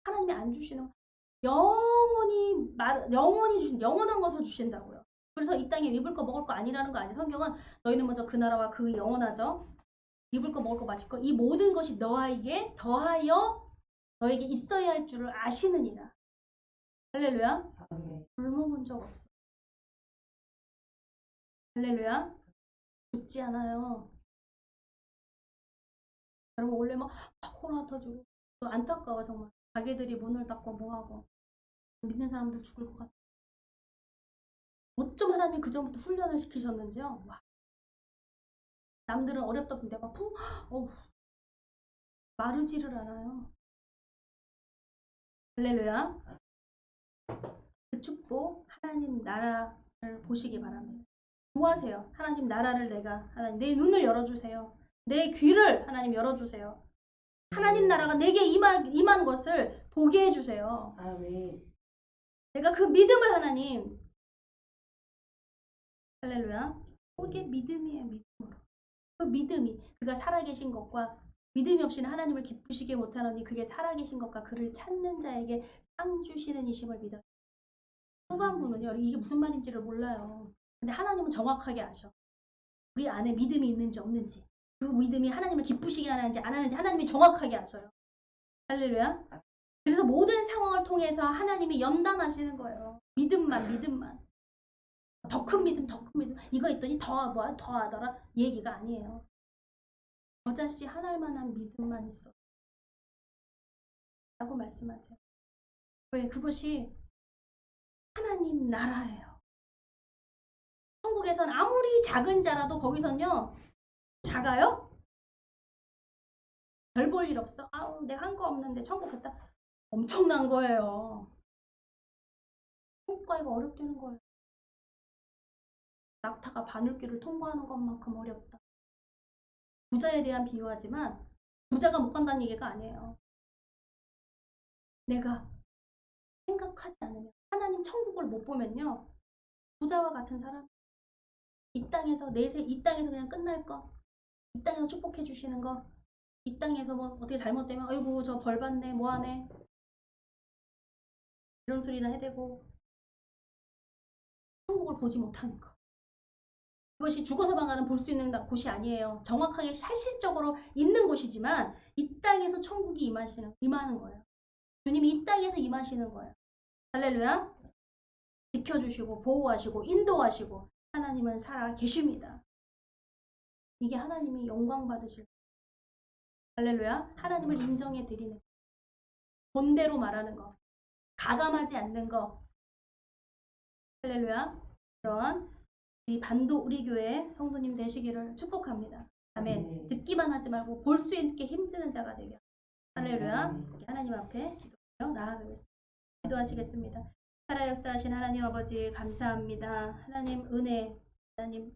하나님이 안 주시는 영원히 주신 영원한 것을 주신다고요. 그래서 이 땅에 입을 거 먹을 거 아니라는 거 아니에요. 성경은 너희는 먼저 그 나라와 그 영원하죠. 입을 거 먹을 거 마실 거 이 모든 것이 너에게 더하여 너에게 있어야 할 줄을 아시느니라. 할렐루야. 굶어본 적 없어. 할렐루야. 죽지 않아요. 여러분 원래 막 코로나 터지고 안타까워 정말. 가게들이 문을 닫고 뭐하고 믿는 사람들 죽을 것 같아. 어쩜 하나님이 그 전부터 훈련을 시키셨는지요. 와. 남들은 어렵다던데 막 마르지를 않아요. 할렐루야. 그 축복 하나님 나라를 보시기 바랍니다. 구하세요. 하나님 나라를 하나님 내 눈을 열어주세요. 내 귀를 하나님 열어주세요. 하나님 나라가 내게 임한 것을 보게 해주세요.
아멘.
내가 그 믿음을 하나님 할렐루야. 그게 믿음이에요. 믿음으로. 그 믿음이 그가 살아계신 것과 믿음이 없이는 하나님을 기쁘시게 못하노니 그게 살아계신 것과 그를 찾는 자에게 상 주시는 이심을 믿어요. 후반부는요. 이게 무슨 말인지를 몰라요. 근데 하나님은 정확하게 아셔. 우리 안에 믿음이 있는지 없는지 그 믿음이 하나님을 기쁘시게 하는지 안 하는지 하나님이 정확하게 아셔요. 할렐루야. 그래서 모든 상황을 통해서 하나님이 연단하시는 거예요. 믿음만. 더 큰 믿음. 이거 있더니 더 하더라. 얘기가 아니에요. 저자씨 하나만한 믿음만 있어. 라고 말씀하세요. 왜? 그것이 하나님 나라예요. 천국에선 아무리 작은 자라도 거기선요. 작아요? 별 볼 일 없어. 아우 내가 한 거 없는데 천국 갔다. 엄청난 거예요. 천국 가기가 어렵다는 거예요. 낙타가 바늘길을 통과하는 것만큼 어렵다. 부자에 대한 비유하지만 부자가 못 간다는 얘기가 아니에요. 내가 생각하지 않으면 하나님 천국을 못 보면요. 부자와 같은 사람 이 땅에서 그냥 끝날 거 이 땅에서 축복해 주시는 거 이 땅에서 뭐 어떻게 잘못되면 아이고 저 벌 받네 뭐하네 이런 소리나 해대고 천국을 보지 못하는 거 그것이 죽어서만 가는 볼 수 있는 곳이 아니에요. 정확하게 실질적으로 있는 곳이지만 이 땅에서 천국이 임하는 거예요. 주님이 이 땅에서 임하시는 거예요. 할렐루야. 지켜주시고 보호하시고 인도하시고 하나님은 살아 계십니다. 이게 하나님이 영광 받으실 할렐루야. 하나님을 인정해 드리는 본대로 말하는 거 가감하지 않는 거 할렐루야. 그런 이 반도 우리 교회 성도님 되시기를 축복합니다. 아멘. 듣기만 하지 말고 볼 수 있게 힘쓰는 자가 되게 할렐루야. 하나님 앞에 기도하며 나아가겠습니다. 기도하시겠습니다. 살아 역사하신 하나님 아버지 감사합니다. 하나님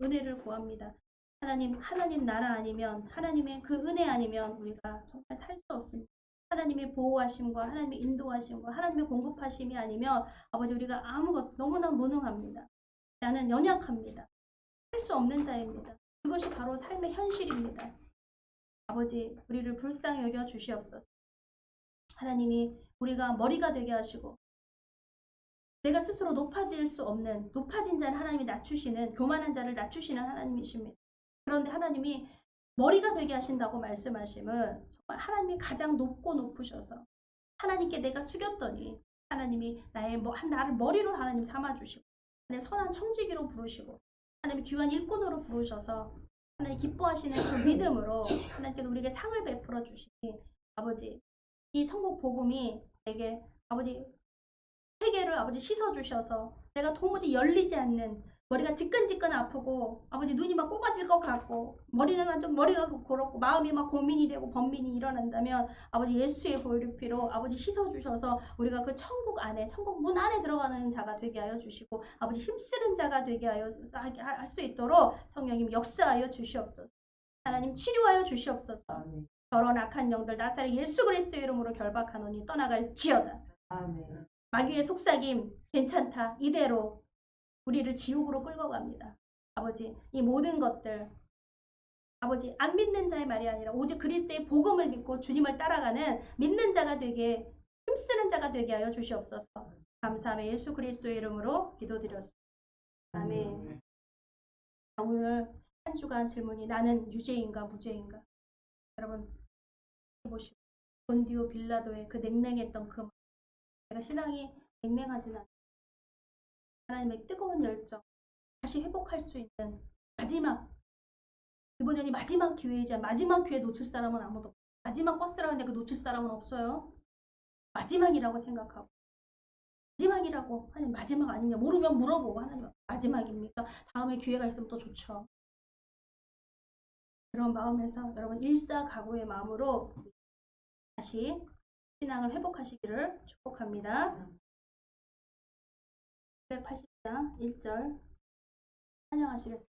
은혜를 구합니다. 하나님 나라 아니면 하나님의 그 은혜 아니면 우리가 정말 살 수 없습니다. 하나님의 보호하심과 하나님의 인도하심과 하나님의 공급하심이 아니면 아버지 우리가 아무것도 너무나 무능합니다. 나는 연약합니다. 할 수 없는 자입니다. 그것이 바로 삶의 현실입니다. 아버지 우리를 불쌍히 여겨 주시옵소서. 하나님이 우리가 머리가 되게 하시고 내가 스스로 높아질 수 없는 높아진 자는 하나님이 낮추시는 교만한 자를 낮추시는 하나님이십니다. 그런데 하나님이 머리가 되게 하신다고 말씀하심은 정말 하나님이 가장 높고 높으셔서 하나님께 내가 숙였더니 하나님이 나를 머리로 하나님 삼아주시고 하나님 선한 청지기로 부르시고 하나님이 귀한 일꾼으로 부르셔서 하나님 기뻐하시는 그 믿음으로 하나님께서 우리에게 상을 베풀어 주시니 아버지 이 천국 복음이 내게 아버지 세계를 아버지 씻어주셔서 내가 도무지 열리지 않는 머리가 지끈지끈 아프고 아버지 눈이 막 꼬가질 것 같고 머리는 좀 머리가 그렇고 마음이 막 고민이 되고 번민이 일어난다면 아버지 예수의 보혈의 피로 아버지 씻어주셔서 우리가 그 천국 안에 천국 문 안에 들어가는 자가 되게 하여 주시고 아버지 힘쓰는 자가 되게 하여 할 수 있도록 성령님 역사하여 주시옵소서. 하나님 치료하여 주시옵소서.
아멘.
저런 악한 영들 나사렛 예수 그리스도의 이름으로 결박하노니 떠나갈지어다.
아멘.
마귀의 속삭임 괜찮다. 이대로 우리를 지옥으로 끌고 갑니다. 아버지 이 모든 것들 아버지 안 믿는 자의 말이 아니라 오직 그리스도의 복음을 믿고 주님을 따라가는 믿는 자가 되게 힘쓰는 자가 되게 하여 주시옵소서. 감사하며 예수 그리스도의 이름으로 기도드렸습니다. 아멘. 오늘 한 주간 질문이 나는 유죄인가 무죄인가? 여러분 보시고 본디오 빌라도의 그 냉랭했던 그 내가 신앙이 냉랭하진 않아. 하나님의 뜨거운 열정 다시 회복할 수 있는 마지막 이번 년이 마지막 기회이자 마지막 기회 놓칠 사람은 아무도 없어요. 마지막 버스라는데 그 놓칠 사람은 없어요. 마지막이라고 생각하고 마지막이라고 하나님 마지막 아니냐 모르면 물어보고 하나님 마지막입니까? 다음에 기회가 있으면 또 좋죠. 그런 마음에서 여러분 일사각오의 마음으로 다시 신앙을 회복하시기를 축복합니다. 180장 1절 찬양하시겠습니다.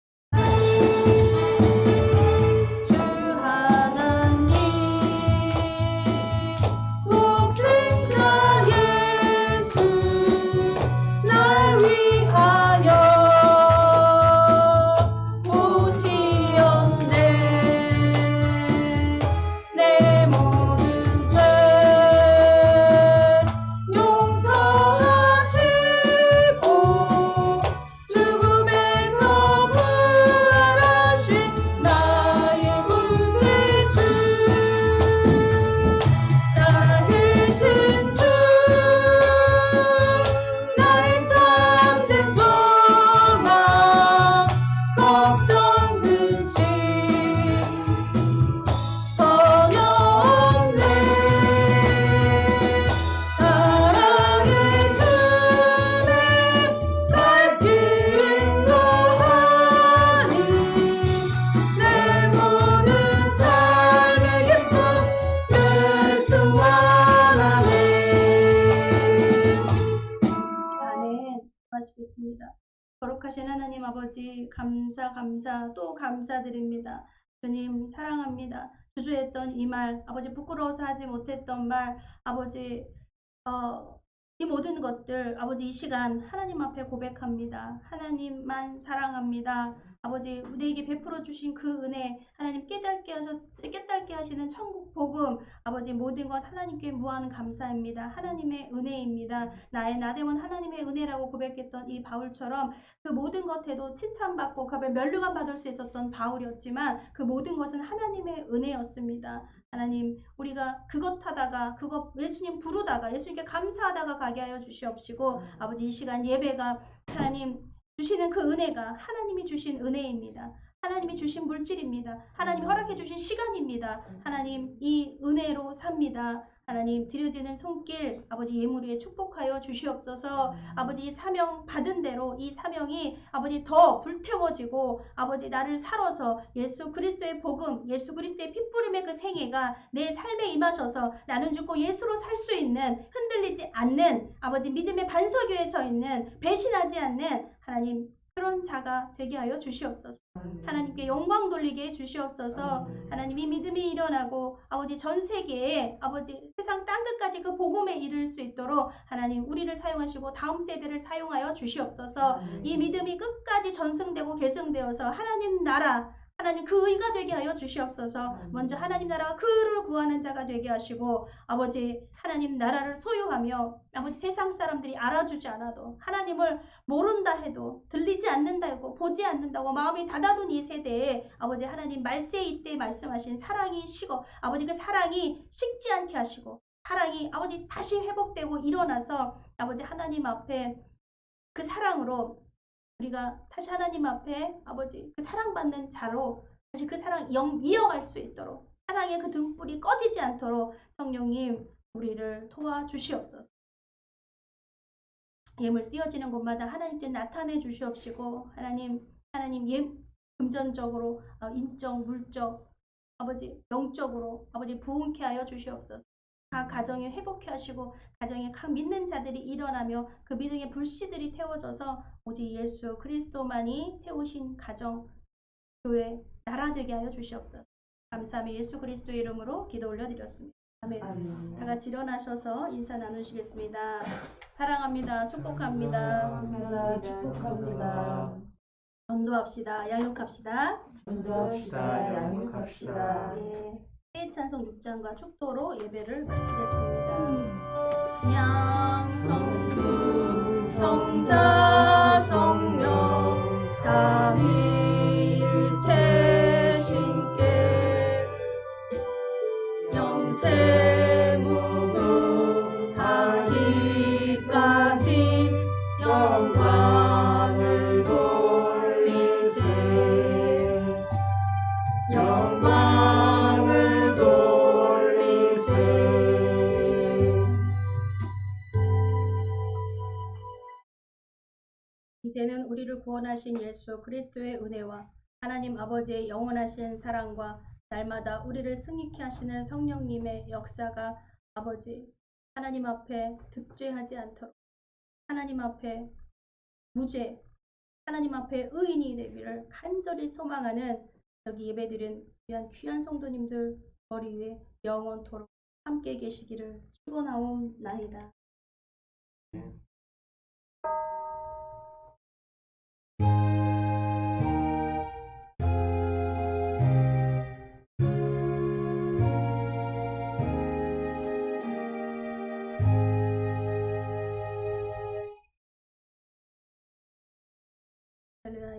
주 하나님 독생자 예수 날 위하여 오시었네. 내 모든 죄 용서하시고 죽음에서 부활하신 나의 구세주 살아계신 주 나의 참된 소망 걱정 근심 전혀 없네. 사랑의 주님 갈 길 인도하니 내 모든 삶의 기쁨 늘 충만하네. 아멘. 마치겠습니다. 거룩하신 하나님 아버지 감사 또 감사드립니다. 주님 사랑합니다. 주저했던 이 말 아버지 부끄러워서 하지 못했던 말 아버지 이 모든 것들 아버지 이 시간 하나님 앞에 고백합니다. 하나님만 사랑합니다. 아버지 우리에게 베풀어 주신 그 은혜 하나님 깨닫게 하시는 천국 복음 아버지 모든 것 하나님께 무한 감사입니다. 하나님의 은혜입니다. 나의 나대원 하나님의 은혜라고 고백했던 이 바울처럼 그 모든 것에도 칭찬받고 가별 면류관 받을 수 있었던 바울이었지만 그 모든 것은 하나님의 은혜였습니다. 하나님 우리가 그것 하다가 그것 예수님 부르다가 예수님께 감사하다가 가게 하여 주시옵시고 아버지 이 시간 예배가 하나님 주시는 그 은혜가 하나님이 주신 은혜입니다. 하나님이 주신 물질입니다. 하나님이 허락해 주신 시간입니다. 하나님 이 은혜로 삽니다. 하나님 드려지는 손길 아버지 예물에 축복하여 주시옵소서. 아버지 이 사명 받은 대로 이 사명이 아버지 더 불태워지고 아버지 나를 살아서 예수 그리스도의 복음 예수 그리스도의 핏부림의 그 생애가 내 삶에 임하셔서 나는 죽고 예수로 살 수 있는 흔들리지 않는 아버지 믿음의 반석 위에 서 있는 배신하지 않는 하나님 그런 자가 되게 하여 주시옵소서. 하나님께 영광 돌리게 해 주시옵소서. 하나님이 믿음이 일어나고 아버지 전 세계에 아버지 세상 땅 끝까지 그 복음에 이를 수 있도록 하나님 우리를 사용하시고 다음 세대를 사용하여 주시옵소서. 이 믿음이 끝까지 전승되고 계승되어서 하나님 나라 하나님 그 의가 되게 하여 주시옵소서. 먼저 하나님 나라와 그를 구하는 자가 되게 하시고 아버지 하나님 나라를 소유하며 아버지 세상 사람들이 알아주지 않아도 하나님을 모른다 해도 들리지 않는다고 보지 않는다고 마음이 닫아둔 이 세대에 아버지 하나님 말세 이때 말씀하신 사랑이 식어 아버지 그 사랑이 식지 않게 하시고 사랑이 아버지 다시 회복되고 일어나서 아버지 하나님 앞에 그 사랑으로 우리가 다시 하나님 앞에 아버지 그 사랑받는 자로 다시 그 사랑 이어갈 수 있도록 사랑의 그 등불이 꺼지지 않도록 성령님 우리를 도와주시옵소서. 예물 쓰여지는 곳마다 하나님께 나타내 주시옵시고 하나님 금전적으로 인적 물적 아버지 영적으로 아버지 부흥케 하여 주시옵소서. 각 가정에 회복케 하시고 가정에 각 믿는 자들이 일어나며 그 믿음의 불씨들이 태워져서 오직 예수 그리스도만이 세우신 가정, 교회, 나라 되게 하여 주시옵소서. 감사하며 예수 그리스도의 이름으로 기도 올려드렸습니다. 아멘. 다 같이 일어나셔서 인사 나누시겠습니다. 사랑합니다. 축복합니다.
축복합니다.
전도합시다. 양육합시다.
전도합시다. 양육합시다.
네. 찬송 6장과 축도로 예배를 마치겠습니다. 양성부 성자 성령 삼위일체 신께 영세무궁 하기까지 영광을 돌리세 영광을 돌리세. 이제는 우리를 구원하신 예수 그리스도의 은혜와 하나님 아버지의 영원하신 사랑과 날마다 우리를 승리케 하시는 성령님의 역사가 아버지 하나님 앞에 득죄하지 않도록 하나님 앞에 무죄 하나님 앞에 의인이 되기를 간절히 소망하는 여기 예배드린 귀한 성도님들 머리 위에 영원토록 함께 계시기를 축원하옵나이다.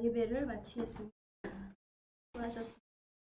예배를 마치겠습니다. 수고하셨습니다.